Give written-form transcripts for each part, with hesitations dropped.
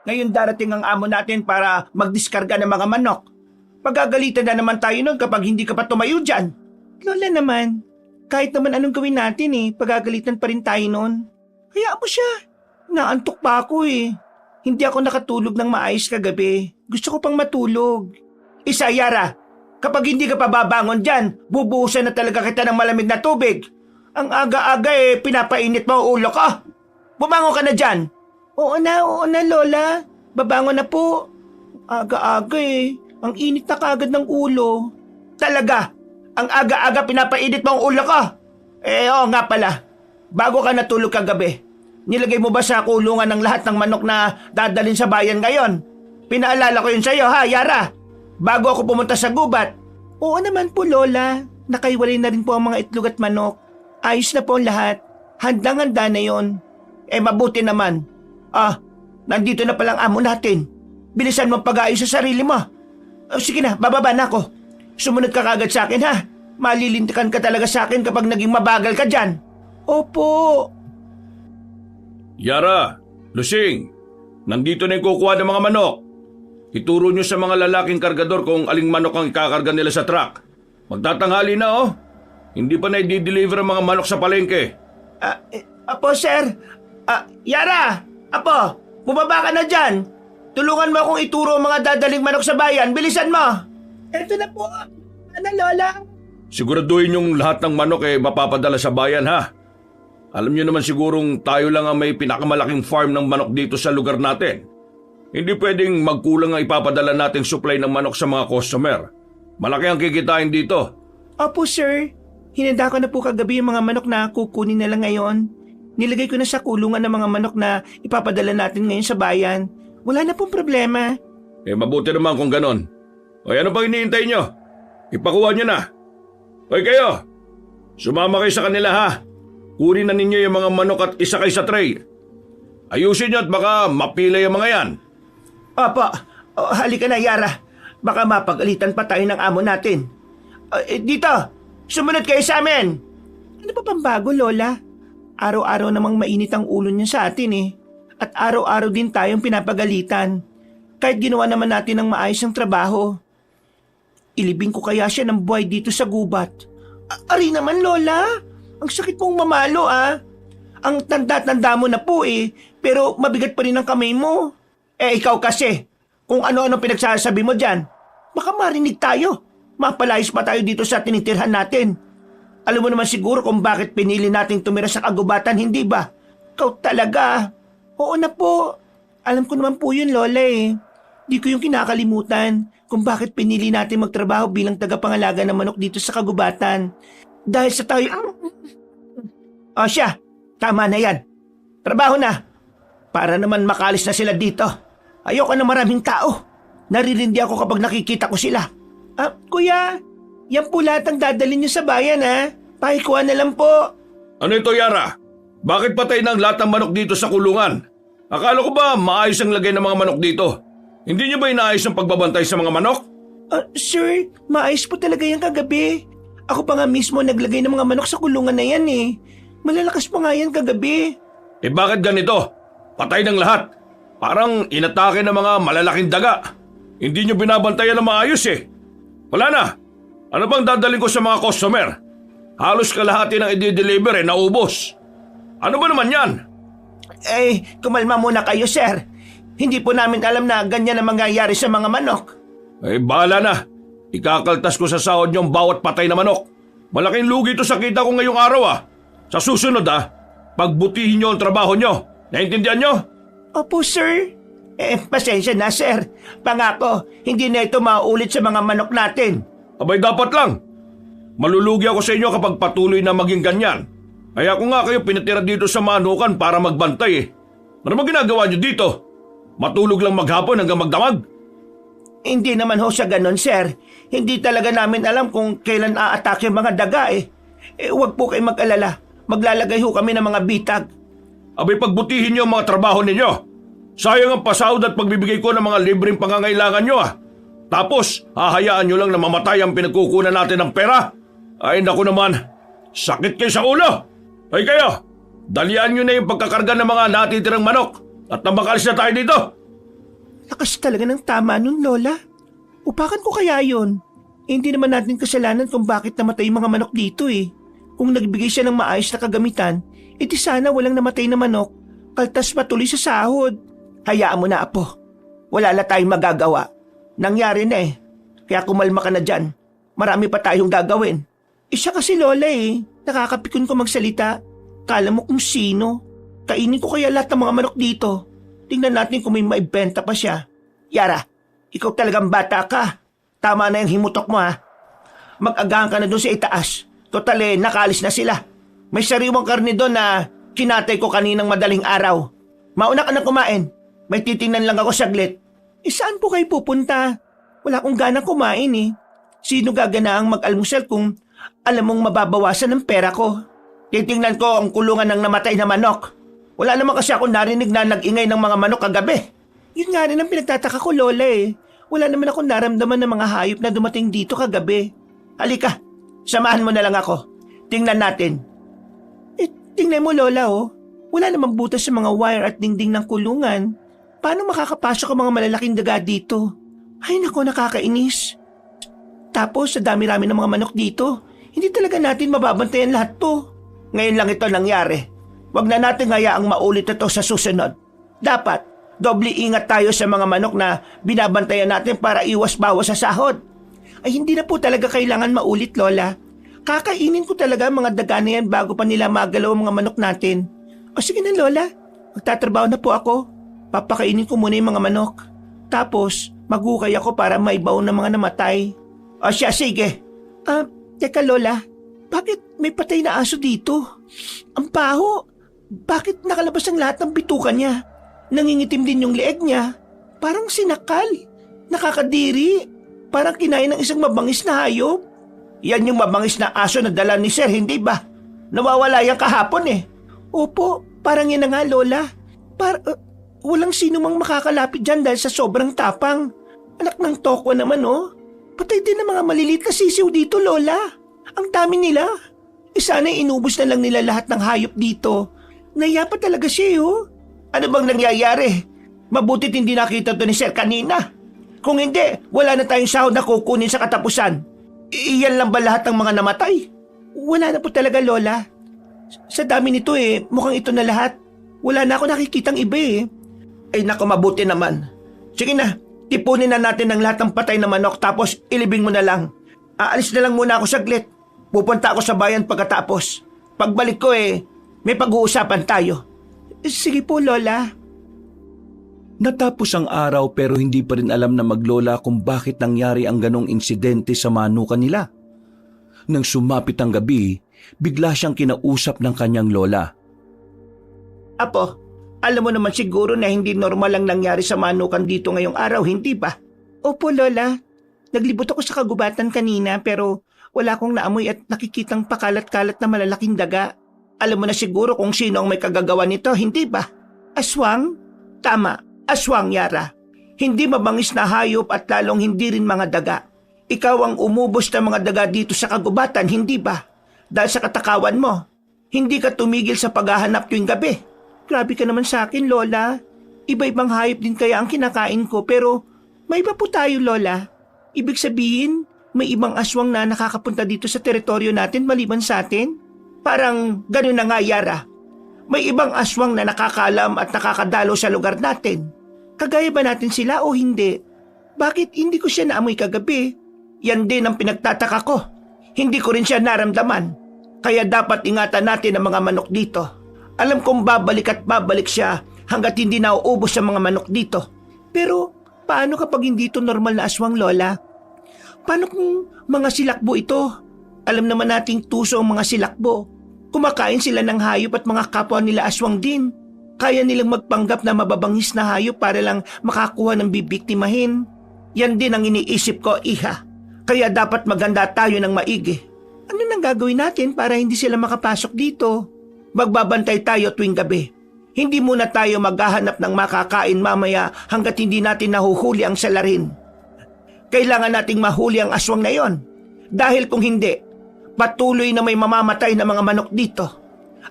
Ngayon darating ang amo natin para magdiskarga ng mga manok. Pagagalitan na naman tayo nun kapag hindi ka pa tumayo dyan. Lola naman, kahit naman anong gawin natin pagagalitan pa rin tayo nun. Hayaan mo siya. Naantok pa ako Hindi ako nakatulog ng maayos kagabi. Gusto ko pang matulog. Yara, kapag hindi ka pa babangon dyan, bubuhusan na talaga kita ng malamig na tubig. Ang aga-aga pinapainit mo ang ulo ko. Bumangon ka na dyan. Oo na Lola. Babangon na po. Aga-aga Ang init na kaagad ng ulo. Talaga? Ang aga-aga pinapainit mo ang ulo ko? Oo nga pala. Bago ka natulog kagabi, nilagay mo ba sa kulungan ng lahat ng manok na dadalhin sa bayan ngayon? Pinaalala ko yun sa'yo Yara. Bago ako pumunta sa gubat. Oo naman po Lola. Nakaiwalay na rin po ang mga itlog at manok. Ayos na po ang lahat. Handang-handa na yon. Mabuti naman. Nandito na palang amo natin. Bilisan mo pag-aayos sa sarili mo. Sige na, bababa na ako. Sumunod ka kagad sa akin Malilintikan ka talaga sa akin kapag naging mabagal ka dyan. Opo. Yara, Lusing, nandito na yung kukuha ng mga manok. Ituro nyo sa mga lalaking kargador kung aling manok ang ikakarga nila sa truck. Magtatanghali na Hindi pa na i-deliver ang mga manok sa palengke. Apo sir. Yara, Apo, bumaba ka na dyan. Tulungan mo akong ituro ang mga dadaling manok sa bayan. Bilisan mo. Eto na po. Lola? Siguraduhin yung lahat ng manok mapapadala sa bayan Alam nyo naman sigurong tayo lang ang may pinakamalaking farm ng manok dito sa lugar natin. Hindi pwedeng magkulang ang ipapadala nating supply ng manok sa mga customer. Malaki ang kikitain dito. Opo sir. Hinanda ko na po kagabi yung mga manok na kukunin na lang ngayon. Nilagay ko na sa kulungan ng mga manok na ipapadala natin ngayon sa bayan. Wala na pong problema. Mabuti naman kung ganon. Ano pang iniintay nyo? Ipakuha nyo na. Kayo, sumama kayo sa kanila Kunin na ninyo yung mga manok at isa kayo sa tray. Ayusin nyo at baka mapilay ang mga yan. Opo, halika na Yara. Baka mapagalitan pa tayo ng amo natin. Dito, sumunod kayo sa amin. Ano pa pang bago Lola? Araw-araw namang mainit ang ulo niya sa atin At araw-araw din tayong pinapagalitan. Kahit ginawa naman natin ng maayos ang trabaho. Ilibing ko kaya siya ng buhay dito sa gubat. Ari naman Lola, ang sakit mong mamalo Ang tanda-tanda mo na po pero mabigat pa rin ang kamay mo. Ikaw kasi, kung ano-ano pinagsasabi mo dyan, baka marinig tayo. Mapalayos pa tayo dito sa tinitirhan natin. Alam mo naman siguro kung bakit pinili nating tumira sa kagubatan, hindi ba? Ikaw talaga. Oo na po. Alam ko naman po yun, Lola Di ko yung kinakalimutan kung bakit pinili natin magtrabaho bilang tagapangalaga ng manok dito sa kagubatan. Dahil sa tayo... siya, tama na yan. Trabaho na. Para naman makalis na sila dito. Ayoko na maraming tao. Naririndi ako kapag nakikita ko sila. Kuya, yan po lahat ang dadalhin niyo sa bayan Pakikuha na lang po. Ano ito Yara? Bakit patay ng lahat ng manok dito sa kulungan? Akala ko ba maayos ang lagay ng mga manok dito? Hindi niyo ba inaayos ang pagbabantay sa mga manok? Sir, maayos po talaga yan kagabi. Ako pa nga mismo naglagay ng mga manok sa kulungan na yan Malalakas pa nga yan kagabi. Bakit ganito? Patay ng lahat. Parang inatake ng mga malalaking daga. Hindi niyo binabantayan na maayos Wala na. Ano bang dadalhin ko sa mga customer? Halos kalahati ng i-deliver naubos. Ano ba naman yan? Kumalma muna kayo sir. Hindi po namin alam na ganyan ang mangyayari sa mga manok. Bahala na. Ikakaltas ko sa sahod niyong bawat patay na manok. Malaking lugi ito sa kita ko ngayong araw Sa susunod pagbutihin niyo ang trabaho niyo. Naintindihan niyo? Opo sir. Pasensya na sir. Pangako, hindi na ito mauulit sa mga manok natin. Abay dapat lang. Malulugi ako sa inyo kapag patuloy na maging ganyan. Kaya ko nga kayo pinatira dito sa manukan para magbantay Ano ba ginagawa niyo dito? Matulog lang maghapon hanggang magdamag? Hindi naman ho sa ganon, sir. Hindi talaga namin alam kung kailan aatake ang mga daga Huwag po kayo mag-alala. Maglalagay ho kami ng mga bitag. Abay pagbutihin niyo ang mga trabaho ninyo. Sayang ang pasahod at pagbibigay ko ng mga libreng pangangailangan niyo Tapos, hahayaan niyo lang na mamatay ang pinagkukunan natin ng pera? Ay naku naman, sakit kayo sa ulo! Ay kayo, dalian niyo na yung pagkakarga ng mga natitirang manok at na makalis na tayo dito. Lakas talaga ng tama nun, Lola. Upakan ko kaya yun? Hindi naman natin kasalanan kung bakit namatay yung mga manok dito eh. Kung nagbigay siya ng maayos na kagamitan, edi sana walang namatay na manok, kaltas patuloy sa sahod. Hayaan mo na, Apo. Wala na tayong magagawa. Nangyari na eh. Kaya kumalma ka na dyan. Marami pa tayong gagawin. Isa kasi Lola eh. Nakakapikon ko magsalita. Kala mo kung sino. Kainin ko kaya lahat ng mga manok dito. Tingnan natin kung may maibenta pa siya. Yara, ikaw talagang bata ka. Tama na yung himutok mo ha. Mag-agahan ka na doon sa itaas. Total eh, nakalis na sila. May sariwang karne doon na kinatay ko kaninang madaling araw. Mauna ka na kumain. May titingnan lang ako saglit. Saan po kayo pupunta? Wala akong ganang kumain eh. Sino gaganaang mag-almusal kung alam mong mababawasan ng pera ko? Titingnan ko ang kulungan ng namatay na manok. Wala naman kasi ako narinig na nag-ingay ng mga manok kagabi. Yun nga rin ang pinagtataka ko, Lola eh. Wala naman akong naramdaman ng mga hayop na dumating dito kagabi. Halika, samahan mo na lang ako. Tingnan natin. Tingnan mo, Lola oh. Wala namang butas sa mga wire at dingding ng kulungan. Paano makakapasok ang mga malalaking daga dito? Ay nako, nakakainis. Tapos sa dami-rami ng mga manok dito, hindi talaga natin mababantayan lahat to. Ngayon lang ito nangyari. Huwag na natin hayaang maulit ito sa susunod. Dapat, doble ingat tayo sa mga manok na binabantayan natin para iwas-bawas sa sahod. Ay hindi na po talaga kailangan maulit, Lola. Kakainin ko talaga ang mga daga na yan bago pa nila magalaw ang mga manok natin. O sige na, Lola. Magtatrabaho na po ako. Papakainin ko muna yung mga manok. Tapos, magukay ako para maibaw ng mga namatay. O siya, sige. Teka Lola. Bakit may patay na aso dito? Ang baho. Bakit nakalabas ang lahat ng bituka niya? Nangingitim din yung leeg niya. Parang sinakal. Nakakadiri. Parang kinain ng isang mabangis na hayop. Yan yung mabangis na aso na dala ni Sir, hindi ba? Nawawala yan kahapon eh. Opo, parang yan na nga, Lola. Walang sino mang makakalapit dyan dahil sa sobrang tapang. Anak ng tokwa naman oh. Patay din ng mga maliliit na sisiw dito, Lola. Ang dami nila. Sana'y inubos na lang nila lahat ng hayop dito. Naiya pa talaga siya oh. Ano bang nangyayari? Mabutit hindi nakita to ni Sir kanina. Kung hindi, wala na tayong sahod na kukunin sa katapusan. Iyan lang ba lahat ng mga namatay? Wala na po talaga, Lola. Sa dami nito eh, mukhang ito na lahat. Wala na ako nakikitang iba eh. Ay naku, mabuti naman. Sige na, tipunin na natin ang lahat ng patay na manok tapos ilibing mo na lang. Aalis na lang muna ako saglit. Pupunta ako sa bayan pagkatapos. Pagbalik ko eh, may pag-uusapan tayo. Sige po, Lola. Natapos ang araw pero hindi pa rin alam na maglola kung bakit nangyari ang ganong insidente sa manukan nila. Nang sumapit ang gabi, bigla siyang kinausap ng kanyang lola. Apo, alam mo naman siguro na hindi normal ang nangyari sa manukan dito ngayong araw, hindi ba? Opo, Lola. Naglibot ako sa kagubatan kanina pero wala akong naamoy at nakikitang pakalat-kalat na malalaking daga. Alam mo na siguro kung sino ang may kagagawa nito, hindi ba? Aswang? Tama, aswang, Yara. Hindi mabangis na hayop at lalong hindi rin mga daga. Ikaw ang umubos ng mga daga dito sa kagubatan, hindi ba? Dahil sa katakawan mo, hindi ka tumigil sa paghahanap tuwing gabi. Grabe ka naman sa akin, Lola. Iba-ibang hayop din kaya ang kinakain ko pero may iba po tayo, Lola. Ibig sabihin, may ibang aswang na nakakapunta dito sa teritoryo natin maliban sa atin? Parang ganun na nga, Yara. May ibang aswang na nakakalam at nakakadalo sa lugar natin. Kagaya ba natin sila o hindi? Bakit hindi ko siya naamoy kagabi? Yan din ang pinagtataka ko. Hindi ko rin siya naramdaman. Kaya dapat ingatan natin ang mga manok dito. Alam kong babalik at babalik siya hanggat hindi nauubos ang mga manok dito. Pero paano kapag hindi ito normal na aswang, Lola? Paano kung mga silakbo ito? Alam naman nating tuso ang mga silakbo. Kumakain sila ng hayop at mga kapwa nila aswang din. Kaya nilang magpanggap na mababangis na hayop para lang makakuha ng bibiktimahin. Yan din ang iniisip ko, Iha. Kaya dapat maganda tayo ng maigi. Ano nang gagawin natin para hindi sila makapasok dito? Magbabantay tayo tuwing gabi. Hindi muna tayo maghahanap ng makakain mamaya hanggat hindi natin nahuhuli ang salarin. Kailangan nating mahuli ang aswang na yon. Dahil kung hindi, patuloy na may mamamatay na mga manok dito.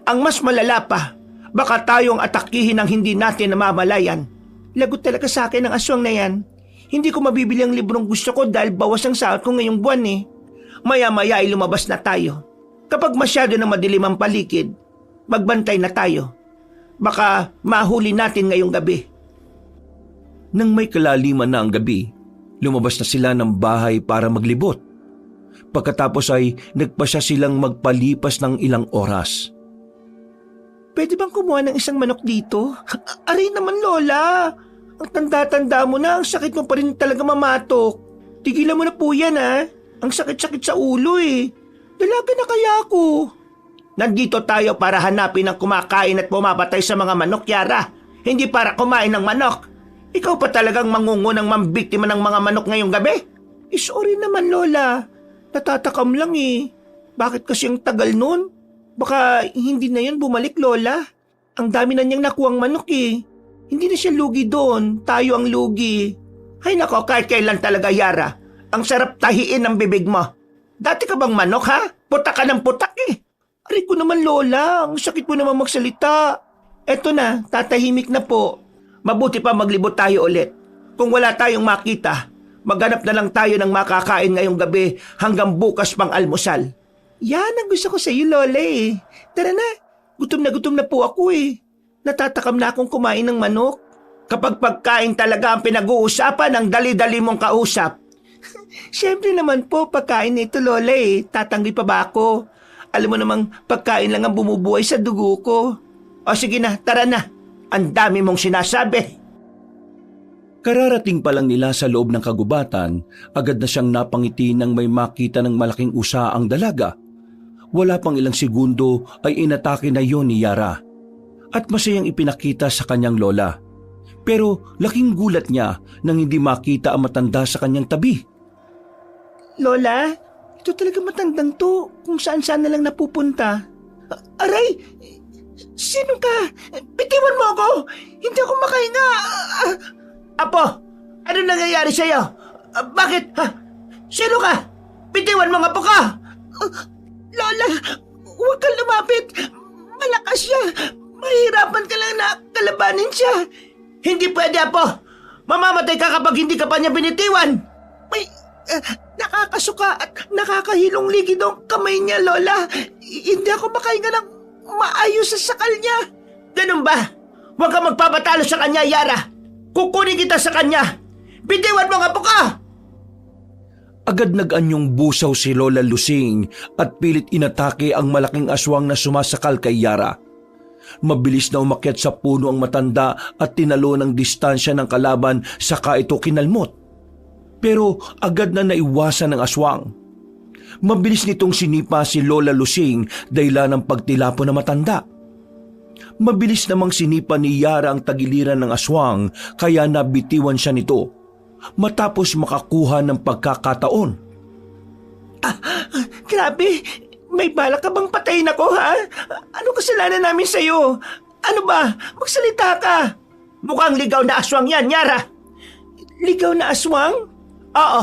Ang mas malala pa, baka tayong atakihin ng hindi natin namamalayan. Lagot talaga sa akin ang aswang na yan. Hindi ko mabibili ang librong gusto ko dahil bawas ang sahod ko ngayong buwan eh. Maya-maya ay lumabas na tayo. Kapag masyado na madilim ang paligid, magbantay na tayo. Baka mahuli natin ngayong gabi. Nang may kalaliman na ang gabi, lumabas na sila ng bahay para maglibot. Pagkatapos ay nagpasya silang magpalipas ng ilang oras. Pwede bang kumuha ng isang manok dito? Aray naman, Lola. Ang tanda-tanda mo na, ang sakit mo pa rin talaga mamatok. Tigilan mo na po yan, ha? Ang sakit-sakit sa ulo eh. Dalaga na kaya ako. Nandito tayo para hanapin ang kumakain at pumapatay sa mga manok, Yara. Hindi para kumain ng manok. Ikaw pa talagang mangungunang mambiktima ng mga manok ngayong gabi? Sorry naman, Lola. Natatakam lang eh. Bakit kasi ang tagal nun? Baka hindi na yun bumalik, Lola. Ang dami na niyang nakuhang manok eh. Hindi na siya lugi doon. Tayo ang lugi. Ay nako, kahit kailan talaga, Yara. Ang sarap tahiin ng bibig mo. Dati ka bang manok, ha? Putak ka ng putak eh. Aray ko naman, Lola. Ang sakit mo naman magsalita. Eto na, tatahimik na po. Mabuti pa maglibot tayo ulit. Kung wala tayong makita, maghanap na lang tayo ng makakain ngayong gabi hanggang bukas pang almusal. Yan ang gusto ko sa iyo, Lola eh. Tara na, gutom na po ako eh. Natatakam na akong kumain ng manok. Kapag pagkain talaga ang pinag-uusapan, ang dali-dali mong kausap. Siyempre naman po, pagkain nito, Lola eh. Tatanggi pa ba ako? Alam mo namang pagkain lang ang bumubuhay sa dugo ko. O sige na, tara na. Ang dami mong sinasabi. Kararating pa lang nila sa loob ng kagubatan, agad na siyang napangiti nang may makita ng malaking usa ang dalaga. Wala pang ilang segundo ay inatake na yon ni Yara. At masayang ipinakita sa kanyang lola. Pero laking gulat niya nang hindi makita ang matanda sa kanyang tabi. Lola, ito talaga matandang to kung saan-saan na lang napupunta. Aray! Sino ka? Bitiwan mo ako! Hindi ako makahinga! Apo! Ano nangyayari sa'yo? Bakit? Ha? Sino ka? Bitiwan mo nga po ka! Lola, huwag kang lumapit! Malakas siya! Mahirapan ka lang na kalabanin siya! Hindi pwede, Apo! Mamamatay ka kapag hindi ka pa niya binitiwan! May nakakasuka at nakakahilong ligid ang kamay niya, Lola! Hindi ako makahinga ng maayos sa sakal niya! Ganun ba? Huwag kang magpapatalo sa kanya, Yara! Kukunin kita sa kanya! Bitiwan mo nga po ka! Agad nag-anyong busaw si Lola Lusing at pilit inatake ang malaking aswang na sumasakal kay Yara. Mabilis na umakyat sa puno ang matanda at tinalo ng distansya ng kalaban saka ito kinalmot. Pero agad na naiwasan ng aswang. Mabilis nitong sinipa si Lola Lusing dahilan ng pagtilapo na matanda. Mabilis namang sinipa ni Yara ang tagiliran ng aswang kaya nabitiwan siya nito matapos makakuha ng pagkakataon. Grabe! May balak ka bang patayin ako, ha? Ano kasalanan namin sa'yo? Ano ba? Magsalita ka! Mukhang ligaw na aswang yan, Yara! Ligaw na aswang? Oo,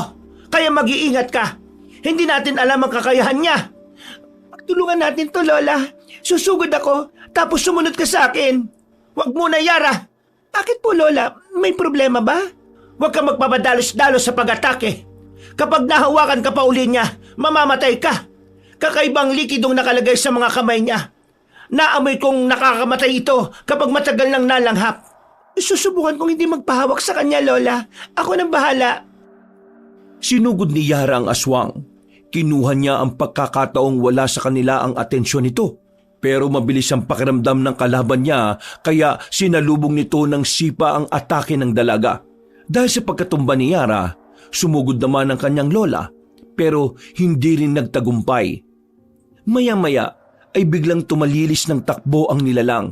kaya mag-iingat ka. Hindi natin alam ang kakayahan niya. Tulungan natin to, Lola. Susugod ako, tapos sumunod ka sa akin. Huwag muna, Yara. Bakit po, Lola? May problema ba? Huwag kang magpapadalos-dalos sa pag-atake. Kapag nahawakan ka pa uli niya, mamamatay ka. Kakaibang likidong nakalagay sa mga kamay niya. Naamoy kong nakakamatay ito kapag matagal nang nalanghap. Susubukan kong hindi magpahawak sa kanya, Lola. Ako nang bahala. Sinugod ni Yara ang aswang. Kinuha niya ang pagkakataong wala sa kanila ang atensyon nito. Pero mabilis ang pakiramdam ng kalaban niya kaya sinalubong nito ng sipa ang atake ng dalaga. Dahil sa pagkatumba ni Yara, sumugod naman ang kanyang lola pero hindi rin nagtagumpay. Maya-maya ay biglang tumalilis ng takbo ang nilalang.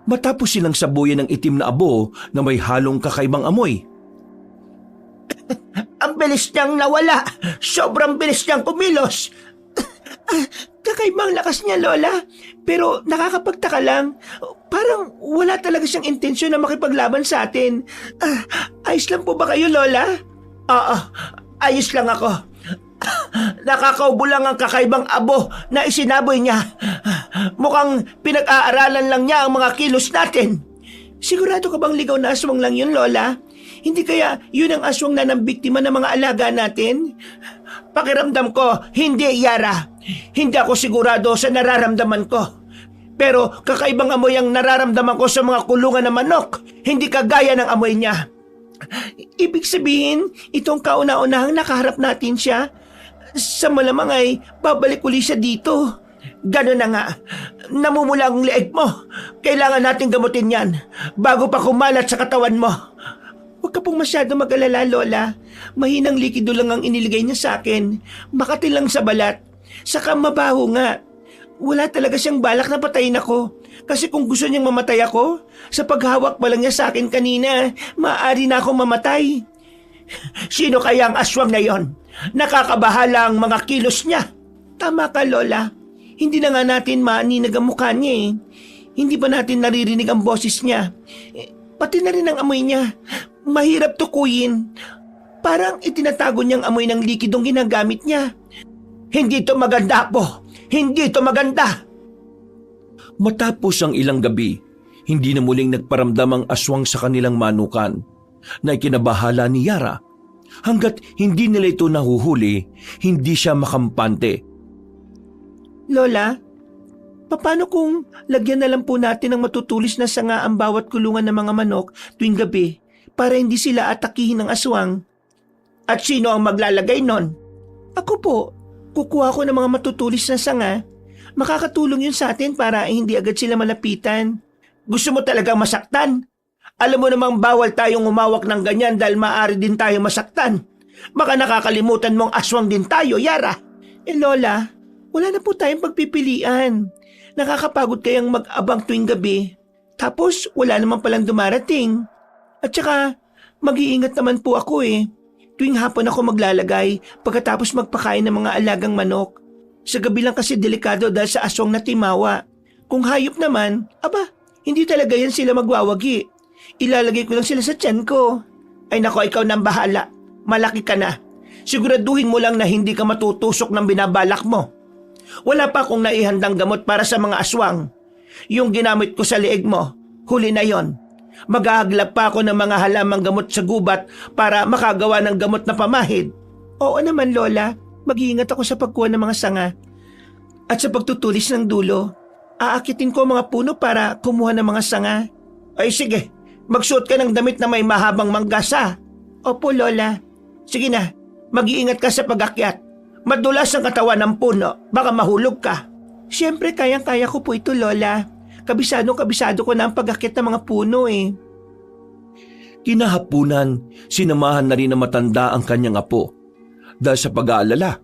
Matapos silang sabuyan ng itim na abo na may halong kakaibang amoy. Ang bilis niyang nawala. Sobrang bilis niyang kumilos. Kakaibang lakas niya, Lola. Pero nakakapagtaka lang. Parang wala talaga siyang intensyon na makipaglaban sa atin. Ayos lang po ba kayo, Lola? Oo, ayos lang ako. Nakakaubo lang ang kakaibang abo na isinaboy niya. Mukhang pinag-aaralan lang niya ang mga kilos natin. Sigurado ka bang ligaw na aswang lang yun, Lola? Hindi kaya yun ang aswang na nambiktima ng mga alaga natin? Pakiramdam ko, hindi, Yara. Hindi ako sigurado sa nararamdaman ko. Pero kakaibang amoy ang nararamdaman ko sa mga kulungan ng manok. Hindi kagaya ng amoy niya. Ibig sabihin, itong kauna-unahang nakaharap natin siya, sa malamang ay babalik uli siya dito. Gano'n na nga, namumula ang leeg mo. Kailangan natin gamutin yan bago pa kumalat sa katawan mo. Huwag ka pong masyado mag-alala, Lola. Mahinang likido lang ang iniligay niya sa akin. Makati lang sa balat. Saka mabaho nga. Wala talaga siyang balak na patayin ako. Kasi kung gusto niyang mamatay ako, sa paghawak pa lang niya sa akin kanina, maaari na akong mamatay. Sino kaya ang aswang na yon? Nakakabahala ang mga kilos niya. Tama ka, Lola. Hindi na nga natin maaninag ang mukha niya eh. Hindi pa natin naririnig ang boses niya. Pati na rin ang amoy niya. Mahirap tukuyin. Parang itinatago niyang amoy ng likidong ginagamit niya. Hindi ito maganda po. Hindi ito maganda. Matapos ang ilang gabi, hindi na muling nagparamdam ang aswang sa kanilang manukan na ikinabahala ni Yara. Hanggat hindi nila ito nahuhuli, hindi siya makampante. Lola, paano kung lagyan na lang po natin ng matutulis na sanga ang bawat kulungan ng mga manok tuwing gabi para hindi sila atakihin ng aswang? At sino ang maglalagay nun? Ako po, kukuha ko ng mga matutulis na sanga. Makakatulong yun sa atin para hindi agad sila malapitan. Gusto mo talagang masaktan? Alam mo namang bawal tayong umawak ng ganyan dahil maaari din tayo masaktan. Baka nakakalimutan mong aswang din tayo, Yara. Lola, wala na po tayong pagpipilian. Nakakapagod kayang mag-abang tuwing gabi. Tapos wala naman palang dumarating. At saka mag-iingat naman po ako eh. Tuwing hapon ako maglalagay pagkatapos magpakain ng mga alagang manok. Sa gabi lang kasi delikado dahil sa aswang na timawa. Kung hayop naman, hindi talaga yan sila magwawagi. Ilalagay ko lang sila sa tiyan ko. Ay nako, ikaw nang bahala. Malaki ka na. Siguraduhin mo lang na hindi ka matutusok ng binabalak mo. Wala pa akong naihandang gamot para sa mga aswang. Yung ginamit ko sa leeg mo, huli na yon. Maghahaglap pa ako ng mga halamang gamot sa gubat para makagawa ng gamot na pamahid. Oo naman, Lola. Mag-iingat ako sa pagkuha ng mga sanga. At sa pagtutulis ng dulo, aakitin ko mga puno para kumuha ng mga sanga. Ay sige, magsuot ka ng damit na may mahabang manggasa. Opo, Lola. Sige na, mag-iingat ka sa pag-akyat. Madulas ang katawan ng puno, baka mahulog ka. Siyempre, kayang-kaya ko po ito, Lola. Kabisado ko na ang pag-akyat ng mga puno eh. Kinahapunan, sinamahan na rin na matanda ang kanyang apo. Dahil sa pag-aalala,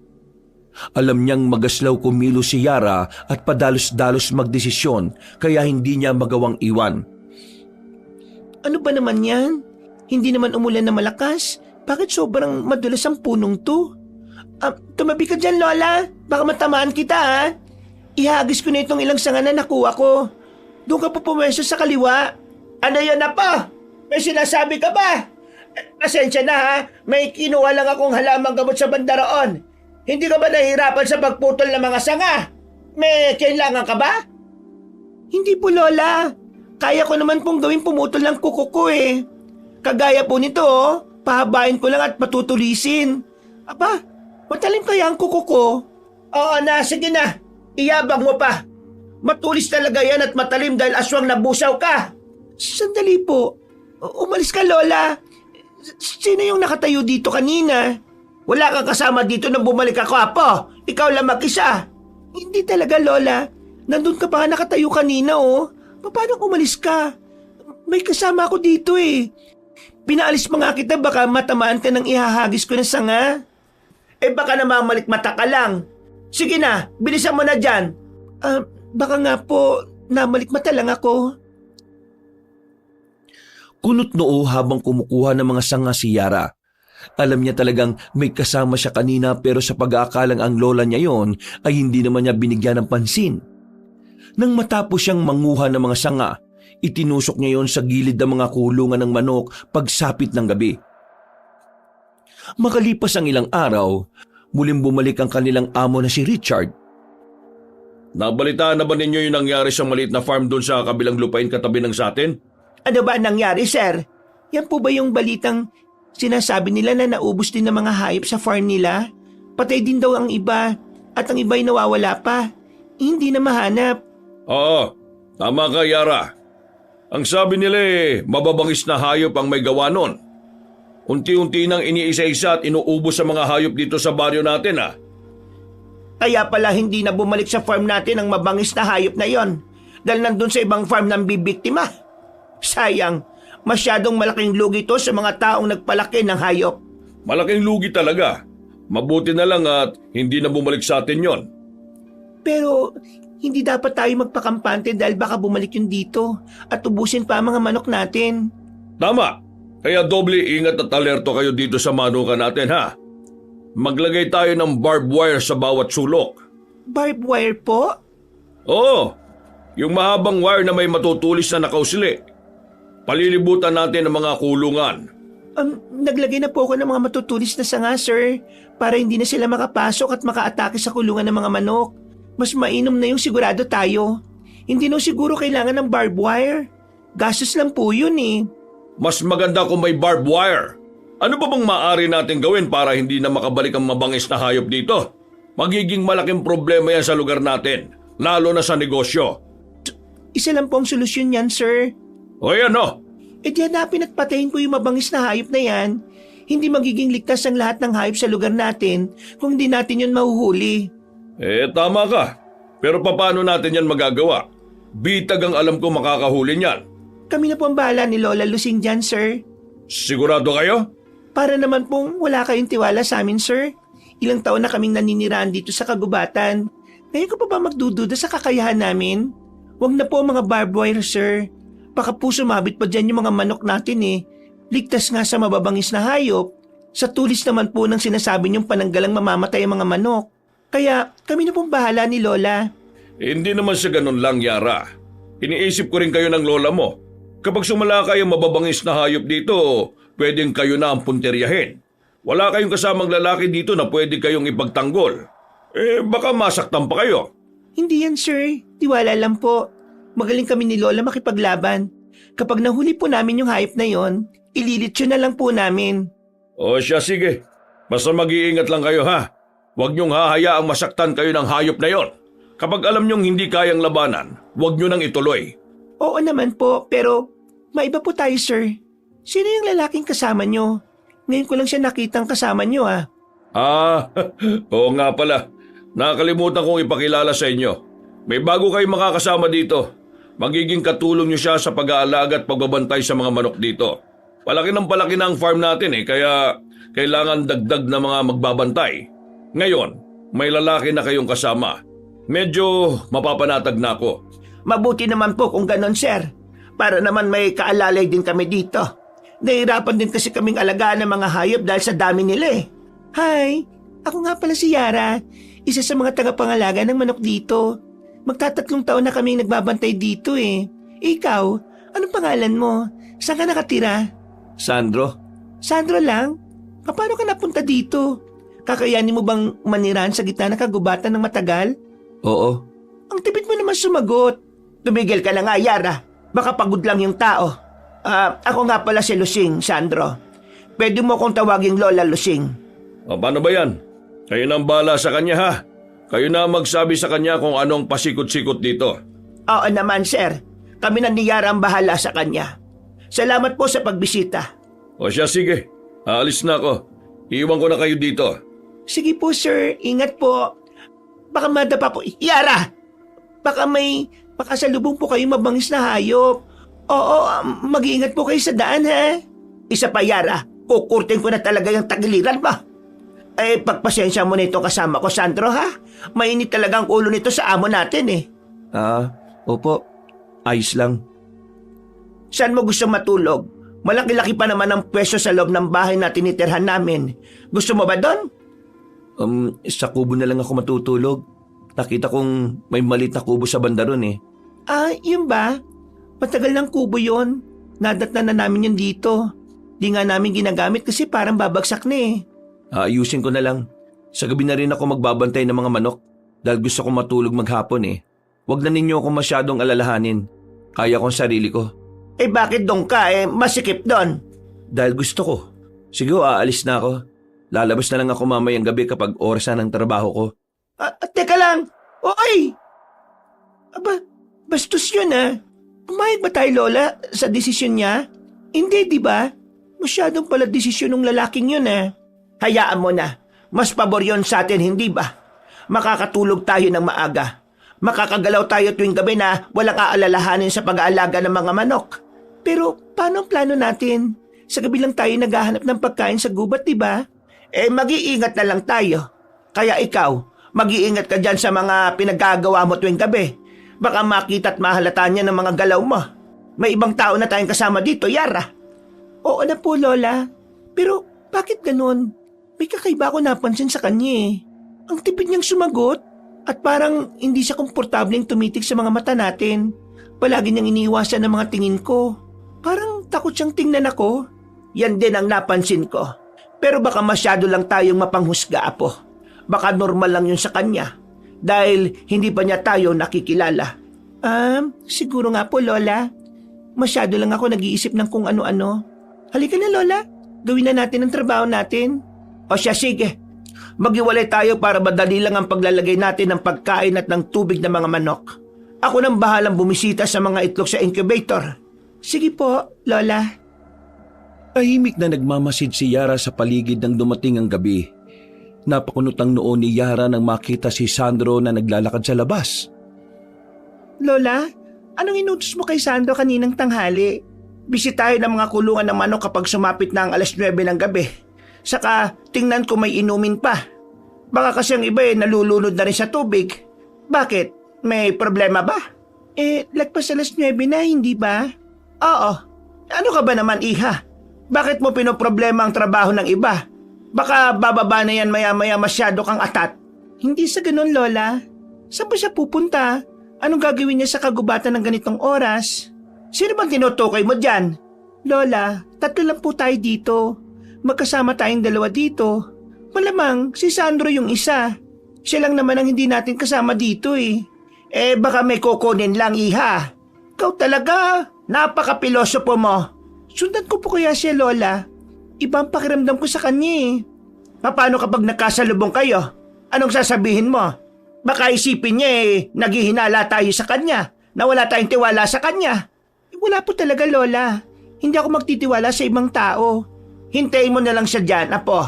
alam niyang magaslaw kumilos si Yara at padalos-dalos magdesisyon kaya hindi niya magawang iwan. Ano ba naman yan? Hindi naman umulan na malakas. Bakit sobrang madulas ang punong to? Tumabi ka dyan, Lola. Baka matamaan kita, ha? Ihagis ko na itong ilang sanga na nakuha ko. Doon ka po pumwesto sa kaliwa. Ano yan na pa? May sinasabi ka ba? Pasensya na, ha? May kinuha lang akong halamang gamot sa bandaroon. Hindi ka ba nahihirapan sa pagputol ng mga sanga? May kailangan ka ba? Hindi po, Lola. Kaya ko naman pong gawing pumutol ng kuko ko eh. Kagaya po nito, pahabain ko lang at patutulisin. Matalim kaya ang kuko ko? Oo na, sige na. Iyabang mo pa. Matulis talaga yan at matalim dahil aswang nabusaw ka. Sandali po. Umalis ka, Lola. Sino yung nakatayo dito kanina? Wala kang kasama dito nang bumalik ako, Apo. Ikaw lang mag-isa. Hindi talaga, Lola. Nandun ka pa nga nakatayo kanina, oh. Paano umalis ka? May kasama ako dito eh. Pinaalis pa nga kita, baka matamaan ka ng ihahagis ko ng sanga. Baka namang mata ka lang. Sige na, bilisan mo na dyan. Baka nga po, namalikmata lang ako. Kunot noo habang kumukuha ng mga sanga si Yara. Alam niya talagang may kasama siya kanina pero sa pag-aakalang ang lola niya yon ay hindi naman niya binigyan ng pansin. Nang matapos siyang manguha ng mga sanga, itinusok niya yon sa gilid ng mga kulungan ng manok pagsapit ng gabi. Makalipas ang ilang araw, muling bumalik ang kanilang amo na si Richard. Nabalitaan na ba ninyo yung nangyari sa maliit na farm doon sa kabilang lupain katabi ng sa atin? Ano ba ang nangyari, sir? Yan po ba yung balitang sinasabi nila na naubos din ng mga hayop sa farm nila? Patay din daw ang iba at ang iba'y nawawala pa. Hindi na mahanap. Oo, tama ka Yara. Ang sabi nila mababangis na hayop ang may gawa nun. Unti-unti nang iniisa-isa at inuubos sa mga hayop dito sa baryo natin Kaya pala hindi na bumalik sa farm natin ang mabangis na hayop na yon. Dahil nandun sa ibang farm ng bibiktima. Sayang, masyadong malaking lugi to sa mga taong nagpalaki ng hayop. Malaking lugi talaga. Mabuti na lang at hindi na bumalik sa atin yon. Pero hindi dapat tayo magpakampante dahil baka bumalik yun dito at ubusin pa ang mga manok natin. Tama. Kaya doble ingat at alerto kayo dito sa manukan natin Maglagay tayo ng barbed wire sa bawat sulok. Barbed wire po? Oo, yung mahabang wire na may matutulis na nakausli. Palilibutan natin ang mga kulungan. Naglagay na po ako ng mga matutulis na sanga, sir, para hindi na sila makapasok at makaatake sa kulungan ng mga manok. Mas mainam na yung sigurado tayo. Hindi na siguro kailangan ng barbed wire. Gastos lang po yun Mas maganda kung may barbed wire. Ano pa bang maaari natin gawin para hindi na makabalik ang mabangis na hayop dito? Magiging malaking problema yan sa lugar natin, lalo na sa negosyo. Isa lang po ang solusyon yan, sir. O yan Di hanapin at patayin ko yung mabangis na hayop na yan. Hindi magiging ligtas ang lahat ng hayop sa lugar natin kung hindi natin yun mahuhuli. Tama ka. Pero paano natin yan magagawa? Bitag ang alam ko makakahuli niyan. Kami na po ang bahala ni Lola Lusing dyan, sir. Sigurado kayo? Para naman pong wala kayong tiwala sa amin, sir. Ilang taon na kaming naninirahan dito sa kagubatan. Ngayon ko pa ba magdududa sa kakayahan namin? Huwag na po mga barbed wire, sir. Baka po sumabit pa dyan yung mga manok natin Ligtas nga sa mababangis na hayop. Sa tulis naman po ng sinasabi niyong pananggalang mamamatay ang mga manok. Kaya kami na pong bahala ni Lola. Hindi naman sa ganun lang, Yara. Iniisip ko rin kayo ng lola mo. Kapag sumala kayo mababangis na hayop dito, pwedeng kayo na ang punteryahin. Wala kayong kasamang lalaki dito na pwede kayong ipagtanggol. Baka masaktan pa kayo. Hindi yan, sir. Tiwala lang po. Magaling kami ni Lola makipaglaban. Kapag nahuli po namin yung hayop na yon, ililitsyo na lang po namin. O siya, sige. Basta mag-iingat lang kayo Huwag niyong hahayaang masaktan kayo ng hayop na yon. Kapag alam niyong hindi kayang labanan, huwag niyo nang ituloy. Oo naman po, pero maiba po tayo, sir. Sino yung lalaking kasama niyo? Ngayon ko lang siya nakitang kasama niyo Oo nga pala. Nakakalimutan kong ipakilala sa inyo. May bago kayong makakasama dito. Magiging katulong niyo siya sa pag-aalaga at pagbabantay sa mga manok dito. Palaki na ang farm natin kaya kailangan dagdag na mga magbabantay. Ngayon, may lalaki na kayong kasama. Medyo mapapanatag na ako. Mabuti naman po kung ganon, sir. Para naman may kaalalay din kami dito. Nahirapan din kasi kaming alagaan ng mga hayop dahil sa dami nila Hi, ako nga pala si Yara. Isa sa mga tagapangalaga ng manok dito. Magtatatlong taon na kaming nagbabantay dito Ikaw, anong pangalan mo? Saan ka nakatira? Sandro? Sandro lang? Paano ka napunta dito? Kakayanin mo bang manirahan sa gitna ng kagubatan ng matagal? Oo. Ang tipid mo naman sumagot. Tumigil ka na nga, Yara. Baka pagod lang yung tao. Ako nga pala si Lusing, Sandro. Pwede mo akong tawaging Lola Lusing. Paano ba yan? Kayo nang bala sa kanya Kayo na magsabi sa kanya kung anong pasikot-sikot dito. Oo naman, sir. Kami na ni Yara ang bahala sa kanya. Salamat po sa pagbisita. O siya, sige. Aalis na ako. Iiwan ko na kayo dito. Sige po, sir. Ingat po. Baka madapa po. Yara! Baka may makasalubong po kayo mabangis na hayop. Oo, mag-iingat po kayo sa daan, Isa pa, Yara. Kukurtin ko na talaga yung tagiliran mo. Pagpasensya mo na itong kasama ko, Sandro, Mainit talaga ang ulo nito sa amo natin, Opo. Ayos lang. Saan mo gusto matulog? Malaki-laki pa naman ang pwesto sa loob ng bahay na tinitirhan namin. Gusto mo ba doon? Sa kubo na lang ako matutulog. Nakita kong may malit na kubo sa banda ron Yun ba? Matagal ng kubo yun. Nadatnan na namin yun dito. Di nga namin ginagamit kasi parang babagsak na Ayusin ko na lang. Sa gabi na rin ako magbabantay ng mga manok dahil gusto ko matulog maghapon Huwag na ninyo ako masyadong alalahanin. Kaya kong sarili ko. Eh bakit doon ka? Masikip doon. Dahil gusto ko. Siguro aalis na ako. Lalabas na lang ako mamayang gabi kapag oras na ng trabaho ko. Teka lang. Oy! Aba, bastos yun Pumayag ba tayo, Lola, sa desisyon niya? Hindi, di ba? Masyadong pala desisyon ng lalaking yun Hayaan mo na. Mas pabor yun sa atin, hindi ba? Makakatulog tayo ng maaga. Makakagalaw tayo tuwing gabi na walang aalalahanin sa pag-aalaga ng mga manok. Pero paano ang plano natin? Sa gabi lang tayo naghahanap ng pagkain sa gubat, di ba? Mag-iingat na lang tayo. Kaya ikaw, mag-iingat ka dyan sa mga pinagagawa mo tuwing gabi. Baka makita at mahalata niya ng mga galaw mo. May ibang tao na tayong kasama dito, Yara. Oo na po, Lola. Pero bakit ganun? May kakaiba ako napansin sa kanya Ang tipid niyang sumagot at parang hindi siya komportableng tumitig sa mga mata natin. Palagi niyang iniiwasan ng mga tingin ko. Parang takot siyang tingnan ako. Yan din ang napansin ko. Pero baka masyado lang tayong mapanghusga, Apo. Baka normal lang yun sa kanya. Dahil hindi pa niya tayo nakikilala. Siguro nga po, Lola. Masyado lang ako nag-iisip ng kung ano-ano. Halika na, Lola. Gawin na natin ang trabaho natin. O siya, sige. Maghiwalay tayo para madali lang ang paglalagay natin ng pagkain at ng tubig ng mga manok. Ako nang bahalang bumisita sa mga itlog sa incubator. Sige po, Lola. Tahimik na nagmamasid si Yara sa paligid nang dumating ang gabi. Napakunot ang noo ni Yara nang makita si Sandro na naglalakad sa labas. Lola, anong inutos mo kay Sandro kaninang tanghali? Bisitahin ang mga kulungan ng manok kapag sumapit na ang 9:00 ng gabi. Saka tingnan ko may inumin pa. Baka kasi ang iba nalulunod na rin sa tubig. Bakit? May problema ba? Lagpas 9:00 na, hindi ba? Oo. Ano ka ba naman, Iha? Bakit mo pinoproblema ang trabaho ng iba? Baka bababa na yan maya-maya masyado kang atat. Hindi sa ganun, Lola. Saan ba siya pupunta? Anong gagawin niya sa kagubatan ng ganitong oras? Sino bang tinutukoy mo dyan? Lola, 3 lang po tayo dito. Magkasama tayong 2 dito. Malamang si Sandro yung isa. Siya lang naman ang hindi natin kasama dito baka may kukunin lang, Iha. Ikaw talaga, napaka-pilosopo mo. Sundan ko po kaya siya, Lola. Ibang pakiramdam ko sa kanya Paano kapag nagkasalubong kayo? Anong sasabihin mo? Baka isipin niya naghihinala tayo sa kanya, na wala tayong tiwala sa kanya. Wala po talaga, Lola. Hindi ako magtitiwala sa ibang tao. Hintayin mo na lang siya dyan, Apo.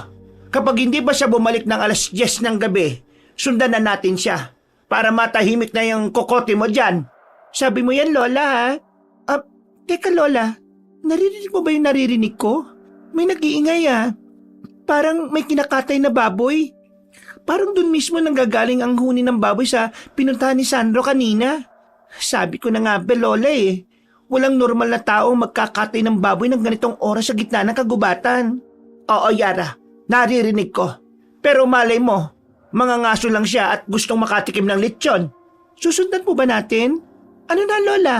Kapag hindi ba siya bumalik ng 10:00 ng gabi, sundan na natin siya para matahimik na yung kokote mo dyan. Sabi mo yan, Lola, Teka, Lola. Naririnig mo ba yung naririnig ko? May nag-iingay Parang may kinakatay na baboy. Parang dun mismo nanggagaling ang huni ng baboy sa pinuntahan ni Sandro kanina. Sabi ko na nga ba, Lola walang normal na tao magkakatay ng baboy ng ganitong oras sa gitna ng kagubatan. Oo, Yara, naririnig ko. Pero malay mo, mga ngaso lang siya at gustong makatikim ng lechon. Susundan po ba natin? Ano na, Lola?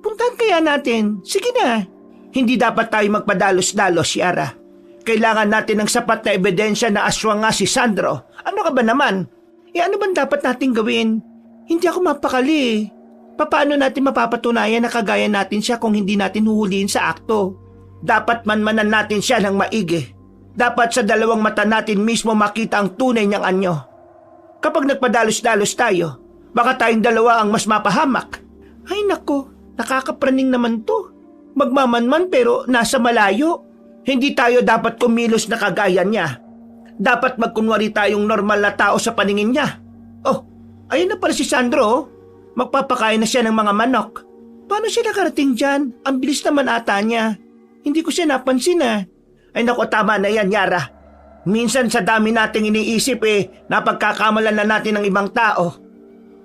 Puntahan kaya natin. Sige na. Hindi dapat tayo magpadalos-dalos, Yara. Kailangan natin ng sapat na ebidensya na aswang nga si Sandro. Ano ka ba naman? Ano bang dapat natin gawin? Hindi ako mapakali. Paano natin mapapatunayan na kagaya natin siya kung hindi natin huhulihin sa akto? Dapat manmanan natin siya ng maigi. Dapat sa 2 mata natin mismo makita ang tunay niyang anyo. Kapag nagpadalos-dalos tayo, baka tayong 2 ang mas mapahamak. Ay nako, nakakapraning naman to. Magmamanman pero nasa malayo. Hindi tayo dapat kumilos na kagaya niya. Dapat magkunwari tayong normal na tao sa paningin niya. Oh, ayun na pala si Sandro. Magpapakain na siya ng mga manok. Paano siya nakarating dyan? Ang bilis naman ata niya. Hindi ko siya napansin Ay naku, tama na yan, Yara. Minsan sa dami nating iniisip napagkakamalan na natin ng ibang tao.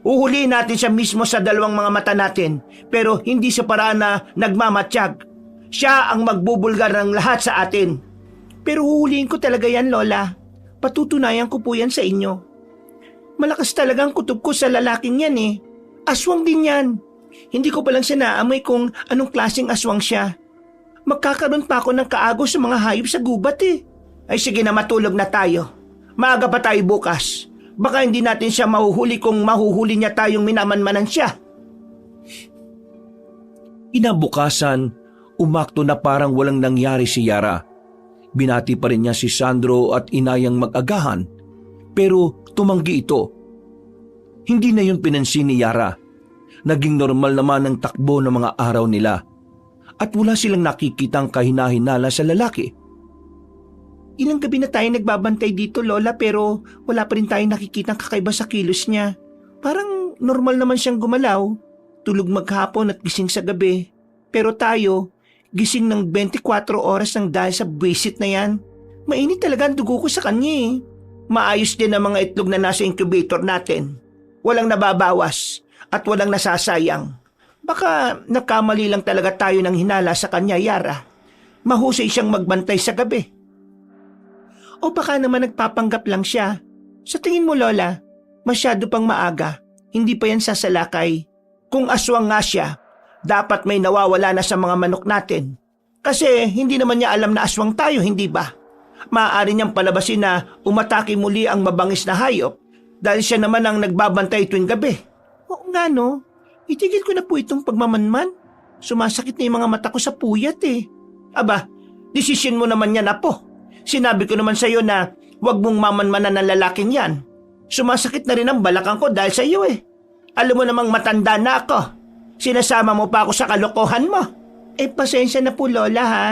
Uhulihin natin siya mismo sa 2 mga mata natin, pero hindi sa paraan na nagmamatsyag. Siya ang magbubulgar ng lahat sa atin. Pero huhulihin ko talaga yan, Lola. Patutunayan ko po yan sa inyo. Malakas talaga ang kutob ko sa lalaking yan Aswang din yan. Hindi ko pa lang siya naamoy kung anong klaseng aswang siya. Magkakaroon pa ako ng kaagos sa mga hayop sa gubat Ay sige na, matulog na tayo. Maaga pa tayo bukas. Baka hindi natin siya mahuhuli kung mahuhuli niya tayong minamanmanan siya. Inabukasan, umakto na parang walang nangyari si Yara. Binati pa rin niya si Sandro at inayang mag-agahan, pero tumanggi ito. Hindi na yun pinansin ni Yara. Naging normal naman ang takbo ng mga araw nila at wala silang nakikitang kahinahinala sa lalaki. Ilang gabi na tayo nagbabantay dito, Lola, pero wala pa rin tayong nakikitang kakaiba sa kilos niya. Parang normal naman siyang gumalaw. Tulog maghapon at gising sa gabi. Pero tayo, gising ng 24 oras ng dahil sa buwisit na yan. Mainit talaga ang dugo ko sa kanya eh. Maayos din ang mga itlog na nasa incubator natin. Walang nababawas at walang nasasayang. Baka nakamali lang talaga tayo ng hinala sa kanya, Yara. Mahusay siyang magbantay sa gabi. O baka naman nagpapanggap lang siya. Sa tingin mo, Lola, masyado pang maaga. Hindi pa yan sasalakay. Kung aswang nga siya, dapat may nawawala na sa mga manok natin. Kasi hindi naman niya alam na aswang tayo, hindi ba? Maaari niyang palabasin na umatake muli ang mabangis na hayop dahil siya naman ang nagbabantay tuwing gabi. Oo nga no, itigil ko na po itong pagmamanman. Sumasakit na yung mga mata ko sa puyat eh. Aba, desisyon mo naman yan, Apo. Sinabi ko naman sa iyo na huwag mong mamanmanan ng lalaking yan. Sumasakit na rin ang balakang ko dahil sa iyo eh. Alam mo namang matanda na ako. Sinasama mo pa ako sa kalokohan mo. Eh pasensya na po, Lola, ha.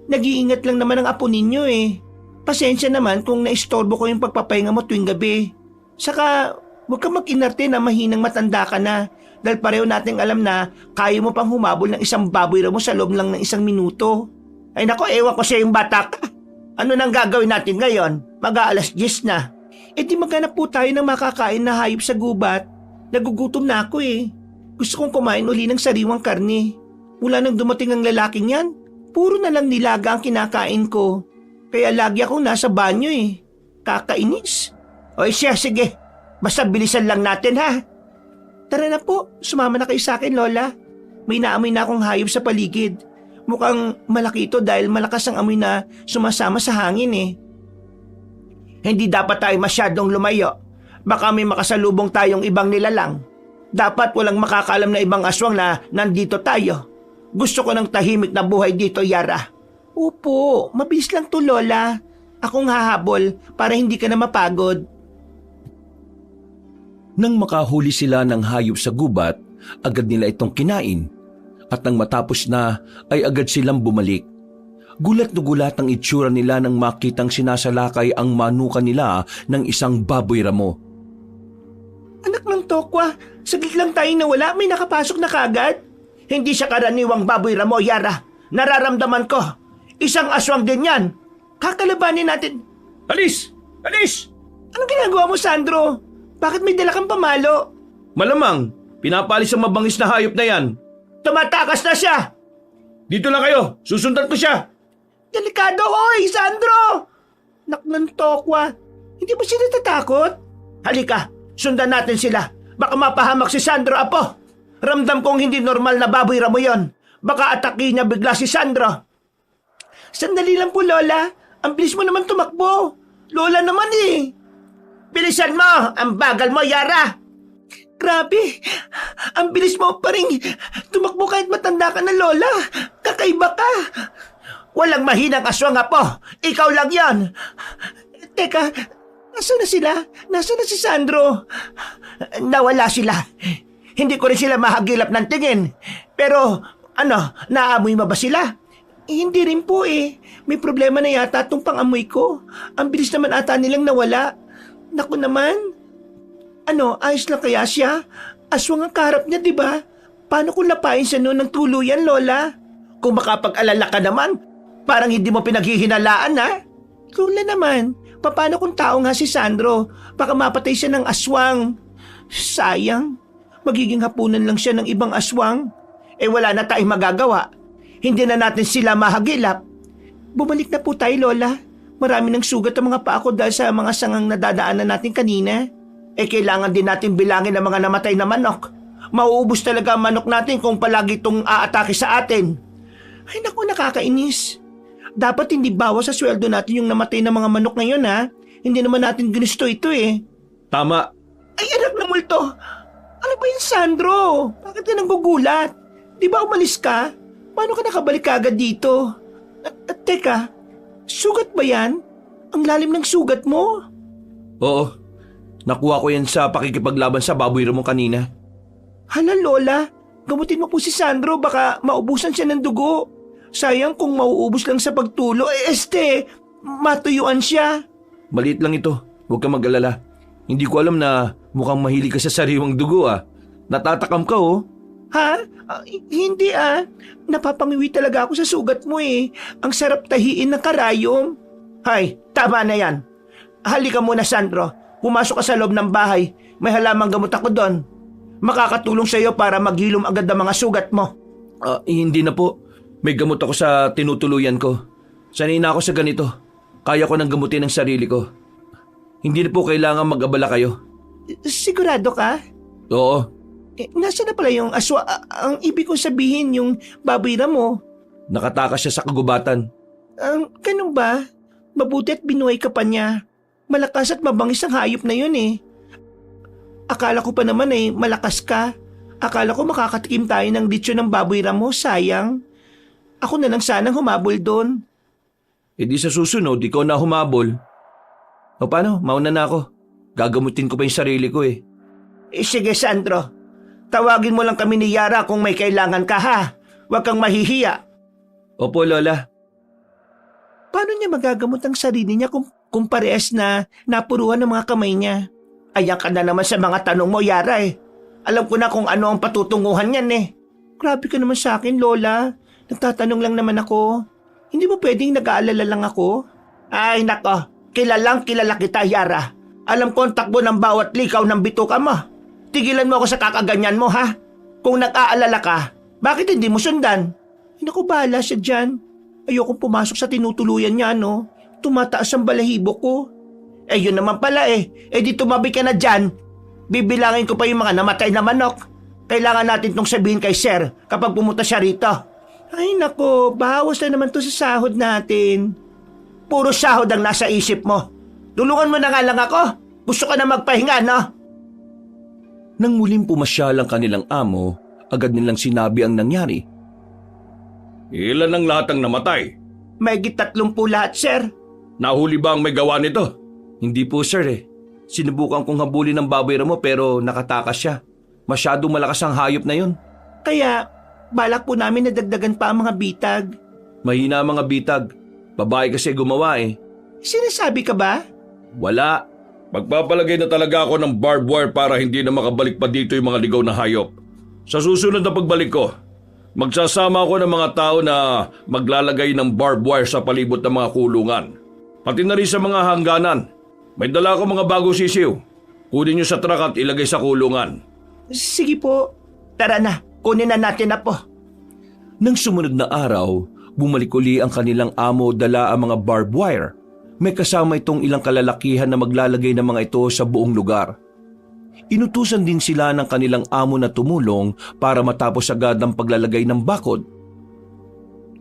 Nag-iingat lang naman ang apo ninyo eh. Pasensya naman kung naistorbo ko yung pagpapahinga mo tuwing gabi. Saka huwag kang mag-inarte na mahinang matanda ka na. Dahil pareho nating alam na kaya mo pang humabol ng isang baboy mo sa loob lang ng 1 minuto. Ay nako, ewan ko sa yung bata ka. Ano nang gagawin natin ngayon? Mag-aalas 10 na. Eh di maghanap po tayo ng makakain na hayop sa gubat. Nagugutom na ako eh. Gusto kong kumain uli ng sariwang karne. Mula nang dumating ang lalaking yan, puro na lang nilaga ang kinakain ko. Kaya lagi akong nasa banyo eh. Kakainis. O siya, sige. Basta bilisan lang natin ha. Tara na po, sumama na kayo sa akin, Lola. May naamoy na akong hayop sa paligid. Mukhang malaki ito dahil malakas ang amoy na sumasama sa hangin eh. Hindi dapat tayo masyadong lumayo. Baka may makasalubong tayong ibang nilalang. Dapat walang makakaalam na ibang aswang na nandito tayo. Gusto ko ng tahimik na buhay dito, Yara. Opo, mabilis lang to, Lola. Akong hahabol para hindi ka na mapagod. Nang makahuli sila ng hayop sa gubat, agad nila itong kinain. At nang matapos na, ay agad silang bumalik. Gulat na gulat ang itsura nila nang makitang sinasalakay ang manuka nila ng isang baboy ramo. Anak ng tokwa, saglit lang tayo nawala, may nakapasok na kagad. Hindi siya karaniwang baboy ramo, Yara. Nararamdaman ko. Isang aswang din yan. Kakalabanin natin. Alis! Alis! Anong ginagawa mo, Sandro? Bakit may dala kang pamalo? Malamang, pinapalis ang mabangis na hayop na yan. Tumatakas na siya! Dito lang kayo, susundan ko siya. Delikado, oy, Sandro! Nak ng tokwa, hindi ba siya natatakot? Halika, sundan natin sila. Baka mapahamak si Sandro, Apo. Ramdam kong hindi normal na baboy ramo yon. Baka atake niya bigla si Sandro. Sandali lang po, Lola. Ang bilis mo naman tumakbo. Lola naman eh. Bilisan mo! Ang bagal mo, Yara! Grabe! Ang bilis mo pa rin tumakbo kahit matanda ka na, Lola. Kakaiba ka. Walang mahinang aswang, Apo. Ikaw lang yan. Teka, nasa na sila? Nasa na si Sandro? Nawala sila. Hindi ko rin sila mahagilap ng tingin. Pero, naamoy mo ba sila? Hindi rin po eh. May problema na yata itong pangamoy ko. Ang bilis naman ata nilang nawala. Naku naman. Ayos lang kaya siya? Aswang ang kaharap niya, di ba? Paano kung lapain siya noon ng tuluyan, Lola? Kung makapag-alala ka naman, parang hindi mo pinaghihinalaan, ha? Lola naman, paano kung tao nga si Sandro? Baka mapatay siya ng aswang. Sayang. Magiging hapunan lang siya ng ibang aswang. Eh wala na tayong magagawa. Hindi na natin sila mahagilap. Bumalik na po tayo, Lola. Marami ng sugat ang mga paa ko dahil sa mga sangang nadadaanan natin kanina. Eh kailangan din natin bilangin ang mga namatay na manok. Mauubos talaga ang manok natin kung palagi itong aatake sa atin. Ay naku, nakakainis. Dapat hindi bawas sa sweldo natin yung namatay na mga manok ngayon, ha? Hindi naman natin ginusto ito eh. Tama. Ay anak na multo. Ano ba yun, Sandro? Bakit ka nanggugulat? Di ba umalis ka? Paano ka nakabalik agad dito? At teka, sugat ba yan? Ang lalim ng sugat mo? Oo, nakuha ko yan sa pakikipaglaban sa baboy mo kanina. Hala Lola, gamutin mo po si Sandro, baka maubusan siya ng dugo. Sayang kung mauubos lang sa pagtulo, matuyuan siya. Maliit lang ito, huwag kang mag-alala. Hindi ko alam na mukhang mahilig ka sa sariwang dugo Natatakam ka Ha? Hindi Napapangiwi talaga ako sa sugat mo Ang sarap tahiin ng karayom. Hay, tama na yan. Halika muna Sandro, pumasok ka sa loob ng bahay. May halamang gamot ako doon. Makakatulong sa iyo para maghilom agad ang mga sugat mo. Hindi na po. May gamot ako sa tinutuluyan ko. Sanay na ako sa ganito. Kaya ko nang gamutin ang sarili ko. Hindi na po kailangan mag-abala kayo. Sigurado ka? Oo. Nasaan na pala yung aswa? Ang ibig kong sabihin yung baboy mo. Nakatakas siya sa kagubatan. Ganun ba? Mabuti at binuhay ka pa niya. Malakas at mabangis ang hayop na yun Akala ko pa naman malakas ka. Akala ko makakatikim tayo ng litsyo ng baboy mo, sayang. Ako na lang sanang humabol doon. Di sa susunod, ikaw na humabol. O paano, mauna na ako. Gagamutin ko pa yung sarili ko Sige Sandro, tawagin mo lang kami ni Yara kung may kailangan ka Huwag kang mahihiya. Opo, Lola. Paano niya magagamot ang sarili niya kung parehas na napuruhan ng mga kamay niya? Ayan ka na naman sa mga tanong mo, Yara Alam ko na kung ano ang patutunguhan niyan Grabe ka naman sa akin, Lola. Nagtatanong lang naman ako. Hindi mo pwedeng nag-aalala lang ako? Ay nako, kilalang kilala kita, Yara. Alam ko ang takbo ng bawat likaw ng bituka mo. Tigilan mo ako sa kakaganyan mo, Kung nag-aalala ka, bakit hindi mo sundan? Naku, bahala siya dyan. Ayokong pumasok sa tinutuluyan niya, Tumataas ang balahibo ko. Yun naman pala di tumabi ka na dyan. Bibilangin ko pa yung mga namatay na manok. Kailangan natin tong sabihin kay Sir kapag pumunta siya rito. Ay nako, bawas na naman to sa sahod natin. Puro sahod ang nasa isip mo. Tulungan mo na nga lang ako. Gusto ka na magpahinga, no? Nang muling pumasyal ang kanilang amo, agad nilang sinabi ang nangyari. Ilan ang lahat ang namatay? Mahigit 30 lahat, Sir. Nahuli ba ang may gawa nito? Hindi po, sir Sinubukan kong habulin ng baboy mo pero nakatakas siya. Masyadong malakas ang hayop na yun. Kaya, balak po namin na dagdagan pa ang mga bitag. Mahina ang mga bitag. Babae kasi gumawa Sinasabi ka ba? Wala. Magpapalagay na talaga ako ng barbed wire para hindi na makabalik pa dito yung mga ligaw na hayop. Sa susunod na pagbalik ko, magsasama ako ng mga tao na maglalagay ng barbed wire sa palibot ng mga kulungan. Pati na rin sa mga hangganan. May dala ako mga bagong sisiw. Kunin nyo sa truck at ilagay sa kulungan. Sige po. Tara na, kunin na natin na po. Nang sumunod na araw, bumalik uli ang kanilang amo dala ang mga barbed wire. May kasama itong ilang kalalakihan na maglalagay ng mga ito sa buong lugar. Inutusan din sila ng kanilang amo na tumulong para matapos agad ang paglalagay ng bakod.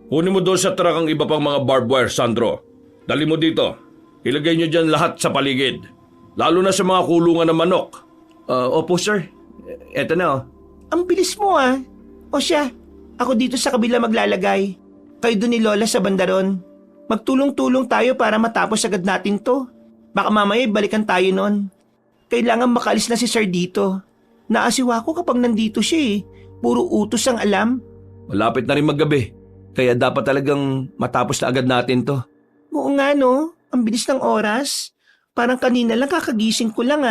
Kunin mo doon sa truck ang iba pang mga barbed wire, Sandro. Dali mo dito. Ilagay nyo dyan lahat sa paligid. Lalo na sa mga kulungan ng manok. Opo, sir. Eto na Ang bilis mo O siya, ako dito sa kabila maglalagay. Kayo doon ni Lola sa bandaron. Magtulong-tulong tayo para matapos agad natin to. Baka mamaya balikan tayo nun. Kailangan makalis na si Sir dito. Naasiwa ko kapag nandito siya Puro utos ang alam. Malapit na rin maggabi. Kaya dapat talagang matapos na agad natin to. Oo nga no, ang bilis ng oras. Parang kanina lang kakagising ko lang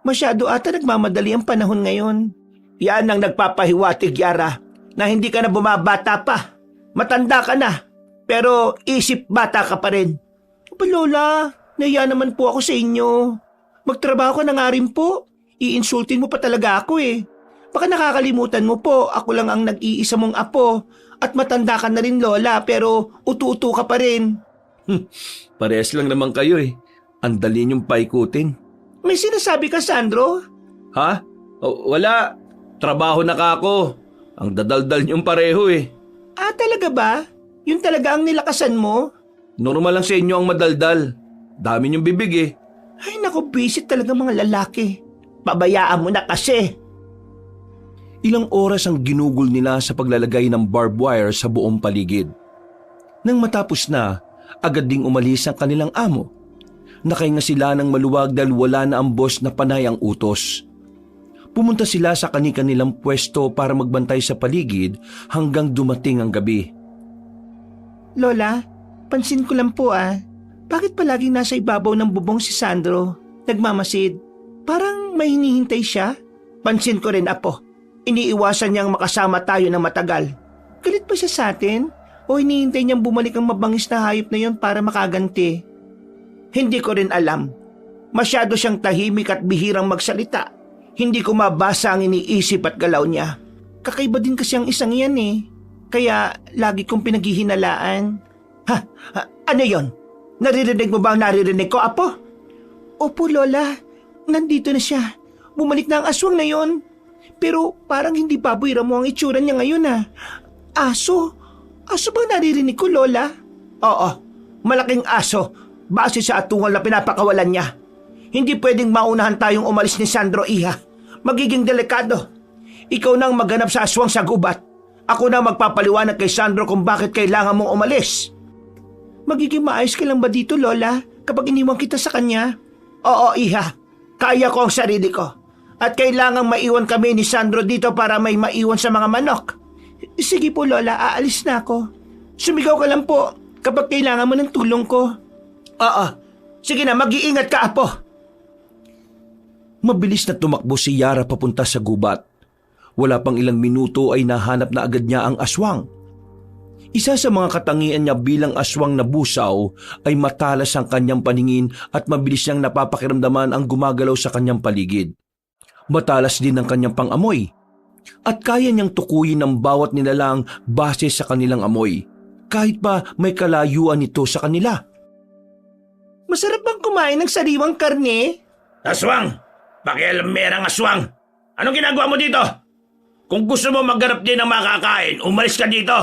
Masyado ata nagmamadali ang panahon ngayon. Yan ang nagpapahiwatig, Yara, na hindi ka na bumabata pa. Matanda ka na, pero isip bata ka pa rin. Opa Lola, nahiya naman po ako sa inyo. Magtrabaho ka na nga rin po. Iinsultin mo pa talaga ako Baka nakakalimutan mo po, ako lang ang nag-iisa mong apo. At matanda ka na rin, Lola, pero utu-utu ka pa rin. Parehas lang naman kayo Ang dali niyong paikutin. May sinasabi ka, Sandro? Ha? Wala. Trabaho na ka ako. Ang dadaldal niyong pareho Talaga ba? Yun talaga ang nilakasan mo? Normal lang sa inyo ang madaldal. Dami niyong bibig Ay naku, visit talaga mga lalaki. Pabayaan mo na kasi. Ilang oras ang ginugol nila sa paglalagay ng barbed wire sa buong paligid. Nang matapos na, agad ding umalis ang kanilang amo. Nakahinga sila ng maluwag dahil wala na ang boss na panay ang utos. Pumunta sila sa kani-kanilang pwesto para magbantay sa paligid hanggang dumating ang gabi. Lola, pansin ko lang po bakit palaging nasa ibabaw ng bubong si Sandro? Nagmamasid. Parang may hinihintay siya. Pansin ko rin, Apo. Iniiwasan niyang makasama tayo ng matagal. Galit ba siya sa atin? O hinihintay niyang bumalik ang mabangis na hayop na yon para makaganti? Hindi ko rin alam. Masyado siyang tahimik at bihirang magsalita. Hindi ko mabasa ang iniisip at galaw niya. Kakaiba din kasi ang isang yan Kaya lagi kong pinaghihinalaan. Ano yon? Naririnig mo ba ang naririnig ko, Apo? Opo, Lola. Nandito na siya. Bumalik na ang aswang na yon. Pero parang hindi baboy mo ang itsura niya ngayon Aso? Aso bang naririnig ko, Lola? Oo, malaking aso. Base sa atungal na pinapakawalan niya. Hindi pwedeng maunahan tayong umalis ni Sandro, Iha. Magiging delikado. Ikaw nang maghanap sa aswang sa gubat. Ako na magpapaliwanag kay Sandro kung bakit kailangan mong umalis. Magiging maayos ka lang ba dito, Lola, kapag iniwan kita sa kanya? Oo, Iha. Kaya ko ang sarili ko. At kailangang maiwan kami ni Sandro dito para may maiwan sa mga manok. Sige po, Lola, aalis na ako. Sumigaw ka lang po kapag kailangan mo ng tulong ko. Oo. Sige na, mag-iingat ka, Apo. Mabilis na tumakbo si Yara papunta sa gubat. Wala pang ilang minuto ay nahanap na agad niya ang aswang. Isa sa mga katangian niya bilang aswang na busaw ay matalas ang kanyang paningin at mabilis niyang napapakiramdaman ang gumagalaw sa kanyang paligid. Matalas din ang kanyang pangamoy at kaya niyang tukuyin ang bawat nilalang base sa kanilang amoy, kahit pa may kalayuan nito sa kanila. Masarap bang kumain ng sariwang karne? Aswang! Pakialamerang aswang! Anong ginagawa mo dito? Kung gusto mo maghanap din ng makakain, umalis ka dito!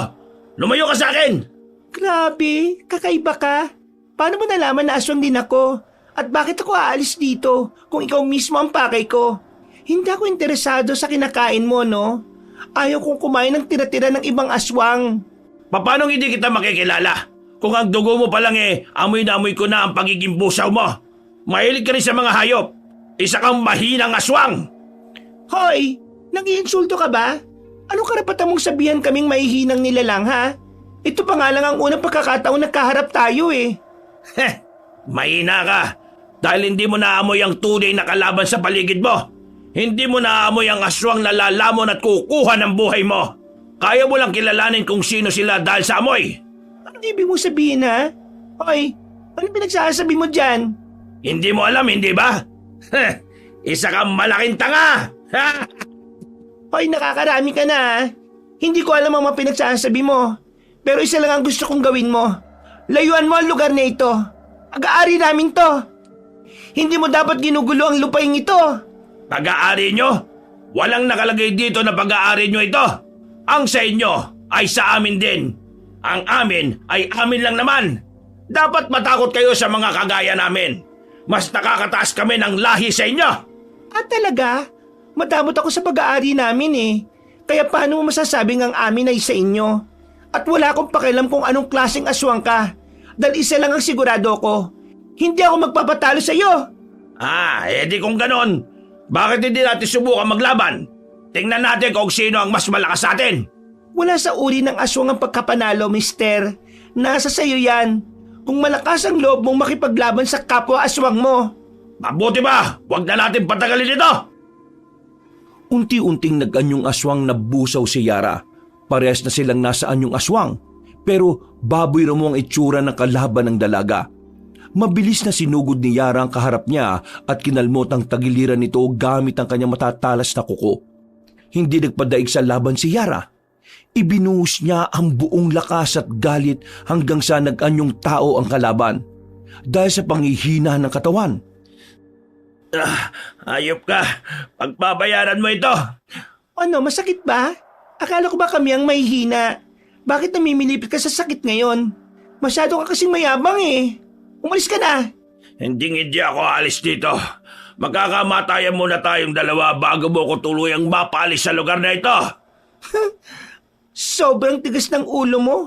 Lumayo ka sa akin! Grabe, kakaiba ka. Paano mo nalaman na aswang din ako? At bakit ako aalis dito kung ikaw mismo ang pakay ko? Hindi ako interesado sa kinakain mo, no? Ayaw kong kumain ng tira-tira ng ibang aswang. Paano hindi kita makikilala? Kung ang dugo mo pa lang amoy na amoy ko na ang pagiging busaw mo. Mahilig ka rin sa mga hayop. Isa kang mahinang aswang. Hoy, nag-iinsulto ka ba? Anong karapatan mong sabihan kaming mahihinang nilalang, ha? Ito pa nga lang ang unang pagkakataon nagkaharap tayo Mahina ka. Dahil hindi mo naamoy ang tunay na kalaban sa paligid mo. Hindi mo naamoy ang aswang na lalamon at kukuha ng buhay mo. Kaya mo lang kilalanin kung sino sila dahil sa amoy. Anong ibig mo sabihin, ha? Hoy, ano pinagsasabi mo dyan? Hindi mo alam, hindi ba? Isa kang malaking tanga! Hoy, nakakarami ka na, ha? Hindi ko alam ang mga pinagsasabi mo. Pero isa lang ang gusto kong gawin mo. Layuan mo ang lugar na ito. Pag-aari namin to. Hindi mo dapat ginugulo ang lupaing ito. Pag-aari nyo? Walang nakalagay dito na pag-aari nyo ito. Ang sa inyo ay sa amin din. Ang amin ay amin lang naman. Dapat matakot kayo sa mga kagaya namin. Mas nakakataas kami ng lahi sa inyo. Talaga? Madamot ako sa pag-aari namin Kaya paano mo masasabing ang amin ay sa inyo? At wala akong pakialam kung anong klaseng aswang ka. Dahil isa lang ang sigurado ko. Hindi ako magpapatalo sa iyo. Edi kung ganon. Bakit hindi natin subukan maglaban? Tingnan natin kung sino ang mas malakas sa atin. Wala sa uri ng aswang ang pagkapanalo, mister. Nasa sayo yan. Kung malakas ang loob mong makipaglaban sa kapwa aswang mo. Mabuti ba? Huwag na natin patagalin ito. Unti-unting nag-anyong aswang na busaw si Yara. Parehas na silang nasa anyong aswang. Pero baboy raw mo ang itsura ng kalaban ng dalaga. Mabilis na sinugod ni Yara ang kaharap niya at kinalmot ang tagiliran nito gamit ang kanyang matatalas na kuko. Hindi nagpadaig sa laban si Yara. Ibinuhos niya ang buong lakas at galit hanggang sa nag-anyong tao ang kalaban. Dahil sa panghihina ng katawan. Ayop ka. Pagbabayaran mo ito. Ano, masakit ba? Akala ko ba kami ang may hina? Bakit namimilipit ka sa sakit ngayon? Masyado ka kasing mayabang Umalis ka na. Hindi ako alis dito. Magkakamatayan muna tayong dalawa bago mo ko tuluyang mapalis sa lugar na ito. Sobrang tigas ng ulo mo.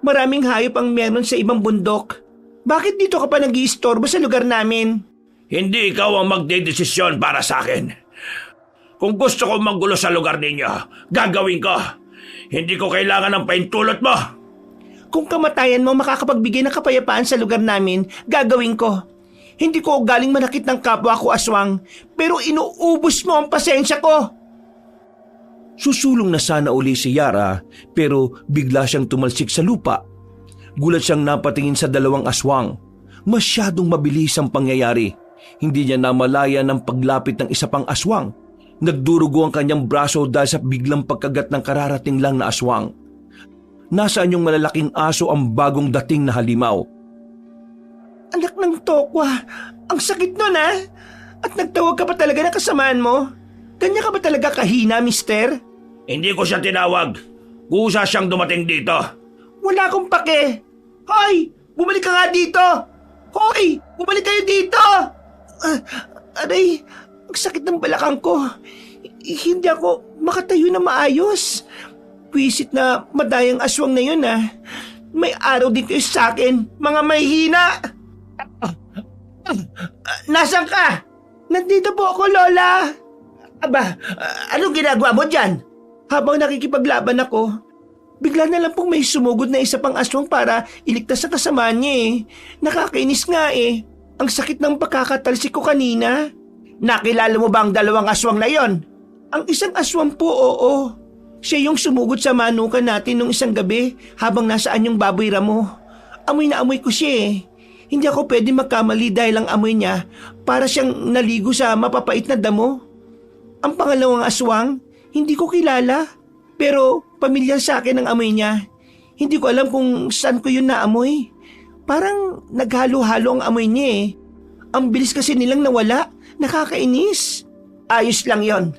Maraming hayop ang meron sa ibang bundok. Bakit dito ka pa nag-iistorbo sa lugar namin? Hindi ikaw ang magdedesisyon para sa akin. Kung gusto ko manggulo sa lugar ninyo, gagawin ko. Hindi ko kailangan ng paintulot mo. Kung kamatayan mo makakapagbigay ng kapayapaan sa lugar namin, gagawin ko. Hindi ko galing manakit ng kapwa ko aswang, pero inuubos mo ang pasensya ko. Susulong na sana uli si Yara pero bigla siyang tumalsik sa lupa. Gulat siyang napatingin sa dalawang aswang. Masyadong mabilis ang pangyayari. Hindi niya namalaya ng paglapit ng isa pang aswang. Nagdurugo ang kanyang braso dahil sa biglang pagkagat ng kararating lang na aswang. Nasaan yung malalaking aso ang bagong dating na halimaw? Anak ng tokwa, ang sakit nun ha? At nagtawag ka pa talaga ng kasamaan mo? Ganyan ka ba talaga kahina, mister? Hindi ko siya tinawag. Kusa siyang dumating dito. Wala akong pake. Hoy! Bumalik ka nga dito! Hoy! Bumalik kayo dito! Aray, ang sakit ng balakang ko. Hindi ako makatayo na maayos. Pwisit na madayang aswang na yun ah. May araw din kayo sa akin, mga mahihina! Nasaan ka? Nandito po ako, Lola. Aba, anong ginagawa mo dyan? Habang nakikipaglaban ako, bigla na lang pong may sumugod na isa pang aswang para iligtas sa kasamaan niya eh. Nakakainis nga eh. Ang sakit ng pagkakatalsik ko kanina. Nakilala mo ba ang dalawang aswang na yon? Ang isang aswang po, oo. Siya yung sumugod sa manukan natin nung isang gabi habang nasaan yung baboy ramo. Amoy na amoy ko siya eh. Hindi ako pwede magkamali dahil ang amoy niya para siyang naligo sa mapapait na damo. Ang pangalawang aswang, hindi ko kilala. Pero pamilyar sa akin ang amoy niya. Hindi ko alam kung saan ko yun naamoy. Parang naghalo-halo ang amoy niya eh. Ang bilis kasi nilang nawala. Nakakainis. Ayos lang yon.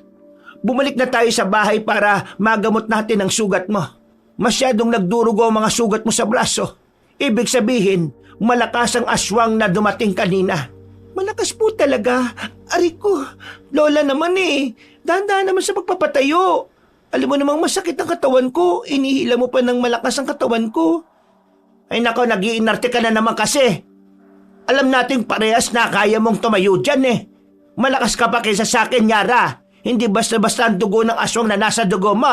Bumalik na tayo sa bahay para magamot natin ang sugat mo. Masyadong nagdurugo ang mga sugat mo sa braso. Ibig sabihin, malakas ang aswang na dumating kanina. Malakas po talaga. Aray ko, Lola naman eh. Dahan-dahan naman sa pagpapatayo. Alam mo namang masakit ang katawan ko. Inihila mo pa ng malakas ang katawan ko. Ay nako, nag-iinarte ka na naman kasi. Alam nating parehas na kaya mong tumayo dyan eh. Malakas ka pa kaysa sa akin, Yara. Hindi basta-basta ang dugo ng aswang na nasa dugo mo.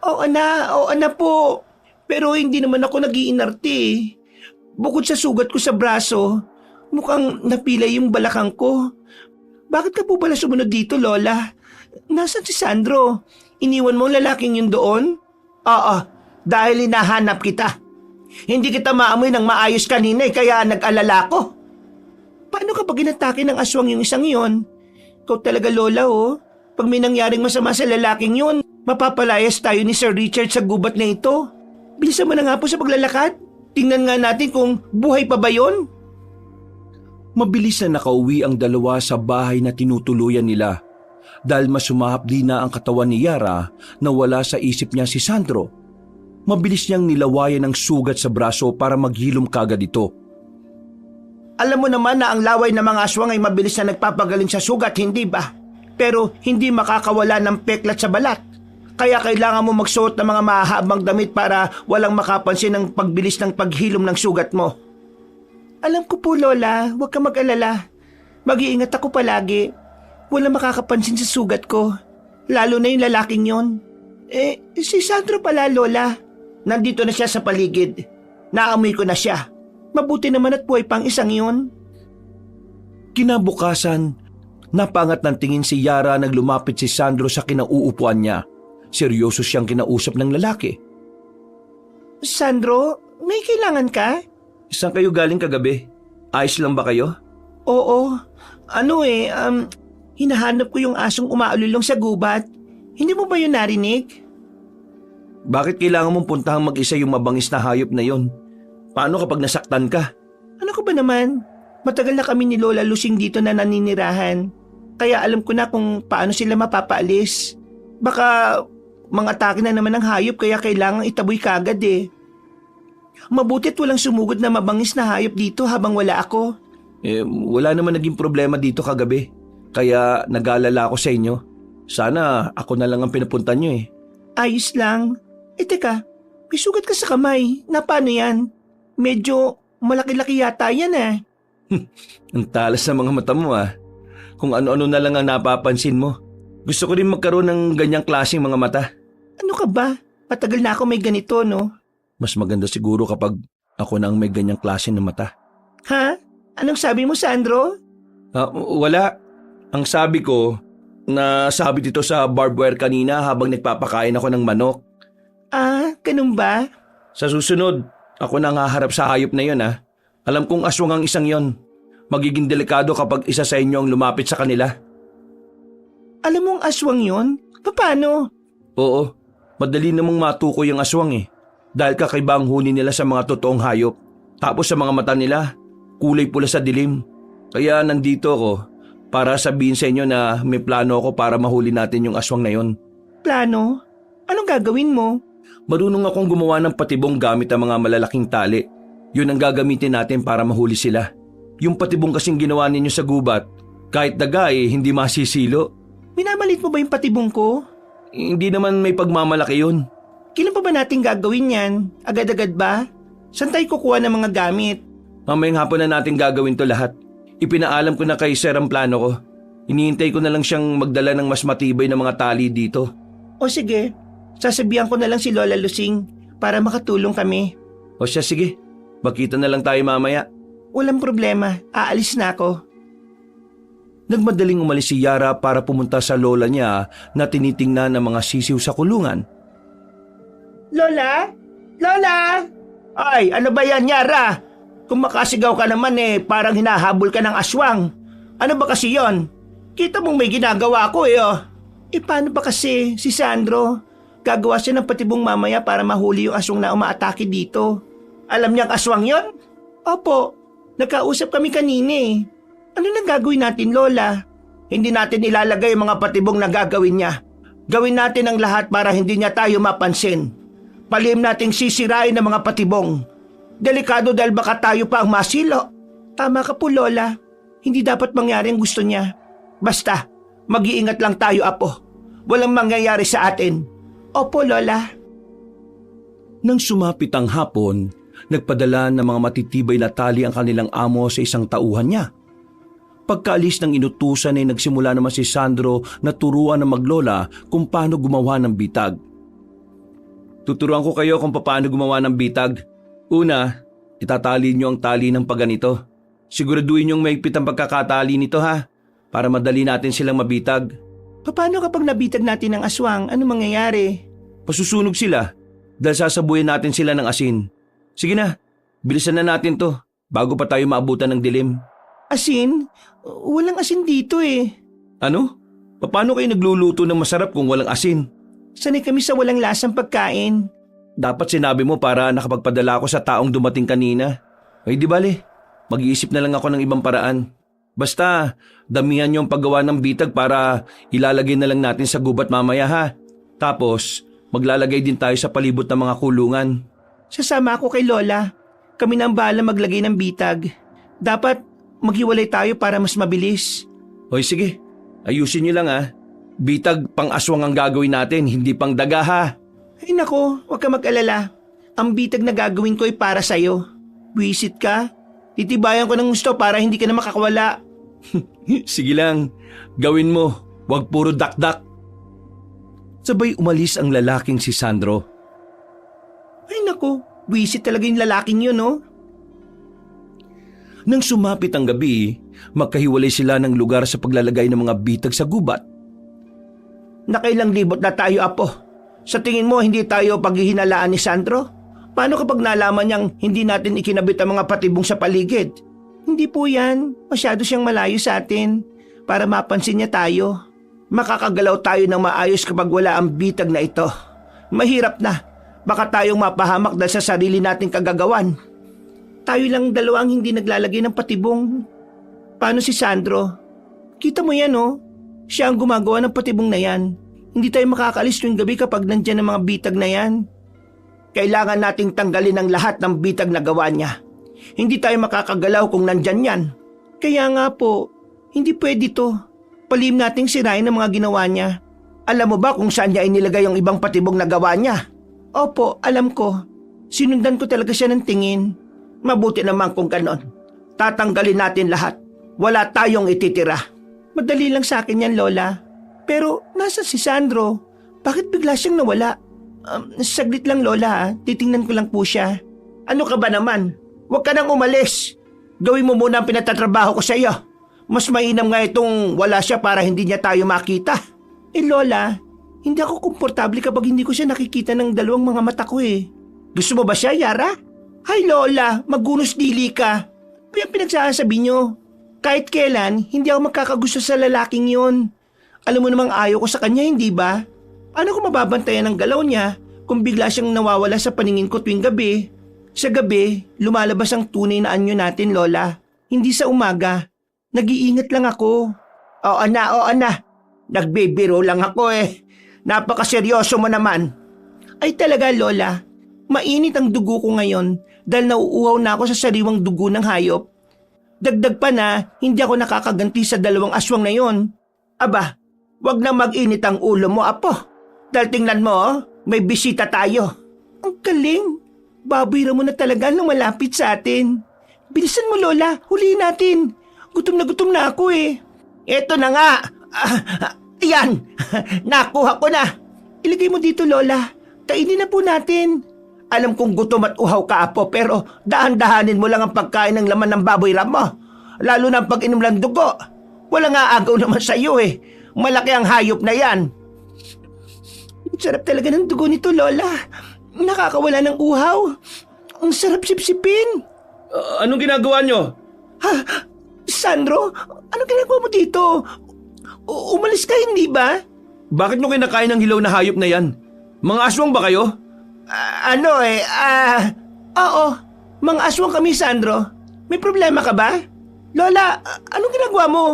Oo na po. Pero hindi naman ako nag-iinarte eh. Bukod sa sugat ko sa braso, mukhang napilay yung balakang ko. Bakit ka po pala sumunod dito, Lola? Nasaan si Sandro? Iniwan mo ang lalaking yun doon? Oo, dahil hinahanap kita. Hindi kita maamoy ng maayos kanina kaya nag-alala ko. Paano kapag inatake ng aswang yung isang yon? Ikaw talaga, Lola, oh. Pag may nangyaring masama sa lalaking yun, mapapalayas tayo ni Sir Richard sa gubat na ito. Bilisan mo na nga po sa paglalakad. Tingnan nga natin kung buhay pa ba yun. Mabilis na nakauwi ang dalawa sa bahay na tinutuluyan nila. Dahil masumahapdi na ang katawan ni Yara na wala sa isip niya si Sandro. Mabilis niyang nilawayan ang sugat sa braso para maghilom kagad ito. Alam mo naman na ang laway ng mga aswang ay mabilis na nagpapagaling sa sugat, hindi ba? Pero hindi makakawala ng peklat sa balat. Kaya kailangan mo magsuot ng mga mahahabang damit para walang makapansin ng pagbilis ng paghilom ng sugat mo. Alam ko po, Lola. Huwag ka mag-alala. Mag-iingat ako palagi. Walang makakapansin sa sugat ko. Lalo na yung lalaking yon. Si Sandro pala, Lola. Nandito na siya sa paligid. Naamoy ko na siya. Mabuti naman at buhay pang isang yon. Kinabukasan, napangat ng tingin si Yara nang lumapit si Sandro sa kinauupuan niya. Seryoso siyang kinausap ng lalaki. Sandro, may kailangan ka? Saan kayo galing kagabi? Ayos lang ba kayo? Oo. Hinahanap ko yung asong umaalulong sa gubat. Hindi mo ba yun narinig? Bakit kailangan mong puntahang mag-isa yung mabangis na hayop na yon? Paano kapag nasaktan ka? Ano ko ba naman? Matagal na kami ni Lola Lusing dito na naninirahan. Kaya alam ko na kung paano sila mapapaalis. Baka mga atake na naman ng hayop kaya kailangang itaboy kagad eh. Mabutit walang sumugod na mabangis na hayop dito habang wala ako. Wala naman naging problema dito kagabi. Kaya nag-aalala ako sa inyo. Sana ako na lang ang pinapunta nyo eh. Ayos lang. Teka, may sugat ka sa kamay. Na paano yan? Medyo malaki-laki yata yan Ang talas ng mga mata mo ah. Kung ano-ano na lang ang napapansin mo. Gusto ko rin magkaroon ng ganyang klaseng mga mata. Ano ka ba? Patagal na ako may ganito, no? Mas maganda siguro kapag ako na ang may ganyang klase ng mata. Ha? Anong sabi mo, Sandro? Wala. Ang sabi ko, nasabi dito sa barbed wire kanina habang nagpapakain ako ng manok. Ganun ba? Sa susunod, ako na ang haharap sa hayop na yon ah. Alam kong aswang ang isang yon. Magiging delikado kapag isa sa inyo ang lumapit sa kanila. Alam mong aswang yon? Paano? Oo, madali namang matukoy ang aswang eh. Dahil kakaiba ang huni nila sa mga totoong hayop. Tapos sa mga mata nila, kulay pula sa dilim. Kaya nandito ako para sabihin sa inyo na may plano ako para mahuli natin yung aswang na yon. Plano? Anong gagawin mo? Marunong akong gumawa ng patibong gamit ang mga malalaking tali. Yun ang gagamitin natin para mahuli sila. Yung patibong kasing ginawa ninyo sa gubat, kahit daga hindi masisilo. Minamalit mo ba yung patibong ko? Hindi naman may pagmamalaki yun. Kailan pa ba natin gagawin yan? Agad-agad ba? Saan tayo kukuha ng mga gamit? Mamayang hapon na natin gagawin to lahat. Ipinaalam ko na kay Sir ang plano ko. Hinihintay ko na lang siyang magdala ng mas matibay na mga tali dito. O sige, sasabihan ko na lang si Lola Lusing para makatulong kami. O siya sige, magkita na lang tayo mamaya. Walang problema, aalis na ako. Nagmadaling umalis si Yara para pumunta sa lola niya na tinitingnan ng mga sisiw sa kulungan. Lola? Lola? Ay, ano ba yan, Yara? Kung makasigaw ka naman parang hinahabol ka ng aswang. Ano ba kasi yon? Kita mong may ginagawa ko oh. Paano ba kasi si Sandro? Gagawa siya ng patibong mamaya para mahuli yung aswang na umaatake dito. Alam niyang aswang yon? Opo, nakausap kami kanina Ano nang gagawin natin, Lola? Hindi natin ilalagay yung mga patibong na gagawin niya. Gawin natin ang lahat para hindi niya tayo mapansin. Palihim nating sisirain ang mga patibong. Delikado dahil baka tayo pa ang masilo. Tama ka po, Lola. Hindi dapat mangyari ang gusto niya. Basta, mag-iingat lang tayo, Apo. Walang mangyayari sa atin. Opo, Lola. Nang sumapit ang hapon, nagpadala ng mga matitibay na tali ang kanilang amo sa isang tauhan niya. Pagkaalis ng inutusan ay nagsimula naman si Sandro na turuan ng maglola kung paano gumawa ng bitag. Tuturuan ko kayo kung paano gumawa ng bitag. Una, itatali niyo ang tali ng paganito. Siguraduhin niyong maigpit ang pagkakatali nito ha, para madali natin silang mabitag. Paano kapag nabitag natin ng aswang, ano mangyayari? Pasusunog sila dahil sasabuyan natin sila ng asin. Sige na, bilisan na natin to bago pa tayo maabutan ng dilim. Asin? Walang asin dito Ano? Paano kayo nagluluto ng masarap kung walang asin? Sanay kami sa walang lasang pagkain. Dapat sinabi mo para nakapagpadala ako sa taong dumating kanina. Ay di bale, mag-iisip na lang ako ng ibang paraan. Basta, damihan niyo ang paggawa ng bitag para ilalagay na lang natin sa gubat mamaya ha. Tapos, maglalagay din tayo sa palibot ng mga kulungan. Sasama ako kay Lola. Kami na ang bahala maglagay ng bitag. Dapat maghiwalay tayo para mas mabilis. Hoy sige, ayusin niyo lang ha. Bitag pang aswang ang gagawin natin, hindi pang daga ha. Ay nako, huwag ka mag-alala. Ang bitag na gagawin ko ay para sa'yo. Buwisit ka. Titibayan ko ng gusto para hindi ka na makakawala. Sige lang, gawin mo. Huwag puro dakdak. Sabay umalis ang lalaking si Sandro. Ay nako, buwisit talaga yung lalaking yun Nang sumapit ang gabi, magkahiwalay sila ng lugar sa paglalagay ng mga bitag sa gubat. Nakailang libot na tayo, Apo. Sa tingin mo, hindi tayo paghihinalaan ni Sandro? Paano kapag nalaman niyang hindi natin ikinabit ang mga patibong sa paligid? Hindi po yan. Masyado siyang malayo sa atin. Para mapansin niya tayo. Makakagalaw tayo ng maayos kapag wala ang bitag na ito. Mahirap na. Baka tayong mapahamak dahil sa sarili nating kagagawan. Tayo lang dalawang hindi naglalagay ng patibong. Paano si Sandro? Kita mo yan Siya ang gumagawa ng patibong na yan. Hindi tayo makakaalis tuwing gabi kapag nandyan ang mga bitag na yan. Kailangan nating tanggalin ang lahat ng bitag na gawa niya. Hindi tayo makakagalaw kung nandyan yan. Kaya nga po, hindi pwede to. Palihim nating sirain ang mga ginawa niya. Alam mo ba kung saan niya inilagay yung ibang patibong na gawa niya? Opo, alam ko. Sinundan ko talaga siya ng tingin. Mabuti naman kung ganon. Tatanggalin natin lahat. Wala tayong ititira. Madali lang sa akin yan, Lola. Pero nasa si Sandro? Bakit bigla siyang nawala? Saglit lang, Lola. Titingnan ko lang po siya. Ano ka ba naman? Huwag ka nang umalis. Gawin mo muna ang pinatatrabaho ko sa iyo. Mas mainam nga itong wala siya para hindi niya tayo makita. Lola, hindi ako komportable kapag hindi ko siya nakikita ng dalawang mga mata ko eh. Gusto mo ba siya, Yara? Hay Lola, magunos dili ka. Ano pinagsasabi niyo? Kahit kailan, hindi ako magkakagusto sa lalaking yun. Alam mo namang ayaw ko sa kanya, hindi ba? Paano ko mababantayan ang galaw niya kung bigla siyang nawawala sa paningin ko tuwing gabi? Sa gabi, lumalabas ang tunay na anyo natin, Lola. Hindi sa umaga. Nag-iingat lang ako. Oo na. Nagbibiro lang ako eh. Napakaseryoso mo naman. Ay talaga, Lola. Mainit ang dugo ko ngayon dahil nauuhaw na ako sa sariwang dugo ng hayop. Dagdag pa na, hindi ako nakakaganti sa dalawang aswang na yon. Aba, wag na mag-init ang ulo mo, Apo. Dahil tingnan mo, may bisita tayo. Ang galing. Baboy mo na talaga nang malapit sa atin. Bilisan mo, Lola. Huliin natin. Gutom na ako eh. Eto na nga. Yan. Nakuha ko na. Ilagay mo dito, Lola. Kainin na po natin. Alam kong gutom at uhaw ka, Apo, pero dahan-dahanin mo lang ang pagkain ng laman ng baboy ram mo. Lalo na ang pag-inom ng dugo. Wala nga agaw naman sa iyo eh. Malaki ang hayop na yan. Sarap talaga ng dugo nito, Lola. Nakakawala ng uhaw. Ang sarap sipsipin. Anong ginagawa nyo? Ha? Sandro? Anong ginagawa mo dito? Umalis ka, hindi ba? Bakit nyo kinakain ng hilaw na hayop na yan? Mga aswang ba kayo? Oo. Mga aswang kami, Sandro. May problema ka ba? Lola, anong ginagawa mo?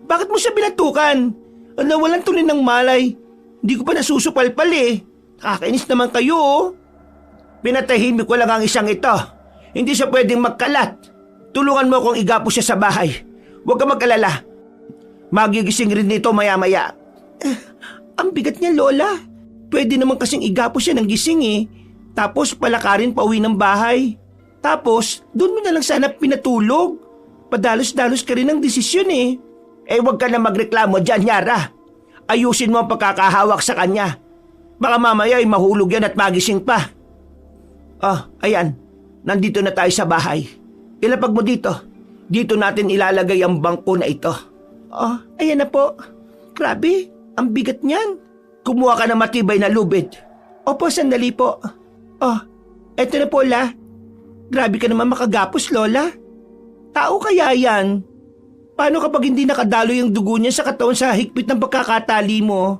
Bakit mo siya binatukan? Nawalan tuloy ng malay. Hindi ko pa nasusupalpal eh. Kakainis naman kayo oh. Pinatahimik ko lang ang isang ito. Hindi siya pwedeng magkalat. Tulungan mo akong igapo siya sa bahay. Huwag ka mag-alala. Magigising rin nito maya-maya. Ang bigat niya, Lola. Pwede naman kasing igapo siya ng gising eh. Tapos palakarin pa uwi ng bahay. Tapos, doon mo na lang sana pinatulog. Padalos-dalos ka rin ng desisyon eh. Huwag ka na magreklamo dyan, Yara. Ayusin mo ang pagkakahawak sa kanya. Baka mamaya ay mahulog yan at magising pa. Ayan. Nandito na tayo sa bahay. Ilapag mo dito. Dito natin ilalagay ang bangko na ito. Ayan na po. Grabe, ang bigat niyan. Kumuha ka ng matibay na lubid. Opo, sandali po. Eto na po, La. Grabe ka naman makagapos, Lola. Tao kaya yan? Paano kapag hindi nakadalo yung dugo niya sa katawan sa higpit ng pagkakatali mo?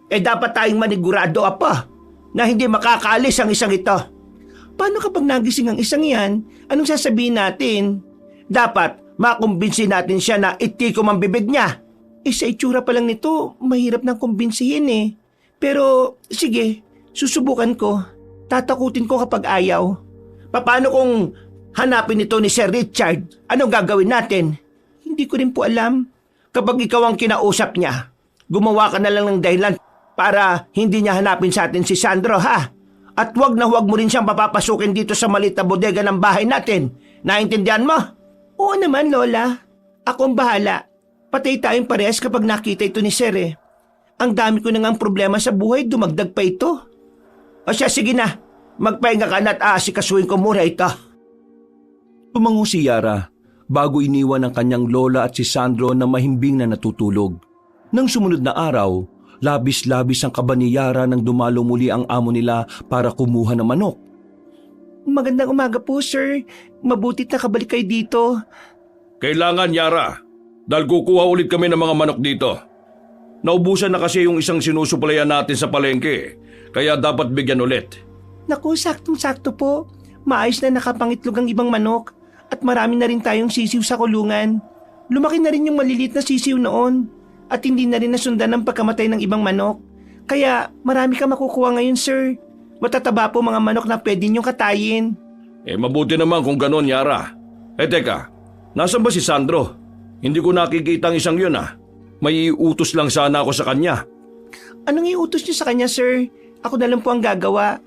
Dapat tayong manigurado, Apa, na hindi makakaalis ang isang ito. Paano kapag nagising ang isang yan? Anong sasabihin natin? Dapat makumbinsin natin siya na itikom ang bibig niya. Sa itsura pa lang nito, mahirap nang kumbinsihin eh. Pero sige, susubukan ko. Tatakutin ko kapag ayaw. Paano kung hanapin ito ni Sir Richard? Anong gagawin natin? Hindi ko rin po alam. Kapag ikaw ang kinausap niya, gumawa ka na lang ng dahilan para hindi niya hanapin sa atin si Sandro, ha? At huwag na huwag mo rin siyang papapasukin dito sa maliit na bodega ng bahay natin. Naintindihan mo? Oo naman, Lola. Ako ang bahala. Patay tayong parehas kapag nakita ito ni Sir eh. Ang dami ko na ngang problema sa buhay, dumagdag pa ito. Sige na. Magpahinga ka na at aasikasuhin ko muna ito. Tumango si Yara bago iniwan ang kanyang lola at si Sandro na mahimbing na natutulog. Nang sumunod na araw, labis-labis ang kaba ni Yara nang dumalo muli ang amo nila para kumuha ng manok. Magandang umaga po, Sir. Mabutit na kabalik kayo dito. Kailangan, Yara. Dahil kukuha ulit kami ng mga manok dito. Naubusan na kasi yung isang sinusuplayan natin sa palengke, kaya dapat bigyan ulit. Naku, saktong-sakto po. Maayos na nakapangitlog ang ibang manok at marami na rin tayong sisiw sa kulungan. Lumaki na rin yung maliliit na sisiw noon at hindi na rin nasundan ang pagkamatay ng ibang manok. Kaya marami ka makukuha ngayon, Sir. Matataba po mga manok na pwede niyong katayin. Mabuti naman kung ganon, Yara. Teka, nasan ba si Sandro? Hindi ko nakikita ang isang yun ah. May utos lang sana ako sa kanya. Anong iutos niyo sa kanya, sir? Ako na lang po ang gagawa.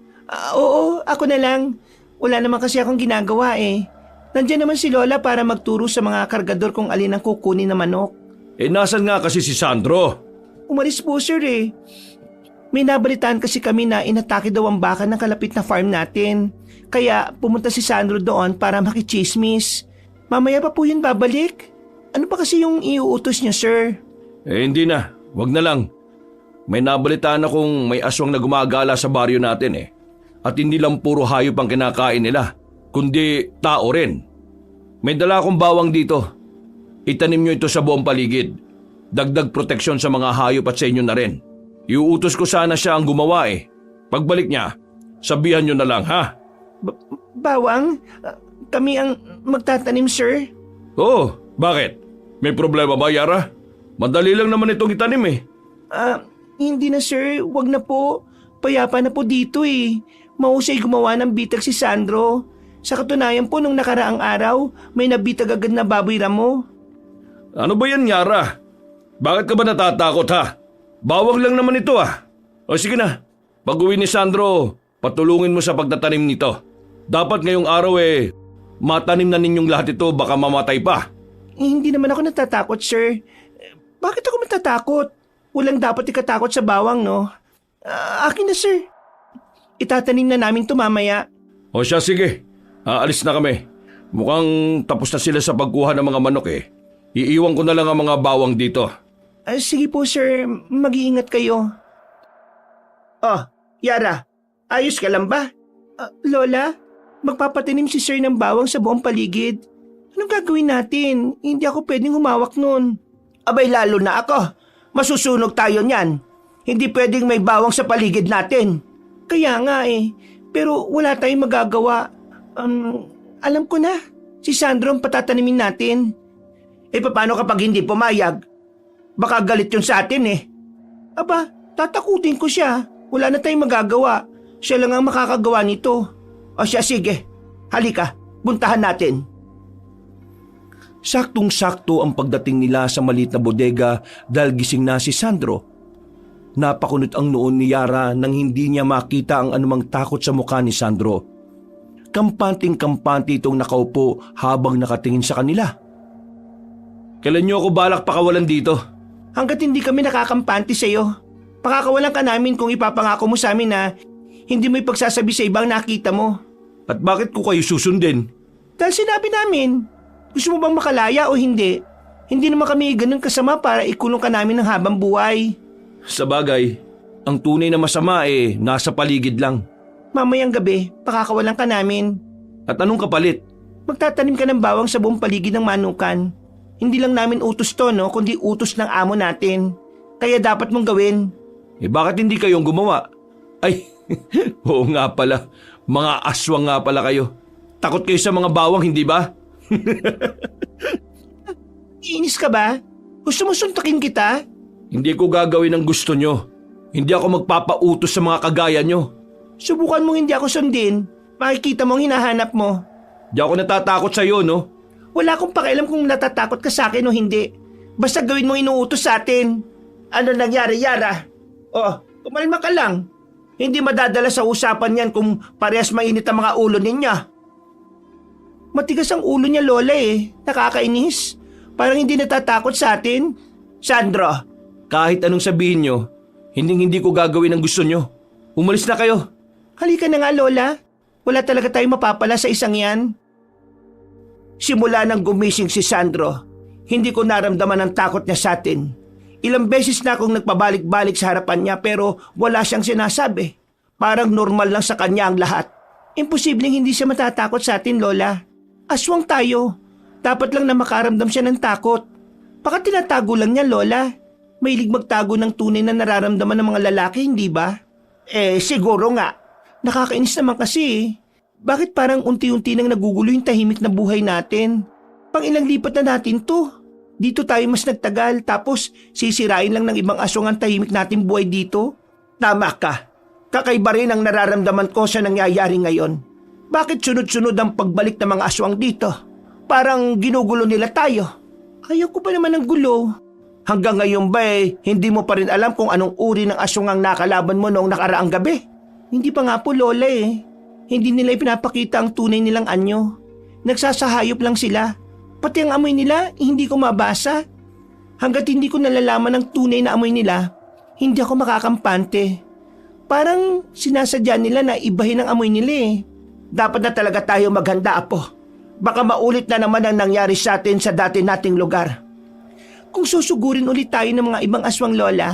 Oo, ako na lang. Wala naman kasi akong ginagawa eh. Nandiyan naman si Lola para magturo sa mga kargador kung alin ang kukunin na manok. Nasan nga kasi si Sandro? Umalis po, sir eh. May nabalitaan kasi kami na inatake daw ang baka ng kalapit na farm natin. Kaya pumunta si Sandro doon para makichismis. Mamaya pa po yun babalik. Ano pa kasi yung iuutos niya, sir? Hindi na. Wag na lang. May nabalitaan akong may aswang na gumagala sa baryo natin eh. At hindi lang puro hayop ang kinakain nila, kundi tao rin. May dala akong bawang dito. Itanim nyo ito sa buong paligid. Dagdag proteksyon sa mga hayop at sa inyo na rin. Iuutos ko sana siya ang gumawa eh. Pagbalik niya, sabihan nyo na lang ha? Bawang? Kami ang magtatanim, sir? Oo, bakit? May problema ba, Yara? Madali lang naman itong itanim eh. Hindi na, sir. Wag na po. Payapa na po dito eh. Mahusay gumawa ng bitag si Sandro. Sa katunayan po nung nakaraang araw, may nabitag agad na baboy ramo. Ano ba yan, Yara? Bakit ka ba natatakot ha? Bawang lang naman ito ah. O sige na, pag-uwi ni Sandro, patulungin mo sa pagtatanim nito. Dapat ngayong araw matanim na ninyong lahat ito, baka mamatay pa. Hindi naman ako natatakot, sir. Bakit ako matatakot? Walang dapat ikatakot sa bawang, no? Akin na, sir. Itatanim na namin ito mamaya. O siya, sige. Aalis na kami. Mukhang tapos na sila sa pagkuha ng mga manok eh. Iiwan ko na lang ang mga bawang dito. Sige po, sir. Mag-iingat kayo. Oh, Yara. Ayos ka lang ba? Lola, magpapatanim si sir ng bawang sa buong paligid. Anong gagawin natin? Hindi ako pwedeng humawak nun. Abay, lalo na ako. Masusunog tayo niyan. Hindi pwedeng may bawang sa paligid natin. Kaya nga eh. Pero wala tayong magagawa. Alam ko na. Si Sandro ang patatanimin natin. Paano kapag hindi pumayag? Baka galit yun sa atin eh. Aba, tatakutin ko siya. Wala na tayong magagawa. Siya lang ang makakagawa nito. O siya, sige. Halika, buntahan natin. Saktong-sakto ang pagdating nila sa maliit na bodega dahil gising na si Sandro. Napakunot ang noon ni Yara nang hindi niya makita ang anumang takot sa mukha ni Sandro. Kampanting-kampante itong nakaupo habang nakatingin sa kanila. Kailan niyo ako balak pakawalan dito? Hanggat hindi kami nakakampante sa iyo, pakakawalan ka namin kung ipapangako mo sa amin na hindi mo ipagsasabi sa ibang nakita mo. At bakit ko kayo susundin? Dahil sinabi namin, gusto mo bang makalaya o hindi? Hindi naman kami ganun kasama para ikulong ka namin ng habang buhay. Sa bagay, ang tunay na masama nasa paligid lang. Mamayang gabi, pakakawalan ka namin. At anong kapalit? Magtatanim ka ng bawang sa buong paligid ng manukan. Hindi lang namin utos to, no, kundi utos ng amo natin. Kaya dapat mong gawin. Bakit hindi kayong gumawa? Ay, oo nga pala. Mga aswang nga pala kayo. Takot kayo sa mga bawang, hindi ba? Iinis ka ba? Gusto mo suntukin kita? Hindi ko gagawin ang gusto nyo. Hindi ako magpapautos sa mga kagaya nyo. Subukan mong hindi ako sundin. Makikita mo ang hinahanap mo. Di ako natatakot sa iyo, no? Wala akong pakialam kung natatakot ka sa akin o hindi. Basta gawin mo inuutos sa atin. Ano nangyari, Yara? Kumalma ka lang. Hindi madadala sa usapan yan kung parehas mainit ang mga ulo ninyo. Matigas ang ulo niya, Lola eh. Nakakainis. Parang hindi natatakot sa atin. Sandro, kahit anong sabihin nyo, hindi ko gagawin ang gusto nyo. Umalis na kayo. Halika na nga, Lola. Wala talaga tayong mapapala sa isang yan. Simula nang gumising si Sandro, hindi ko naramdaman ang takot niya sa atin. Ilang beses na akong nagpabalik-balik sa harapan niya pero wala siyang sinasabi. Parang normal lang sa kanya ang lahat. Imposibleng hindi siya matatakot sa atin, Lola. Aswang tayo. Dapat lang na makaramdam siya ng takot. Baka tinatago lang niya, Lola. Mahilig magtago ng tunay na nararamdaman ng mga lalaki, hindi ba? Siguro nga. Nakakainis naman kasi. Bakit parang unti-unti nang nagugulo yung tahimik na buhay natin? Pang ilang lipat na natin to. Dito tayo mas nagtagal tapos sisirain lang ng ibang aswang ang tahimik nating buhay dito? Tama ka. Kakaiba rin ang nararamdaman ko sa nangyayari ngayon. Bakit sunod-sunod ang pagbalik ng mga aswang dito? Parang ginugulo nila tayo. Ayaw ko pa naman ng gulo. Hanggang ngayon ba hindi mo pa rin alam kung anong uri ng aswang ang nakalaban mo noong nakaraang gabi? Hindi pa nga po, Lola Hindi nila ipinapakita ang tunay nilang anyo. Nagsasahayop lang sila. Pati ang amoy nila, hindi ko mabasa. Hanggat hindi ko nalalaman ang tunay na amoy nila, hindi ako makakampante. Parang sinasadya nila na ibahin ang amoy nila Dapat na talaga tayo maghanda, Apo. Baka maulit na naman ang nangyari sa atin sa dati nating lugar. Kung susugurin ulit tayo ng mga ibang aswang, Lola,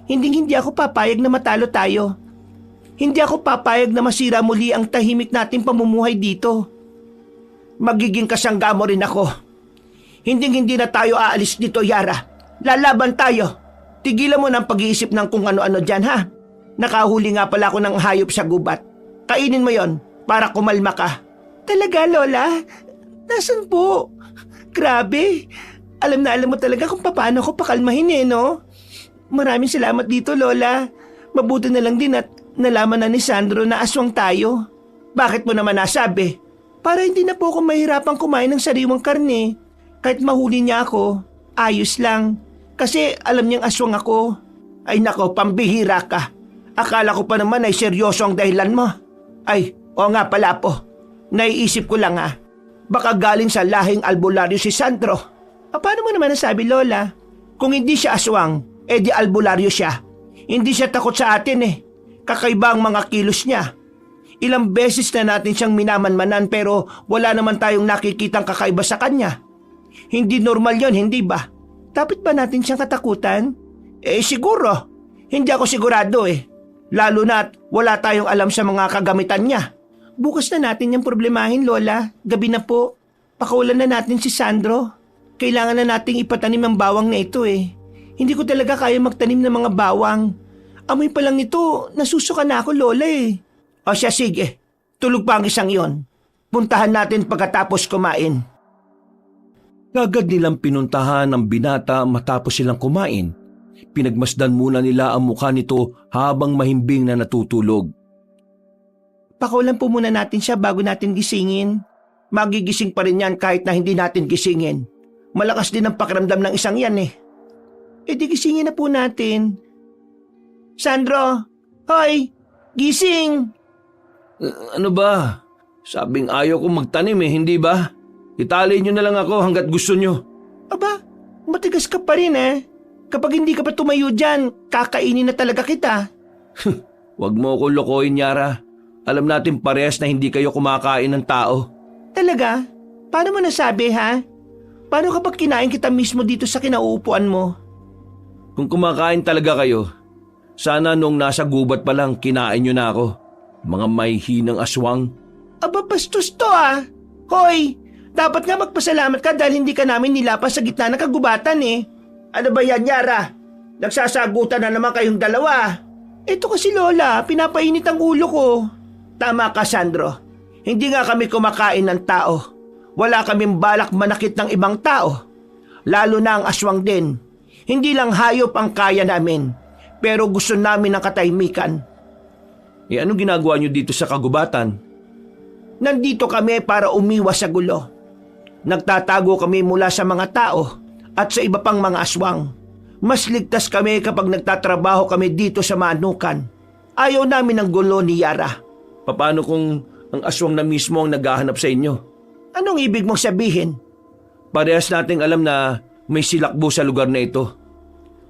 hindi ako papayag na matalo tayo. Hindi ako papayag na masira muli ang tahimik nating pamumuhay dito. Magiging kasangga mo rin ako. Hindi na tayo aalis dito, Yara. Lalaban tayo. Tigilan mo ng pag-iisip ng kung ano-ano dyan, ha? Nakahuli nga pala ako ng hayop sa gubat. Kainin mo yon para kumalma ka. Talaga, Lola? Nasaan po? Grabe. Alam na alam mo talaga kung paano ko pakalmahin no? Maraming salamat dito, Lola. Mabuti na lang din at nalaman na ni Sandro na aswang tayo. Bakit mo naman nasabi? Para hindi na po ako mahirapang kumain ng sariwang karne. Kahit mahuli niya ako, ayos lang. Kasi alam niyang aswang ako. Ay nako, pambihira ka. Akala ko pa naman ay seryoso ang dahilan mo. Ay, o nga pala po. Naiisip ko lang baka galing sa lahing albularyo si Sandro. Paano mo naman nasabi, Lola? Kung hindi siya aswang, di albularyo siya. Hindi siya takot sa atin Kakaiba ang mga kilos niya. Ilang beses na natin siyang minamanmanan pero wala naman tayong nakikitang kakaiba sa kanya. Hindi normal yon, hindi ba? Dapat ba natin siyang katakutan? Siguro. Hindi ako sigurado Lalo na't wala tayong alam sa mga kagamitan niya. Bukas na natin yung problemahin, Lola. Gabi na po. Pakawalan na natin si Sandro. Kailangan na nating ipatanim ang bawang na ito Hindi ko talaga kaya magtanim ng mga bawang. Amoy pa lang nito, nasusuka na ako, Lola O siya, sige. Tulog pa ang isang yon. Puntahan natin pagkatapos kumain. Agad nilang pinuntahan ang binata matapos silang kumain. Pinagmasdan muna nila ang mukha nito habang mahimbing na natutulog. Pakawalan po muna natin siya bago natin gisingin. Magigising pa rin yan kahit na hindi natin gisingin. Malakas din ang pakiramdam ng isang yan di gisingin na po natin. Sandro! Hoy! Gising! Ano ba? Sabing ayaw ko magtanim hindi ba? Itali nyo na lang ako hanggat gusto nyo. Aba, matigas ka pa rin Kapag hindi ka pa tumayo dyan, kakainin na talaga kita. Huwag mo ko lokohin, Yara. Alam natin parehas na hindi kayo kumakain ng tao. Talaga? Paano mo nasabi, ha? Paano kapag kinain kita mismo dito sa kinauupuan mo? Kung kumakain talaga kayo, sana nung nasa gubat pa lang kinain nyo na ako. Mga may hinang aswang. Aba, bastos to Hoy, dapat nga magpasalamat ka dahil hindi ka namin nilapas sa gitna ng kagubatan Ano ba yan, Yara? Nagsasagutan na naman kayong dalawa. Ito kasi, Lola, pinapainit ang ulo ko. Tama ka, Sandro. Hindi nga kami kumakain ng tao. Wala kaming balak manakit ng ibang tao. Lalo na ang aswang din. Hindi lang hayop ang kaya namin. Pero gusto namin ng katahimikan. Anong ginagawa nyo dito sa kagubatan? Nandito kami para umiwas sa gulo. Nagtatago kami mula sa mga tao at sa iba pang mga aswang. Mas ligtas kami kapag nagtatrabaho kami dito sa Manukan. Ayaw namin ng gulo ni Yara. Paano kung ang aswang na mismo ang naghahanap sa inyo? Anong ibig mong sabihin? Parehas nating alam na may silakbo sa lugar na ito.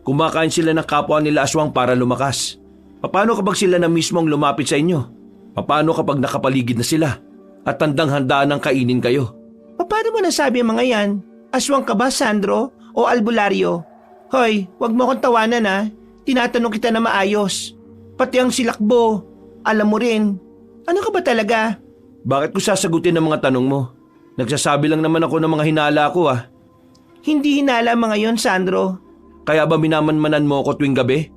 Kumakain sila ng kapwa nila aswang para lumakas. Paano kapag sila na mismo ang lumapit sa inyo? Paano kapag nakapaligid na sila at handang-handa ng kainin kayo? Paano mo nasabi mga yan? Aswang ka ba, Sandro? O albularyo? Hoy, wag mo akong tawanan Tinatanong kita na maayos. Pati ang silakbo. Alam mo rin. Ano ka ba talaga? Bakit ko sasagutin ang mga tanong mo? Nagsasabi lang naman ako ng mga hinala ko Hindi hinala mga yon, Sandro. Kaya ba minamanmanan mo ako tuwing gabi?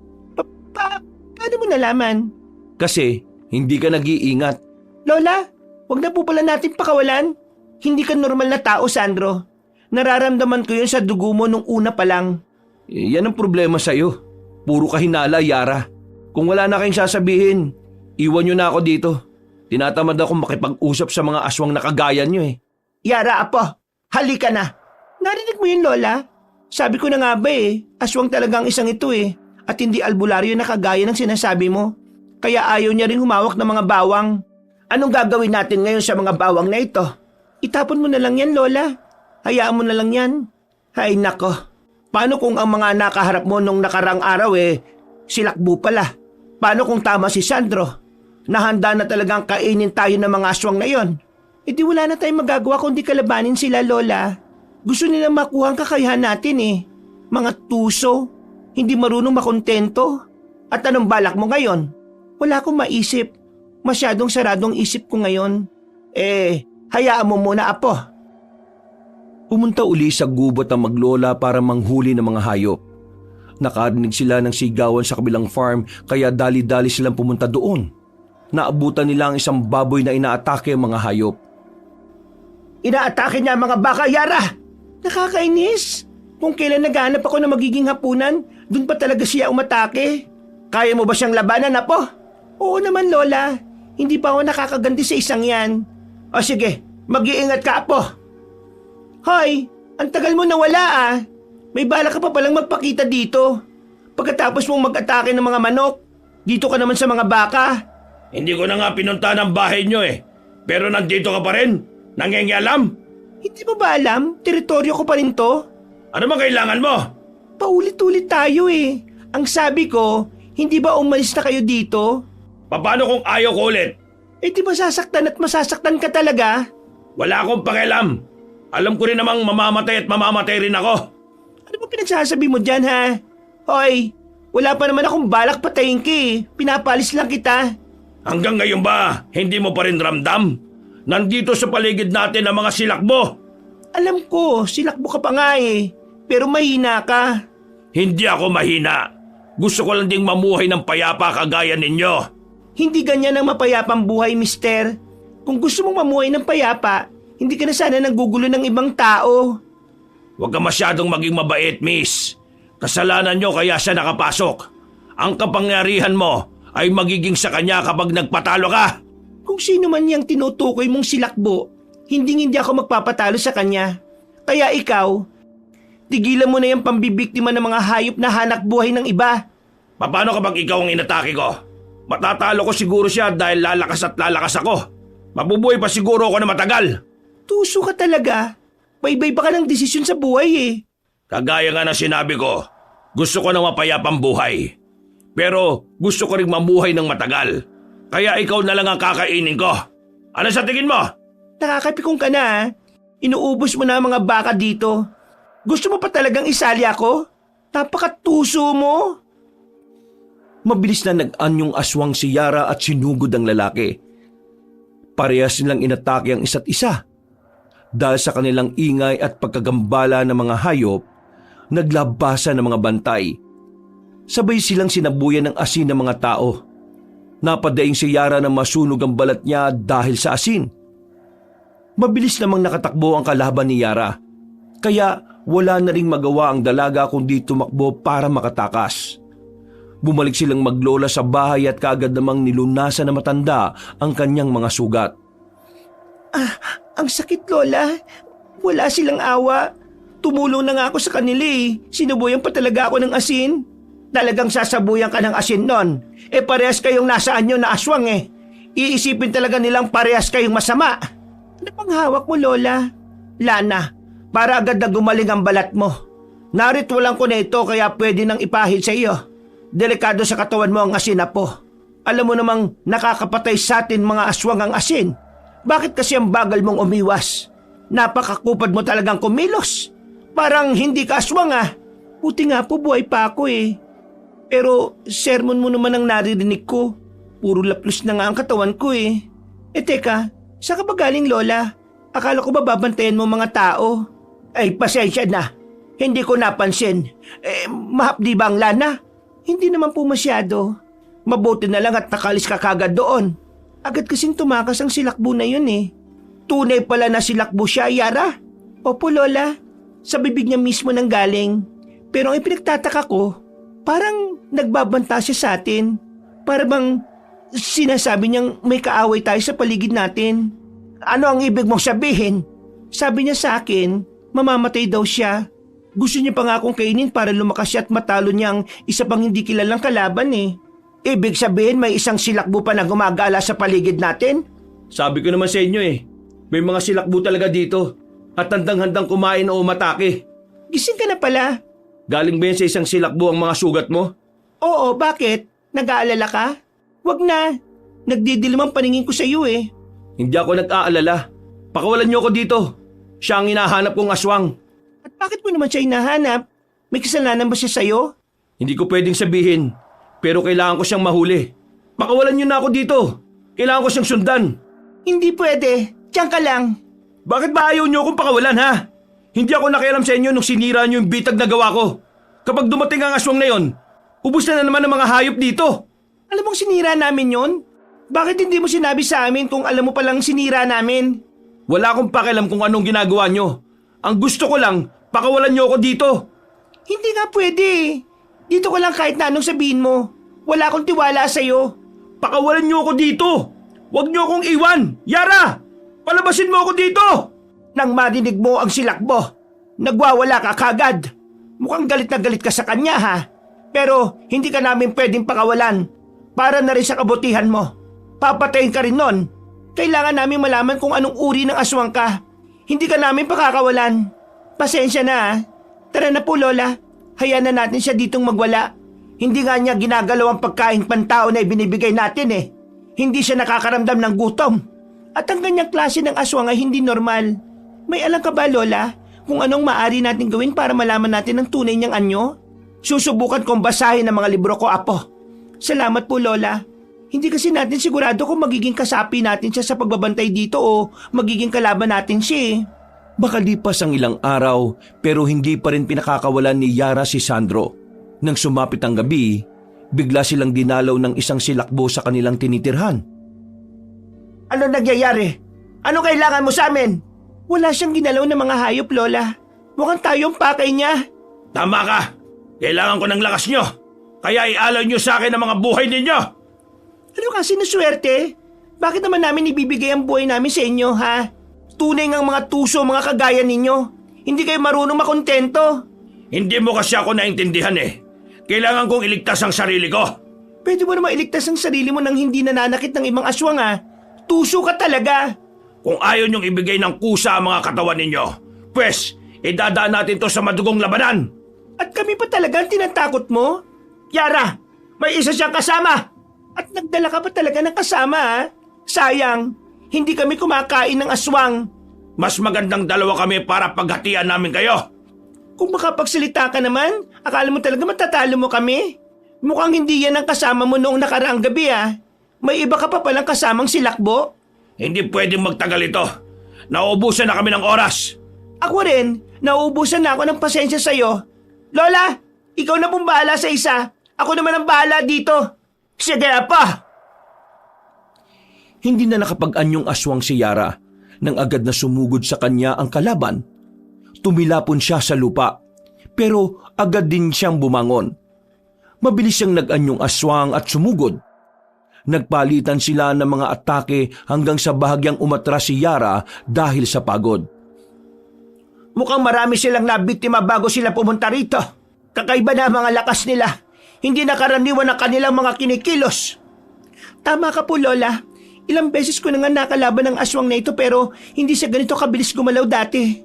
Paano mo nalaman? Kasi hindi ka nag-iingat. Lola, wag na po pala natin pakawalan. Hindi ka normal na tao, Sandro. Nararamdaman ko yun sa dugo mo nung una pa lang. Yan ang problema sa'yo. Puro ka hinala, Yara. Kung wala na kayong sasabihin, iwan nyo na ako dito. Tinatamad ako makipag-usap sa mga aswang na kagaya nyo Yara, apo, halika na. Narinig mo yun, Lola? Sabi ko na nga ba aswang talagang isang ito at hindi albularyo na kagaya ng sinasabi mo. Kaya ayaw niya rin humawak ng mga bawang. Anong gagawin natin ngayon sa mga bawang na ito? Itapon mo na lang yan, Lola. Hayaan mo na lang yan. Ay nako, paano kung ang mga nakaharap mo nung nakarang araw silakbo pala? Paano kung tama si Sandro? Nahanda na talagang kainin tayo ng mga aswang na yon. Di wala na tayong magagawa kundi kalabanin sila, Lola. Gusto nila makuha ang kakayahan natin Mga tuso, hindi marunong makontento. At anong balak mo ngayon? Wala akong maisip. Masyadong saradong isip ko ngayon. Hayaan mo muna, Apo. Pumunta uli sa gubat ang maglola para manghuli ng mga hayop. Nakarinig sila ng sigawan sa kabilang farm kaya dali-dali silang pumunta doon. Naabutan nila ang isang baboy na inaatake ang mga hayop. Inaatake niya ang mga baka, Yara! Nakakainis! Kung kailan naghahanap ako ng magiging hapunan, dun pa talaga siya umatake. Kaya mo ba siyang labanan, Apo? Oo naman, Lola. Hindi pa ako nakakaganti sa isang yan. O sige, mag-iingat ka, Apo. Hoy, ang tagal mo nawala May bala ka pa palang magpakita dito. Pagkatapos mong mag-atake ng mga manok, dito ka naman sa mga baka. Hindi ko na nga pinunta ng bahay nyo Pero nandito ka pa rin. Nangingialam. Hindi mo ba alam? Teritoryo ko pa rin to. Ano ba kailangan mo? Paulit-ulit tayo Ang sabi ko, hindi ba umalis na kayo dito? Paano kung ayaw ko ulit? Di ba sasaktan at masasaktan ka talaga? Wala akong pakialam. Alam ko rin namang mamamatay at mamamatay rin ako. Ano ba pinagsasabi mo dyan, ha? Hoy, wala pa naman akong balak patayin ka Pinapalis lang kita. Hanggang ngayon ba, hindi mo pa rin ramdam? Nandito sa paligid natin ang mga silakbo. Alam ko, silakbo ka pa nga Pero mahina ka. Hindi ako mahina. Gusto ko lang ding mamuhay ng payapa kagaya ninyo. Hindi ganyan ang mapayapang buhay, mister. Kung gusto mong mamuhay ng payapa, hindi ka na sana nanggugulo ng ibang tao. Huwag ka masyadong maging mabait, miss. Kasalanan nyo kaya siya nakapasok. Ang kapangyarihan mo ay magiging sa kanya kapag nagpatalo ka. Kung sino man niyang tinutukoy mong silakbo, hindi ako magpapatalo sa kanya. Kaya ikaw, tigilan mo na yung pambibiktima ng mga hayop na hanak buhay ng iba. Paano kapag ikaw ang inatake ko? Matatalo ko siguro siya dahil lalakas at lalakas ako. Mabubuhay pa siguro ako na matagal. Tuso ka talaga. Baybay pa ka ng desisyon sa buhay Kagaya nga ng sinabi ko, gusto ko ng mapayapang buhay. Pero gusto ko rin mamuhay ng matagal. Kaya ikaw na lang ang kakainin ko. Ano sa tingin mo? Nakakapikong ka na Inuubos mo na ang mga baka dito. Gusto mo pa talagang isali ako? Napakatuso mo. Mabilis na nag-anyong aswang si Yara at sinugod ang lalaki. Parehas nilang inatake ang isa't isa. Dahil sa kanilang ingay at pagkagambala ng mga hayop, naglabasan ng mga bantay. Sabay silang sinabuyan ng asin ng mga tao. Napadaing si Yara na masunog ang balat niya dahil sa asin. Mabilis namang nakatakbo ang kalaban ni Yara. Kaya wala na ring magawa ang dalaga kundi tumakbo para makatakas. Bumalik silang maglola sa bahay at kaagad namang nilunasan na matanda ang kanyang mga sugat. Ang sakit, Lola. Wala silang awa. Tumulong na nga ako sa kanila Sinubuyan pa talaga ako ng asin. Talagang sasabuyan ka ng asin nun. Parehas kayong nasa anyo na aswang Iisipin talaga nilang parehas kayong masama. Ano pang hawak mo, Lola? Lana, para agad na gumaling ang balat mo. Naritualan ko na ito kaya pwede nang ipahid sa iyo. Delikado sa katawan mo ang asin, Apo. Alam mo namang nakakapatay sa atin mga aswang ang asin. Bakit kasi ang bagal mong umiwas? Napakakupad mo talagang kumilos. Parang hindi ka aswang Buti nga po buhay pa ako Pero sermon mo naman ang naririnig ko. Puro laplos na nga ang katawan ko teka, saan ka ba galing, Lola? Akala ko ba babantayan mo mga tao? Ay, pasensya na. Hindi ko napansin. Mahapdi ba ang lana? Hindi naman po masyado. Mabuti na lang at nakalis ka kagad doon. Agad kasing tumakas ang silakbo na yun Tunay pala na silakbo siya, Yara. Opo, Lola. Sa bibig niya mismo nang galing. Pero ang ipinagtataka ko, parang nagbabanta siya sa atin. Para bang sinasabi niyang may kaaway tayo sa paligid natin. Ano ang ibig mong sabihin? Sabi niya sa akin, mamamatay daw siya. Gusto niya pa nga akong kainin para lumakas siya at matalo niya ang isa pang hindi kilalang kalaban eh. Ibig sabihin may isang silakbo pa na gumagala sa paligid natin? Sabi ko naman sa inyo may mga silakbo talaga dito at handang-handang kumain o umatake. Gising ka na pala. Galing ba yan sa isang silakbo ang mga sugat mo? Oo, bakit? Nag-aalala ka? Wag na. Nagdidilim ang paningin ko sa iyo eh. Hindi ako nag-aalala. Pakawalan niyo ako dito. Siya ang hinahanap kong aswang. At bakit mo naman siya hinahanap? May kasalanan ba siya sa'yo? Hindi ko pwedeng sabihin, pero kailangan ko siyang mahuli. Pakawalan niyo na ako dito. Kailangan ko siyang sundan. Hindi pwede. Diyan ka lang. Bakit ba ayaw niyo akong pakawalan ha? Hindi ako nakialam sa inyo nung sinira niyo yung bitag na gawa ko. Kapag dumating ang aswang na yon, ubus na naman ang mga hayop dito. Alam mong sinira namin yon? Bakit hindi mo sinabi sa amin kung alam mo palang sinira namin? Wala akong pakialam kung anong ginagawa niyo. Ang gusto ko lang, pakawalan niyo ako dito. Hindi nga pwede. Dito ka lang kahit na anong sabihin mo. Wala akong tiwala sa'yo. Pakawalan niyo ako dito. Huwag niyo akong iwan. Yara! Palabasin mo ako dito! Nang marinig mo ang silakbo, nagwawala ka kagad. Mukhang galit na galit ka sa kanya ha. Pero hindi ka namin pwedeng pakawalan. Para na rin sa kabutihan mo. Papatayin ka rin nun. Kailangan namin malaman kung anong uri ng aswang ka. Hindi ka namin pakakawalan. Pasensya na ha. Tara na po Lola. Hayaan na natin siya ditong magwala. Hindi nga niya ginagalaw ang pagkain pantao na ibinibigay natin eh. Hindi siya nakakaramdam ng gutom. At ang ganyang klase ng aswang ay hindi normal. May alam ka ba Lola kung anong maaari natin gawin para malaman natin ang tunay niyang anyo? Susubukan kong basahin ang mga libro ko, Apo. Salamat po Lola. Hindi kasi natin sigurado kung magiging kasapi natin siya sa pagbabantay dito o magiging kalaban natin siya eh. Makalipas ang ilang araw pero hindi pa rin pinakakawalan ni Yara si Sandro. Nang sumapit ang gabi, bigla silang dinalaw ng isang silakbo sa kanilang tinitirhan. Ano nangyayari? Ano kailangan mo sa amin? Wala siyang ginalaw ng mga hayop, Lola. Mukhang tayo ang pakay niya. Tama ka. Kailangan ko ng lakas niyo. Kaya ialay niyo sa akin ang mga buhay ninyo. Ano kasi na swerte? Bakit naman namin ibibigay ang buhay namin sa inyo, ha? Tunay ngang mga tuso, mga kagaya ninyo. Hindi kayo marunong makontento. Hindi mo kasi ako naintindihan eh. Kailangan kong iligtas ang sarili ko. Pwede mo naman iligtas ang sarili mo nang hindi nananakit ng ibang aswang, ha? Tuso ka talaga. Kung ayaw niyong ibigay ng kusa ang mga katawan ninyo, pwes, idadaan natin to sa madugong labanan. At kami pa talaga ang tinatakot mo? Yara, may isa siyang kasama. At nagdala ka pa talaga ng kasama, ha? Sayang, hindi kami kumakain ng aswang. Mas magandang dalawa kami para paghatian namin kayo. Kung makapagsalita ka naman, akala mo talaga matatalo mo kami? Mukhang hindi yan ang kasama mo noong nakaraang gabi, ha? May iba ka pa palang kasamang silakbo? Hindi pwedeng magtagal ito. Nauubusan na kami ng oras. Ako rin, nauubusan na ako ng pasensya sa'yo. Lola, ikaw na pong bahala sa isa. Ako naman ang bahala dito. Sige, Apa! Hindi na nakapag-anyong aswang si Yara nang agad na sumugod sa kanya ang kalaban. Tumilapon siya sa lupa, pero agad din siyang bumangon. Mabilis siyang nag-anyong aswang at sumugod. Nagpalitan sila ng mga atake hanggang sa bahagyang umatras si Yara dahil sa pagod. Mukhang marami silang nabiktima bago sila pumunta rito. Kakaiba na ang mga lakas nila. Hindi nakaraniwan ang kanilang mga kinikilos. Tama ka po, Lola. Ilang beses ko na nga nakalaban ng aswang na ito pero hindi siya ganito kabilis gumalaw dati.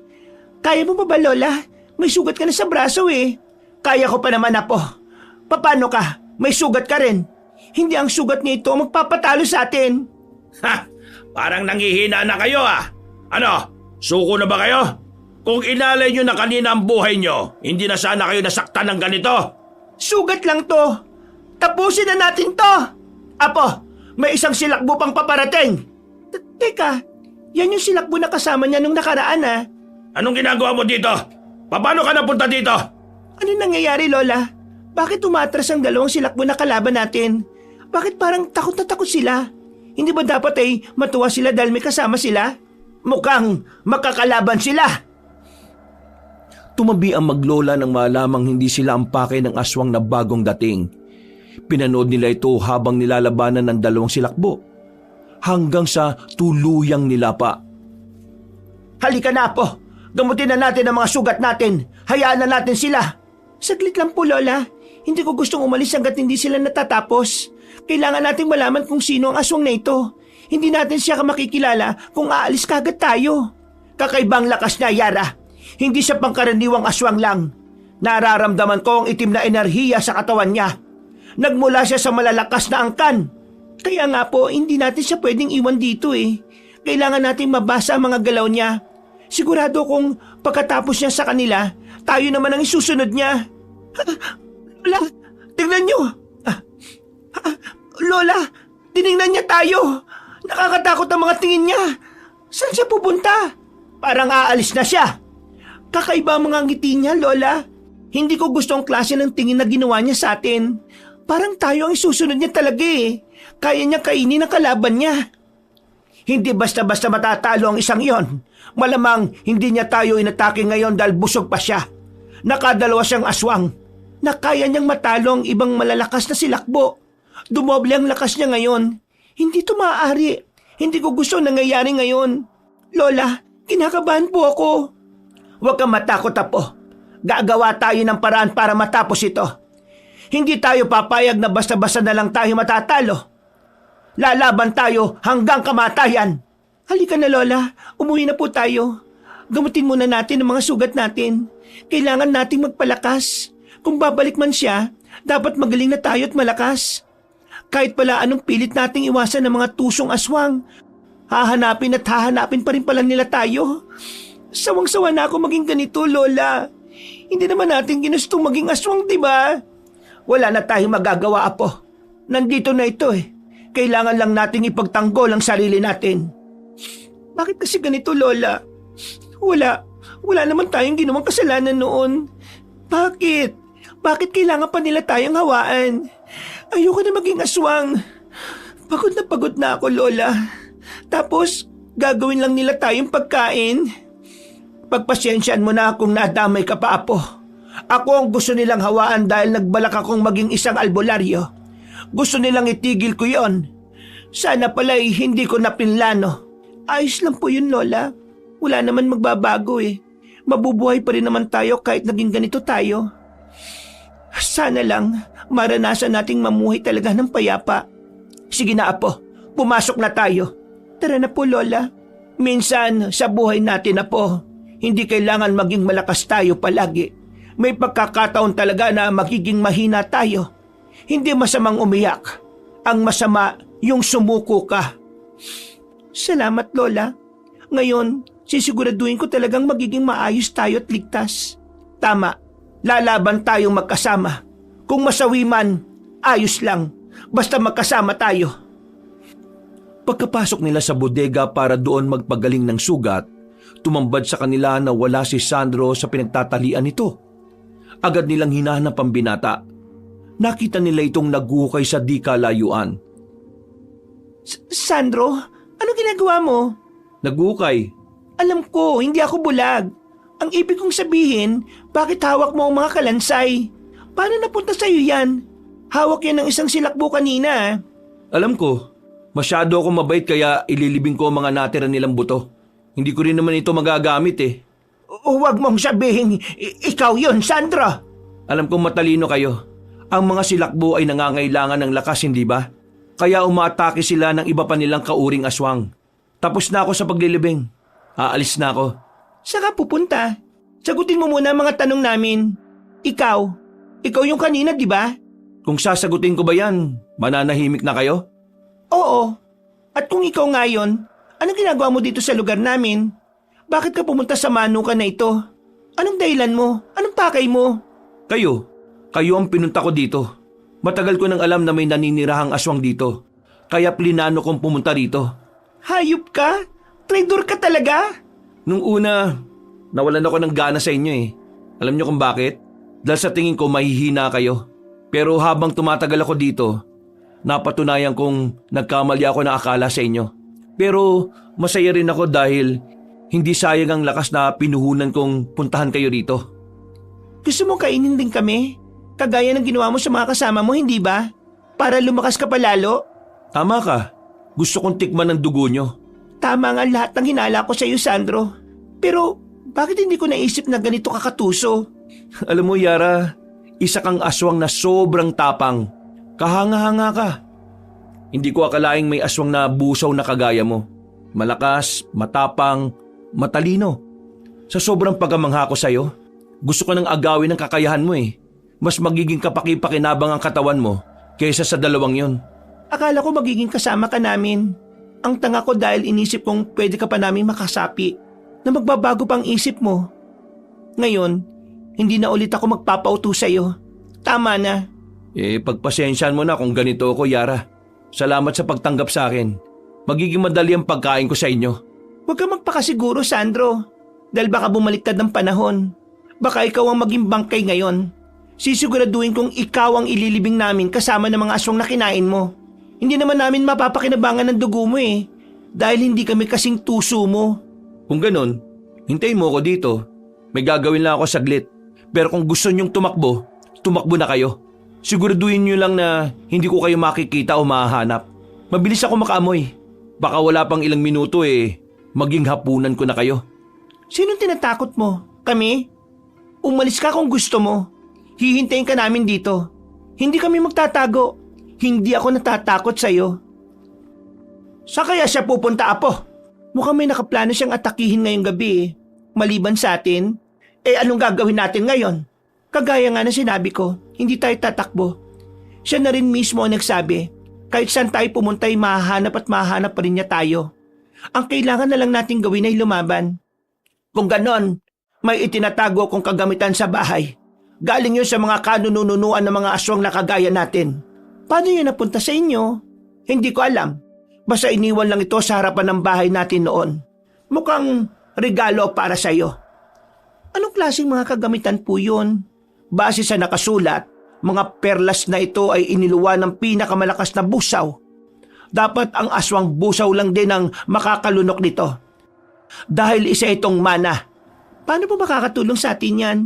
Kaya mo ba, Lola? May sugat ka na sa braso eh. Kaya ko pa naman, Apo. Paano ka? May sugat ka rin. Hindi ang sugat nito magpapatalo sa atin. Ha! Parang nangihina na kayo ah. Ano? Suko na ba kayo? Kung inalay nyo na kanina ang buhay nyo, hindi na sana kayo nasaktan ng ganito. Sugat lang to. Tapusin na natin to. Apo, may isang silakbo pang paparating. Teka, yan yung silakbo na kasama niya nung nakaraan ah. Anong ginagawa mo dito? Paano ka napunta dito? Ano nangyayari, Lola? Bakit umatras ang dalawang silakbo na kalaban natin? Bakit parang takot na takot sila? Hindi ba dapat ay matuwa sila dahil may kasama sila? Mukhang makakalaban sila. Tumabi ang maglola nang malamang hindi sila ang pakay ng aswang na bagong dating. Pinanood nila ito habang nilalabanan ng dalawang silakbo. Hanggang sa tuluyang nilapa. Halika na po. Gamutin na natin ang mga sugat natin. Hayaan na natin sila. Saglit lang po, Lola. Hindi ko gustong umalis hanggat hindi sila natatapos. Kailangan nating malaman kung sino ang aswang na ito. Hindi natin siya makikilala kung aalis kagad tayo. Kakaibang lakas niya, Yara. Hindi siya pangkaraniwang aswang lang. Nararamdaman ko ang itim na enerhiya sa katawan niya. Nagmula siya sa malalakas na angkan. Kaya nga po, hindi natin siya pwedeng iwan dito eh. Kailangan nating mabasa ang mga galaw niya. Sigurado kung pagkatapos niya sa kanila, tayo naman ang isusunod niya. Lola, tingnan niyo. Lola, tinignan niya tayo. Nakakatakot ang mga tingin niya. Saan siya pupunta? Parang aalis na siya. Kakaiba ang mga ngiti niya, Lola. Hindi ko gusto ang klase ng tingin na ginawa niya sa atin. Parang tayo ang isusunod niya talaga eh. Kaya niya kainin ang kalaban niya. Hindi basta-basta matatalo ang isang yon. Malamang hindi niya tayo inatake ngayon dahil busog pa siya. Nakadalawa siyang aswang. Na kaya niyang matalo ang ibang malalakas na silakbo. Dumoble ang lakas niya ngayon. Hindi ito maaari. Hindi ko gusto nangyayari ngayon. Lola, kinakabahan po ako. Huwag kang matakot, Apo. Gagawa tayo ng paraan para matapos ito. Hindi tayo papayag na basta-basta na lang tayo matatalo. Lalaban tayo hanggang kamatayan. Halika na, Lola. Umuwi na po tayo. Gamutin muna natin ang mga sugat natin. Kailangan nating magpalakas. Kung babalik man siya, dapat magaling na tayo at malakas. Kahit pala anong pilit nating iwasan ng mga tusong aswang, hahanapin at hahanapin pa rin pala nila tayo. Sawang-sawa na ako maging ganito, Lola. Hindi naman natin ginustong maging aswang, di ba? Wala na tayong magagawa, Apo. Nandito na ito eh. Kailangan lang nating ipagtanggol ang sarili natin. Bakit kasi ganito, Lola? Wala naman tayong ginawang kasalanan noon. Bakit? Bakit kailangan pa nila tayong hawaan? Ayoko na maging aswang. Pagod na ako, Lola. Tapos, gagawin lang nila tayong pagkain. Pagpasyensyan mo na kung nadamay ka pa, Apo. Ako ang gusto nilang hawaan dahil nagbalak akong maging isang albularyo. Gusto nilang itigil ko yon. Sana pala'y hindi ko napinlano. Ayos lang po yun, Lola. Wala naman magbabago eh. Mabubuhay pa rin naman tayo kahit naging ganito tayo. Sana lang maranasan nating mamuhay talaga ng payapa. Sige na, Apo. Pumasok na tayo. Tara na po, Lola. Minsan sa buhay natin, Apo, hindi kailangan maging malakas tayo palagi. May pagkakataon talaga na magiging mahina tayo. Hindi masamang umiyak. Ang masama, yung sumuko ka. Salamat, Lola. Ngayon, sisiguraduhin ko talagang magiging maayos tayo at ligtas. Tama, lalaban tayong magkasama. Kung masawi man, ayos lang. Basta magkasama tayo. Pagkapasok nila sa bodega para doon magpagaling ng sugat, tumambad sa kanila na wala si Sandro sa pinagtatalian nito. Agad nilang hinahanap ang binata. Nakita nila itong naguhukay sa di kalayuan. Sandro, ano ginagawa mo? Naguhukay? Alam ko, hindi ako bulag. Ang ibig kong sabihin, bakit hawak mo ang mga kalansay? Paano napunta sa'yo yan? Hawak yan ng isang silakbo kanina. Alam ko, masyado akong mabait kaya ililibing ko ang mga natira nilang buto. Hindi ko rin naman ito magagamit eh. Huwag mong sabihin, ikaw yun, Sandro. Alam kong matalino kayo. Ang mga silakbo ay nangangailangan ng lakas, hindi ba? Kaya umaatake sila ng iba pa nilang kauring aswang. Tapos na ako sa paglilibing. Aalis na ako. Saan ka pupunta? Sagutin mo muna ang mga tanong namin. Ikaw yung kanina, di ba? Kung sasagutin ko ba yan, mananahimik na kayo? Oo. At kung ikaw nga yun, anong ginagawa mo dito sa lugar namin? Bakit ka pumunta sa manukan na ito? Anong dahilan mo? Anong pakay mo? Kayo ang pinunta ko dito. Matagal ko nang alam na may naninirahang aswang dito. Kaya plinano kong pumunta rito. Hayop ka? Traidor ka talaga? Nung una, nawalan ako ng gana sa inyo eh. Alam niyo kung bakit? Dahil sa tingin ko mahihina kayo. Pero habang tumatagal ako dito, napatunayan kong nagkamali ako na akala sa inyo. Pero masaya rin ako dahil hindi sayang ang lakas na pinuhunan kong puntahan kayo rito. Gusto mo kainin din kami? Kagaya ng ginawa mo sa mga kasama mo, hindi ba? Para lumakas ka pa lalo? Tama ka. Gusto kong tikman ng dugo nyo. Tama nga lahat ng hinala ko sa iyo, Sandro. Pero bakit hindi ko naisip na ganito kakatuso? Alam mo, Yara, isa kang aswang na sobrang tapang. Kahanga-hanga ka. Hindi ko akalaing may aswang na busaw na kagaya mo. Malakas, matapang, matalino. Sa sobrang pagkamangha ko sa'yo, gusto ko nang agawin ang kakayahan mo eh. Mas magiging kapaki-pakinabang ang katawan mo kaysa sa dalawang yon. Akala ko magiging kasama ka namin. Ang tanga ko dahil inisip kong pwede ka pa namin makasapi na magbabago pang isip mo. Ngayon, hindi na ulit ako magpapauto sa'yo. Tama na. Pagpasensyaan mo na kung ganito ako, Yara. Salamat sa pagtanggap sa akin. Magiging madali ang pagkain ko sa inyo. Huwag ka magpakasiguro, Sandro. Dahil baka bumaliktad ng panahon. Baka ikaw ang maging bangkay ngayon. Sisiguraduhin kong ikaw ang ililibing namin kasama ng mga aswang na kinain mo. Hindi naman namin mapapakinabangan ng dugo mo eh. Dahil hindi kami kasing tuso mo. Kung ganun, hintayin mo ako dito. May gagawin lang ako saglit. Pero kung gusto niyong tumakbo, tumakbo na kayo. Siguraduhin niyo lang na hindi ko kayo makikita o mahahanap. Mabilis ako makaamoy. Baka wala pang ilang minuto maging hapunan ko na kayo. Sinong tinatakot mo? Kami? Umalis ka kung gusto mo. Hihintayin ka namin dito. Hindi kami magtatago. Hindi ako natatakot sa'yo. Sa kaya siya pupunta, Apo? Mukhang may nakaplano siyang atakihin ngayong gabi eh. Maliban sa atin, anong gagawin natin ngayon? Kagaya nga na sinabi ko, hindi tayo tatakbo. Siya na rin mismo ang nagsabi, kahit saan tayo pumunta ay mahahanap at mahahanap pa rin niya tayo. Ang kailangan na lang natin gawin ay lumaban. Kung ganon, may itinatago akong kagamitan sa bahay. Galing yun sa mga kanununuan ng mga aswang na kagaya natin. Paano yun napunta sa inyo? Hindi ko alam. Basta iniwan lang ito sa harapan ng bahay natin noon. Mukhang regalo para sa iyo. Anong klaseng mga kagamitan po yun? Base sa nakasulat, mga perlas na ito ay iniluwa ng pinakamalakas na busaw. Dapat ang aswang busaw lang din ang makakalunok nito. Dahil isa itong mana. Paano po makakatulong sa atin yan?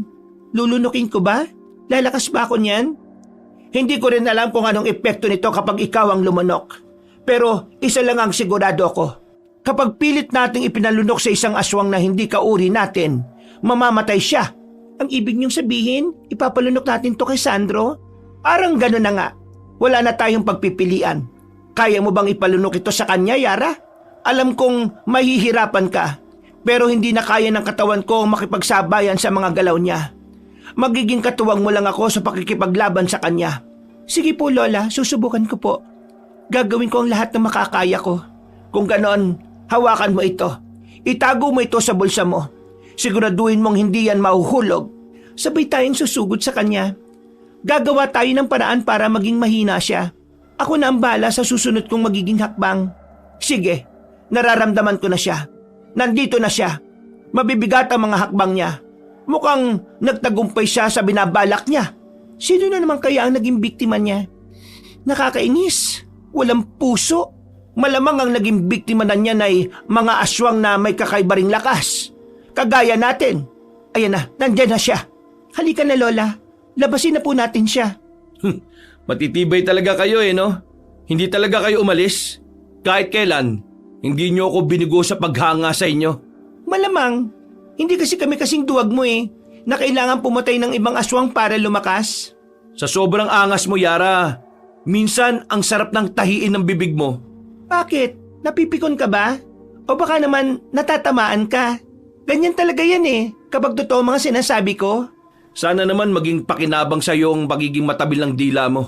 Lulunukin ko ba? Lalakas ba ako niyan? Hindi ko rin alam kung anong epekto nito kapag ikaw ang lumunok. Pero isa lang ang sigurado ko. Kapag pilit nating ipinalunok sa isang aswang na hindi kauri natin, mamamatay siya. Ang ibig niyong sabihin, ipapalunok natin to kay Sandro? Parang gano'n na nga. Wala na tayong pagpipilian. Kaya mo bang ipalunok ito sa kanya, Yara? Alam kong mahihirapan ka, pero hindi na kaya ng katawan ko makipagsabayan sa mga galaw niya. Magiging katuwang mo lang ako sa pakikipaglaban sa kanya. Sige po, Lola, susubukan ko po. Gagawin ko ang lahat ng makakaya ko. Kung ganon, hawakan mo ito. Itago mo ito sa bulsa mo. Siguraduhin mong hindi yan mahuhulog. Sabay tayong susugod sa kanya. Gagawa tayo ng paraan para maging mahina siya. Ako na ang bahala sa susunod kong magiging hakbang. Sige, nararamdaman ko na siya. Nandito na siya. Mabibigat ang mga hakbang niya. Mukhang nagtagumpay siya sa binabalak niya. Sino na naman kaya ang naging biktima niya? Nakakainis. Walang puso. Malamang ang naging biktima na niya ay mga aswang na may kakaiba ring lakas. Kagaya natin. Ayan na, nandyan na siya. Halika na, Lola. Labasin na po natin siya. Matitibay talaga kayo no? Hindi talaga kayo umalis. Kahit kailan, hindi niyo ako binigo sa paghanga sa inyo. Malamang. Hindi kasi kami kasing duwag mo na kailangan pumatay ng ibang aswang para lumakas. Sa sobrang angas mo, Yara, minsan ang sarap ng tahiin ng bibig mo. Bakit? Napipikon ka ba? O baka naman natatamaan ka? Ganyan talaga yan kapag totoo mga sinasabi ko. Sana naman maging pakinabang sa iyo ang pagiging matabil ng dila mo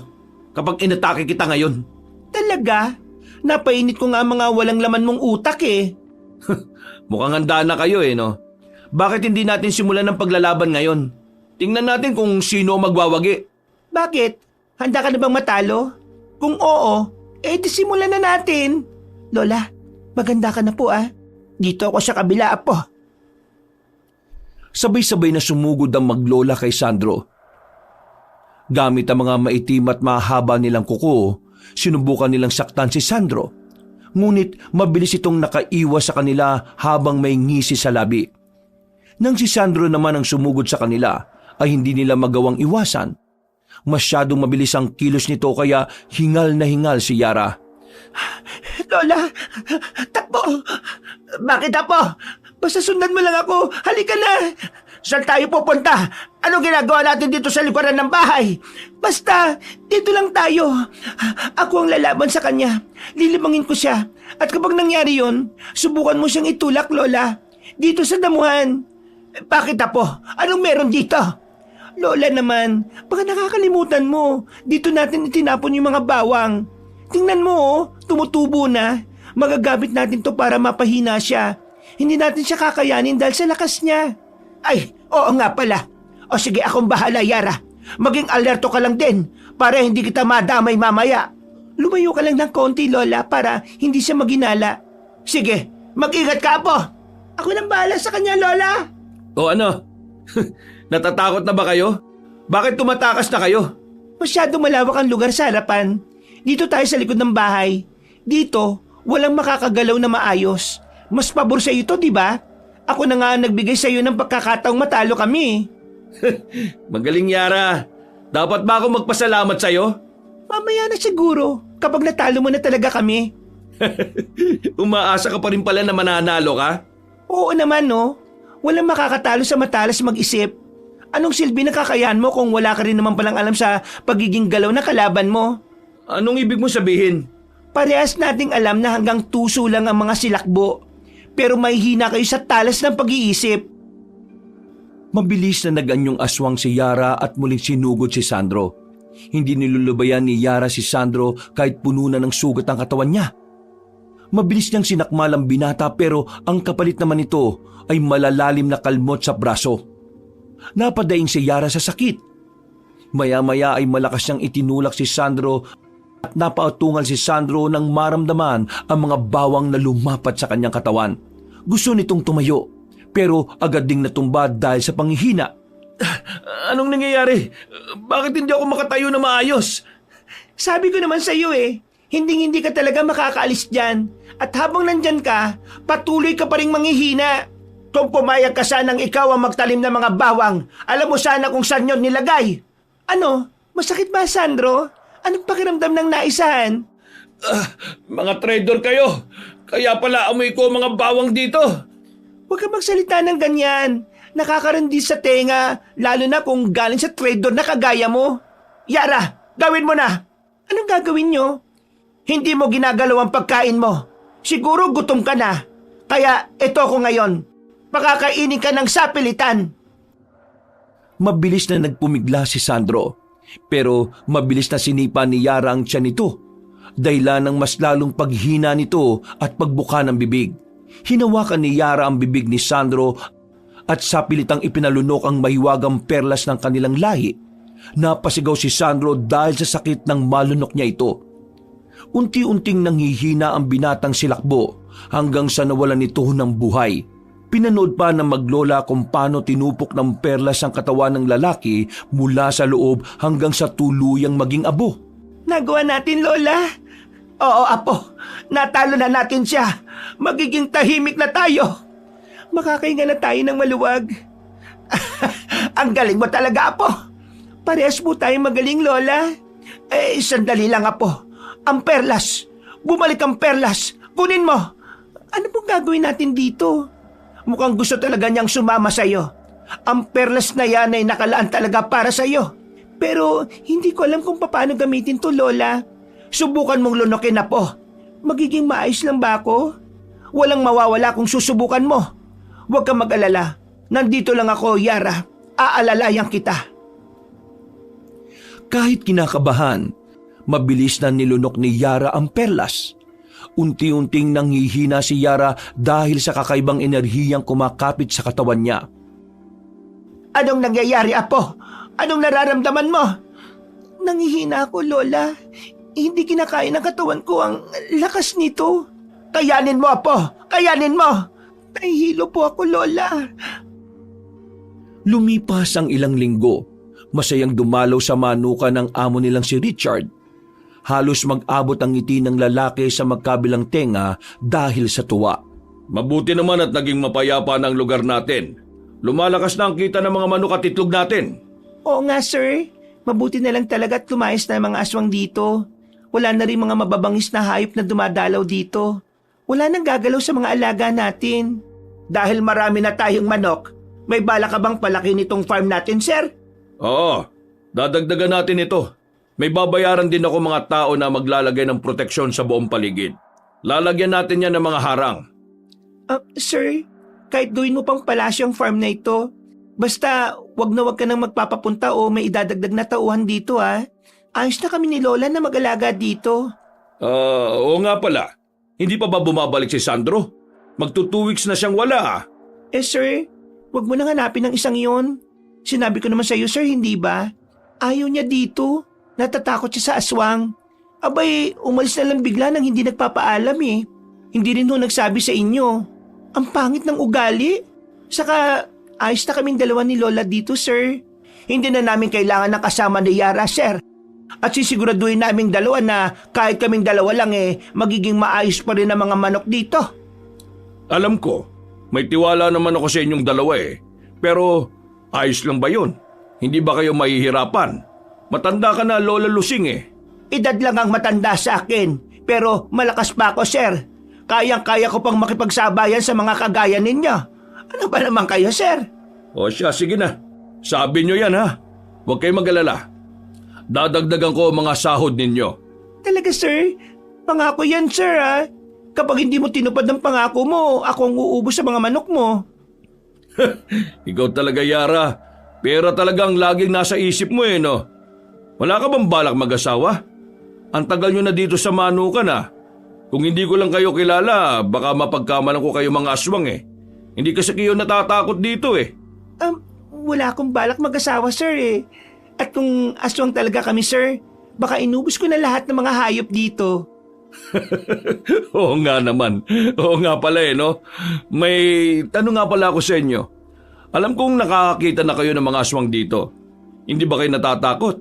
kapag inatake kita ngayon. Talaga? Napainit ko nga mga walang laman mong utak Mukhang handa na kayo no? Bakit hindi natin simulan ng paglalaban ngayon? Tingnan natin kung sino ang magwawagi. Bakit? Handa ka na bang matalo? Kung oo, simulan na natin. Lola, maganda ka na po Dito ako sa kabila, Apo. Sabay-sabay na sumugod ang maglola kay Sandro. Gamit ang mga maitim at mahaba nilang kuko, sinubukan nilang saktan si Sandro. Ngunit mabilis itong nakaiwas sa kanila habang may ngisi sa labi. Nang si Sandro naman ang sumugod sa kanila, ay hindi nila magawang iwasan. Masyadong mabilis ang kilos nito kaya hingal na hingal si Yara. Lola, takbo! Bakit, Apo? Basta sundan mo lang ako. Halika na! Saan tayo pupunta? Anong ginagawa natin dito sa likuran ng bahay? Basta, dito lang tayo. Ako ang lalaban sa kanya. Lilimangin ko siya. At kapag nangyari yon, subukan mo siyang itulak, Lola. Dito sa damuhan. Bakit, Apo? Anong meron dito? Lola naman, baka nakakalimutan mo. Dito natin itinapon yung mga bawang. Tingnan mo, oh, tumutubo na. Magagamit natin to para mapahina siya. Hindi natin siya kakayanin dahil sa lakas niya. Ay, oo nga pala. O sige, akong bahala, Yara. Maging alerto ka lang din para hindi kita madamay mamaya. Lumayo ka lang ng konti, Lola, para hindi siya maginala. Sige, mag-ingat ka, Apo. Ako nang bahala sa kanya, Lola. O ano? Natatakot na ba kayo? Bakit tumatakas na kayo? Masyado malawak ang lugar sa harapan. Dito tayo sa likod ng bahay. Dito, walang makakagalaw na maayos. Mas pabor sa iyo to, di ba? Ako na nga ang nagbigay sa iyo ng pagkakataong matalo kami. Magaling, Yara. Dapat ba ako magpasalamat sa'yo? Mamaya na siguro, kapag natalo mo na talaga kami. Umaasa ka pa rin pala na mananalo ka? Oo naman, no? Walang makakatalo sa matalas mag-isip. Anong silbi na kakayahan mo kung wala ka rin naman palang alam sa pagiging galaw na kalaban mo? Anong ibig mo sabihin? Parehas nating alam na hanggang tuso lang ang mga silakbo. Pero may hina kayo sa talas ng pag-iisip. Mabilis na naganyong aswang si Yara at muling sinugod si Sandro. Hindi nilulubayan ni Yara si Sandro kahit puno na ng sugat ang katawan niya. Mabilis niyang sinakmal ang binata pero ang kapalit naman nito ay malalalim na kalmot sa braso. Napadaing si Yara sa sakit. Maya-maya ay malakas niyang itinulak si Sandro at napautungal si Sandro nang maramdaman ang mga bawang na lumapat sa kanyang katawan. Gusto nitong tumayo pero agad ding natumba dahil sa panghihina. Anong nangyayari? Bakit hindi ako makatayo na maayos? Sabi ko naman sa iyo hindi ka talaga makakaalis dyan. At habang nandyan ka, patuloy ka pa rin manghihina. Kung pumayag ka sanang ikaw ang magtalim ng mga bawang, alam mo sana kung saan yun nilagay. Ano? Masakit ba, Sandro? Anong pakiramdam ng naisahan? Mga traidor kayo. Kaya pala amoy ko ang mga bawang dito. Huwag ka magsalita ng ganyan. Nakakarundi sa tenga, lalo na kung galing sa traidor na kagaya mo. Yara, gawin mo na. Anong gagawin nyo? Hindi mo ginagalaw ang pagkain mo. Siguro gutom ka na. Kaya ito ko ngayon. Pakakainin ka ng sapilitan. Mabilis na nagpumigla si Sandro. Pero mabilis na sinipa ni Yara ang tiyan nito. Dahilan ng mas lalong paghina nito at pagbuka ng bibig. Hinawakan ni Yara ang bibig ni Sandro at sapilitang ipinalunok ang mahiwagang perlas ng kanilang lahi. Napasigaw si Sandro dahil sa sakit ng malunok niya ito. Unti-unting nanghihina ang binatang silakbo hanggang sa nawalan nito ng buhay. Pinanood pa ng maglola kung paano tinupok ng perlas ang katawan ng lalaki mula sa loob hanggang sa tuluyang maging abo. Nagawa natin, Lola. Oo, Apo. Natalo na natin siya. Magiging tahimik na tayo. Makakahinga na tayo ng maluwag. Ang galing mo talaga, Apo. Parehas po tayo magaling, Lola. Sandali lang, Apo. Ang perlas. Bumalik ang perlas. Kunin mo. Ano pong gagawin natin dito? Mukhang gusto talaga niyang sumama sa'yo. Ang perlas na yan ay nakalaan talaga para sa'yo. Pero hindi ko alam kung paano gamitin to, Lola. Subukan mong lunokin na po. Magiging maayos lang ba ako? Walang mawawala kung susubukan mo. Huwag kang mag-alala. Nandito lang ako, Yara. Aalalayan kita. Kahit kinakabahan, mabilis na nilunok ni Yara ang perlas. Unti-unting nanghihina si Yara dahil sa kakaibang enerhiyang kumakapit sa katawan niya. Anong nangyayari, Apo? Anong nararamdaman mo? Nanghihina ako, Lola. Hindi kinakaya ng katawan ko ang lakas nito. Kayanin mo, Apo! Kayanin mo! Nahihilo po ako, Lola. Lumipas ang ilang linggo. Masayang dumalaw sa manuka ng amo nilang si Richard. Halos mag-abot ang ngiti ng lalaki sa magkabilang tenga dahil sa tuwa. Mabuti naman at naging mapayapa ng lugar natin. Lumalakas na ang kita ng mga manok at itlog natin. Oo nga, sir. Mabuti na lang talaga at lumayas na mga aswang dito. Wala na rin mga mababangis na hayop na dumadalaw dito. Wala nang gagalaw sa mga alaga natin. Dahil marami na tayong manok, May bala ka bang palaki nitong farm natin, sir? Oo, dadagdagan natin ito. May babayaran din ako mga tao na maglalagay ng proteksyon sa buong paligid. Lalagyan natin yan ng mga harang. Sir, kahit gawin mo pang palasyo ang farm na ito, basta wag ka nang magpapapunta o may idadagdag na tauhan dito ha. Ayos na kami ni Lola na mag-alaga dito. Oo nga pala. Hindi pa ba bumabalik si Sandro? Magto 2 weeks na siyang wala. Sir, wag mo nang hanapin ng isang yon. Sinabi ko naman sa iyo, sir, hindi ba? Ayaw niya dito. Natatakot siya sa aswang. Abay, umalis na lang bigla nang hindi nagpapaalam eh. Hindi rin ho nagsabi sa inyo. Ang pangit ng ugali. Saka, ayos na kaming dalawa ni Lola dito, sir. Hindi na namin kailangan ng kasama ni Yara, sir. At sisiguraduhin naming dalawa na kahit kaming dalawa lang magiging maayos pa rin ang mga manok dito. Alam ko, may tiwala naman ako sa inyong dalawa eh. Pero ayos lang ba yun? Hindi ba kayo mahihirapan? Matanda ka na, Lola Lusing eh. Edad lang ang matanda sa akin, pero malakas pa ako, sir. Kayang-kaya ko pang makipagsabayan sa mga kagaya ninyo. Ano ba naman kayo, sir? O siya, sige na. Sabi nyo yan ha. Huwag kayong mag-alala. Dadagdagan ko ang mga sahod ninyo. Talaga, sir? Pangako yan, sir, ha? Kapag hindi mo tinupad ang pangako mo, ako ang uubos sa mga manok mo. Ikaw talaga, Yara. Pera talagang laging nasa isip mo eh, no? Wala ka bang balak mag-asawa? Ang tagal nyo na dito sa Manukan ah. Kung hindi ko lang kayo kilala, baka mapagkamalan ko kayo mga aswang eh. Hindi kasi kayo natatakot dito eh. Wala akong balak mag-asawa, sir, eh. At kung aswang talaga kami, sir, baka inubos ko na lahat ng mga hayop dito. Oo nga naman. Oo nga pala eh, no? May tanong nga pala ako sa inyo. Alam kong nakakakita na kayo ng mga aswang dito. Hindi ba kayo natatakot?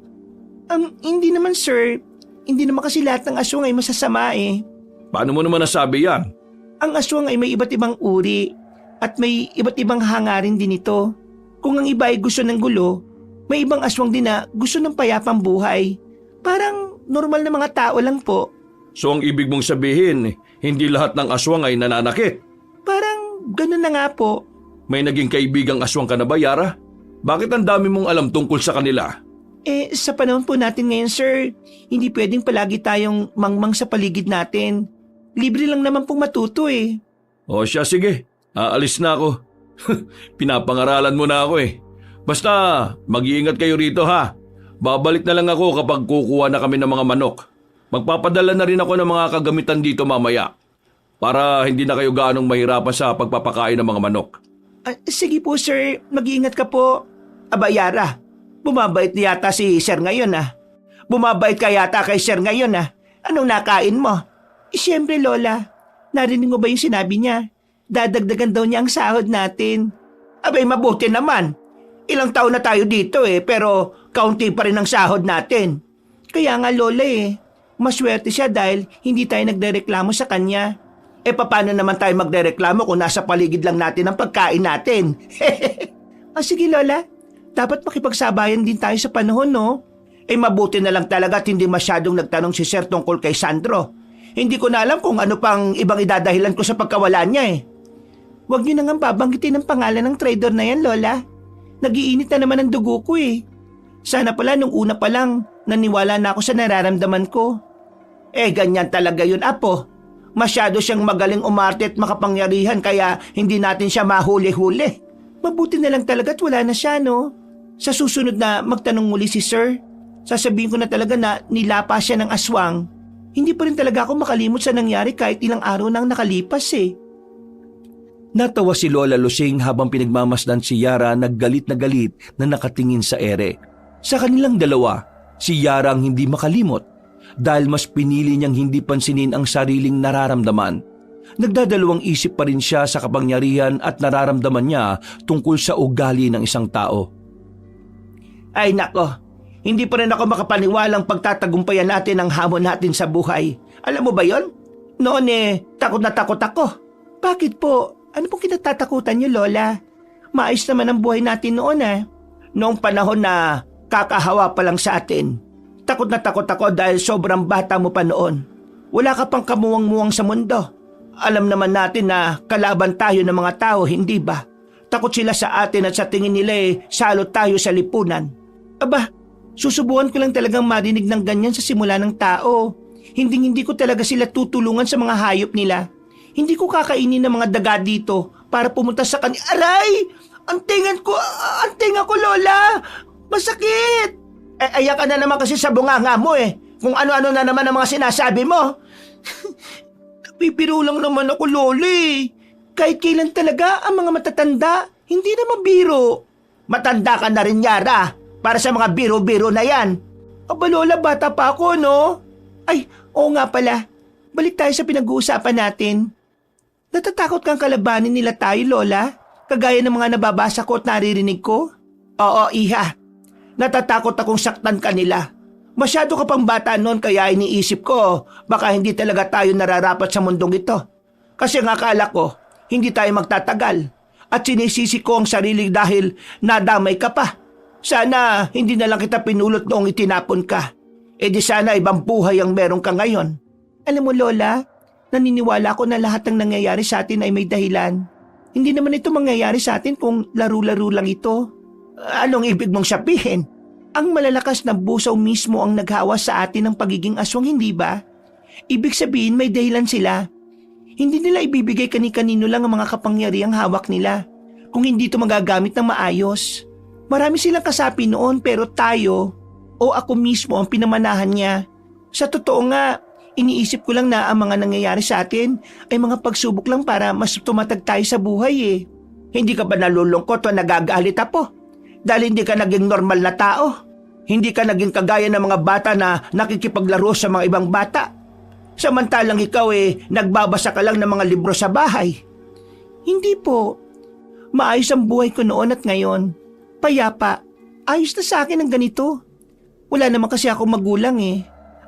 Hindi naman, sir. Hindi naman kasi lahat ng aswang ay masasama eh. Paano mo naman nasabi yan? Ang aswang ay may iba't ibang uri at may iba't ibang hangarin din ito. Kung ang iba ay gusto ng gulo, may ibang aswang din na gusto ng payapang buhay. Parang normal na mga tao lang po. So ang ibig mong sabihin, hindi lahat ng aswang ay nananakit? Parang ganun na nga po. May naging kaibigang aswang ka na ba, Yara? Bakit ang dami mong alam tungkol sa kanila? Sa panahon po natin ngayon, sir, hindi pwedeng palagi tayong mangmang sa paligid natin. Libre lang naman pong matuto eh. O siya, sige. Aalis na ako. Pinapangaralan mo na ako eh. Basta, mag-iingat kayo rito ha. Babalik na lang ako kapag kukuha na kami ng mga manok. Magpapadala na rin ako ng mga kagamitan dito mamaya. Para hindi na kayo gaanong mahirapan sa pagpapakain ng mga manok. Sige po, sir. Mag-iingat ka po. Aba, Yara, bumabait na yata si sir ngayon ah. Bumabait ka yata kay sir ngayon ah. Anong nakain mo? Siyempre, Lola. Narinig mo ba yung sinabi niya? Dadagdagan daw niya ang sahod natin. Abay, mabuti naman. Ilang taon na tayo dito eh, pero kaunti pa rin ang sahod natin. Kaya nga, Lola eh. Maswerte siya dahil hindi tayo nagdereklamo sa kanya. Paano naman tayo magdereklamo kung nasa paligid lang natin ang pagkain natin? Sige, Lola. Dapat makipagsabayan din tayo sa panahon, no? Mabuti na lang talaga at hindi masyadong nagtanong si Sir tungkol kay Sandro. Hindi ko na alam kung ano pang ibang idadahilan ko sa pagkawala niya eh. Huwag niyo na nga babanggitin ang pangalan ng traidor na yan, Lola. Nagiinit na naman ang dugo ko eh. Sana pala nung una pa lang, naniwala na ako sa nararamdaman ko. Ganyan talaga yun, Apo. Masyado siyang magaling umarte at makapangyarihan kaya hindi natin siya mahuli-huli. Mabuti na lang talaga at wala na siya, no? Sa susunod na magtanong muli si Sir, sasabihin ko na talaga na nilapa siya ng aswang. Hindi pa rin talaga ako makalimot sa nangyari kahit ilang araw nang nakalipas eh. Natawa si Lola Lusing habang pinagmamasdan si Yara na galit na nakatingin sa ere. Sa kanilang dalawa, si Yara ang hindi makalimot dahil mas pinili niyang hindi pansinin ang sariling nararamdaman. Nagdadalawang isip pa rin siya sa kapangyarihan at nararamdaman niya tungkol sa ugali ng isang tao. Ay nako, hindi pa rin ako makapaniwalang pagtatagumpayan natin ang hamon natin sa buhay. Alam mo ba yon? Noon takot na takot ako. Bakit po? Ano pong kinatatakutan niyo, Lola? Maayos naman ang buhay natin noon Noong panahon na kakahawa pa lang sa atin. Takot na takot ako dahil sobrang bata mo pa noon. Wala ka pang kamuwang-muwang sa mundo. Alam naman natin na kalaban tayo ng mga tao, hindi ba? Takot sila sa atin at sa tingin nila salot tayo sa lipunan. Aba, susubukan ko lang talagang marinig ng ganyan sa simula ng tao. Hindi ko talaga sila tutulungan sa mga hayop nila. Hindi ko kakainin ng mga daga dito para pumunta sa Aray! Ang tinga ko, Lola! Masakit! Ayak ka na naman kasi sa bunganga mo Kung ano-ano na naman ang mga sinasabi mo. Napipiro lang naman ako, Loli. Kahit kailan talaga ang mga matatanda, hindi na mabiro. Matanda ka na rin, Yara, para sa mga biro-biro na yan. Aba, Lola, bata pa ako, no? Ay, oo nga pala. Balik tayo sa pinag-uusapan natin. Natatakot kang kalabanin nila tayo, Lola? Kagaya ng mga nababasa ko at naririnig ko? Oo, Iha. Natatakot akong saktan ka nila. Masyado ka pang bata noon kaya iniisip ko baka hindi talaga tayo nararapat sa mundong ito. Kasi ang akala ko, hindi tayo magtatagal. At sinisisi ko ang sarili dahil nadamay ka pa. Sana hindi na lang kita pinulot noong itinapon ka. E di sana ibang buhay ang meron ka ngayon. Alam mo, Lola, naniniwala ko na lahat ng nangyayari sa atin ay may dahilan. Hindi naman ito mangyayari sa atin kung laro-laro lang ito. Anong ibig mong sabihin? Ang malalakas na busaw mismo ang naghawa sa atin ng pagiging aswang, hindi ba? Ibig sabihin may dahilan sila. Hindi nila ibibigay kani-kanino lang ang mga kapangyarihang hawak nila kung hindi ito magagamit ng maayos. Marami silang kasapi noon pero tayo o ako mismo ang pinamanahan niya. Sa totoo nga, iniisip ko lang na ang mga nangyayari sa atin ay mga pagsubok lang para mas tumatag tayo sa buhay Hindi ka ba nalulungkot o nagagalit po? Dahil hindi ka naging normal na tao. Hindi ka naging kagaya ng mga bata na nakikipaglaro sa mga ibang bata. Samantalang ikaw nagbabasa ka lang ng mga libro sa bahay. Hindi po. Maayos ang buhay ko noon at ngayon. Payapa. Ayos na sa akin ang ganito. Wala naman kasi ako magulang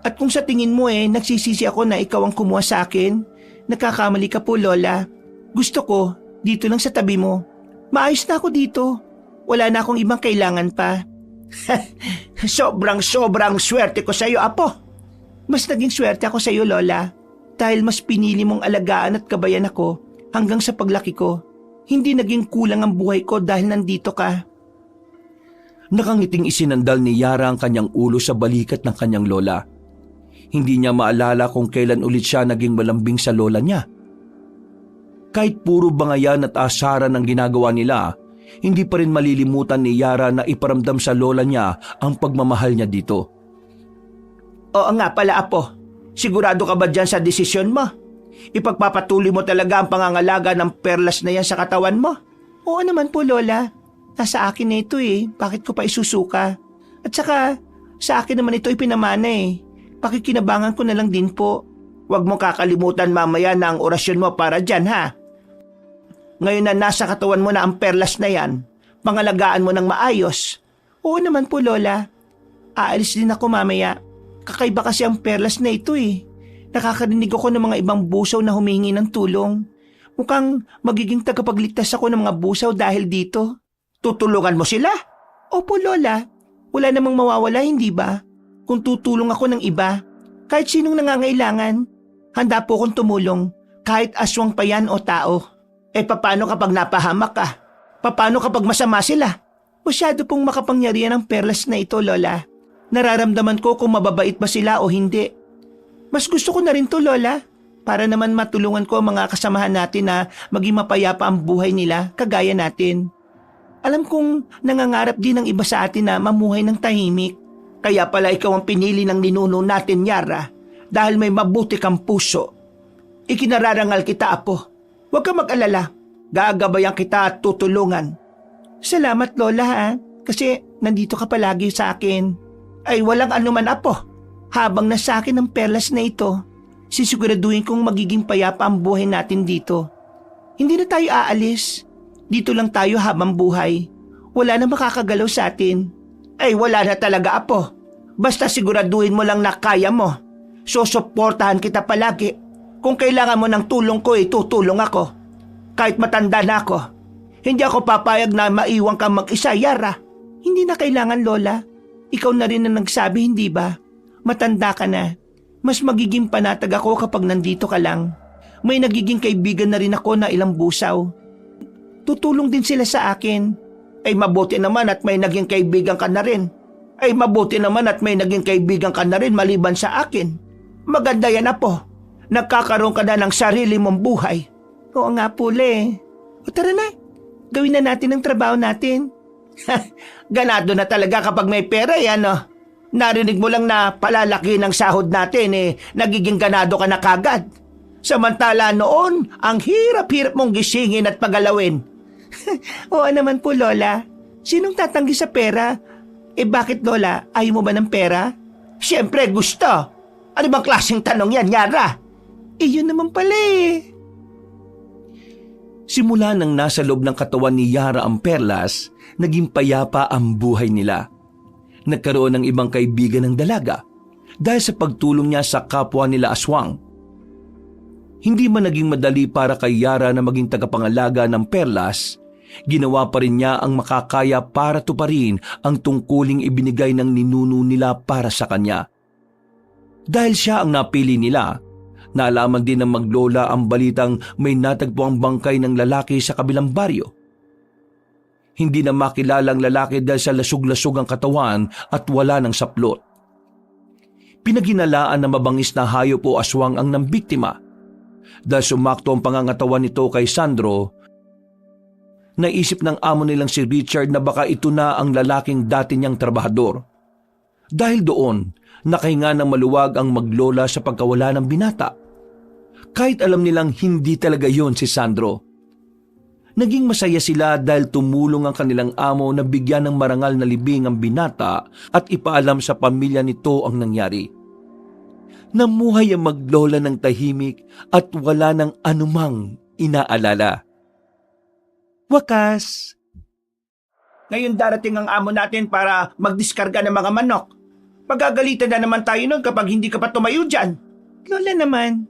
At kung sa tingin mo nagsisisi ako na ikaw ang kumuha sa akin, nagkakamali ka po, Lola. Gusto ko, dito lang sa tabi mo. Maayos na ako dito. Wala na akong ibang kailangan pa. Sobrang swerte ko sa iyo, Apo. Mas naging swerte ako sa iyo, Lola. Dahil mas pinili mong alagaan at kabayan ako hanggang sa paglaki ko. Hindi naging kulang ang buhay ko dahil nandito ka. Nakangiting isinandal ni Yara ang kanyang ulo sa balikat ng kanyang lola. Hindi niya maalala kung kailan ulit siya naging malambing sa lola niya. Kahit puro bangayan at asaran ang ginagawa nila, hindi pa rin malilimutan ni Yara na iparamdam sa lola niya ang pagmamahal niya dito. Oo nga pala, Apo. Sigurado ka ba dyan sa desisyon mo? Ipagpapatuloy mo talaga ang pangangalaga ng perlas na yan sa katawan mo? Oo naman po, Lola. Nasa akin na ito Bakit ko pa isusuka? At saka, sa akin naman ito ipinamana Pakikinabangan ko na lang din po. Huwag mo kakalimutan mamaya na ang orasyon mo para dyan, ha? Ngayon na nasa katawan mo na ang perlas na yan, pangalagaan mo ng maayos. Oo naman po, Lola. Aalis din ako mamaya. Kakaiba kasi ang perlas na ito Nakakarinig ako ng mga ibang busaw na humingi ng tulong. Mukhang magiging tagapagligtas ako ng mga busaw dahil dito. Tutulungan mo sila? Opo, Lola. Wala namang mawawala, hindi ba? Kung tutulong ako ng iba, kahit sinong nangangailangan, handa po akong tumulong, kahit aswang pa yan o tao. Paano kapag napahamak ka? Paano kapag masama sila? Masyado pong makapangyarihan ang perlas na ito, Lola. Nararamdaman ko kung mababait ba sila o hindi. Mas gusto ko na rin to, Lola, para naman matulungan ko ang mga kasamahan natin na maging mapayapa ang buhay nila kagaya natin. Alam kong nangangarap din ng iba sa atin na mamuhay ng tahimik. Kaya pala ikaw ang pinili ng ninuno natin, Yara, dahil may mabuti kang puso. Ikinararangal kita, Apo. Huwag ka mag-alala. Gagabayan kita at tutulungan. Salamat, Lola, ha? Kasi nandito ka palagi sa akin. Ay, walang anuman, Apo. Habang nasa akin ang perlas na ito, sisiguraduhin kong magiging payapa ang buhay natin dito. Hindi na tayo aalis. Dito lang tayo habang buhay. Wala na makakagalaw sa atin. Ay, wala na talaga, Apo. Basta siguraduhin mo lang na kaya mo. Susuportahan kita palagi. Kung kailangan mo ng tulong ko, tutulong ako. Kahit matanda na ako. Hindi ako papayag na maiwan kang mag-isa, Yara. Hindi na kailangan, Lola. Ikaw na rin ang nagsabi, hindi ba? Matanda ka na. Mas magiging panatag ako kapag nandito ka lang. May nagiging kaibigan na rin ako na ilang busaw. tutulong din sila sa akin. Ay mabuti naman at may naging kaibigan ka na rin. Maliban sa akin. Maganda yan, Apo. Nagkakaroon ka na ng sarili mong buhay. Oo nga po, Le. O tara na, gawin na natin ang trabaho natin. Ganado na talaga kapag may pera yan, no? Narinig mo lang na palalaki ng sahod natin, nagiging ganado ka na kagad. Samantala noon, ang hirap-hirap mong gisingin at pagalawin. Oo naman po, Lola. Sinong tatanggi sa pera? Bakit, Lola? Ayaw mo ba ng pera? Siyempre, gusto. Ano bang klaseng tanong yan, Yara? Yun naman pala Simula nang nasa loob ng katawan ni Yara ang perlas, naging payapa ang buhay nila. Nagkaroon ng ibang kaibigan ng dalaga dahil sa pagtulong niya sa kapwa nila aswang. Hindi man naging madali para kay Yara na maging tagapangalaga ng perlas, ginawa pa rin niya ang makakaya para tuparin ang tungkuling ibinigay ng ninuno nila para sa kanya. Dahil siya ang napili nila, naalaman din ng maglola ang balitang may natagpo ang bangkay ng lalaki sa kabilang baryo. Hindi na makilala ang lalaki dahil sa lasug-lasug ang katawan at wala ng saplot. Pinaginalaan na mabangis na hayop o aswang ang nambiktima. Dahil sumakto ang pangangatawan nito kay Sandro, naisip ng amo nilang si Richard na baka ito na ang lalaking dati niyang trabahador. Dahil doon, nakahinga ng maluwag ang maglola sa pagkawala ng binata. Kahit alam nilang hindi talaga yon si Sandro. Naging masaya sila dahil tumulong ang kanilang amo na bigyan ng marangal na libing ang binata at ipaalam sa pamilya nito ang nangyari. Namuhay ang maglola ng tahimik at wala ng anumang inaalala. Wakas! Ngayon darating ang amo natin para magdiskarga ng mga manok. Pagagalitan na naman tayo nun kapag hindi ka pa tumayo dyan. Lola naman,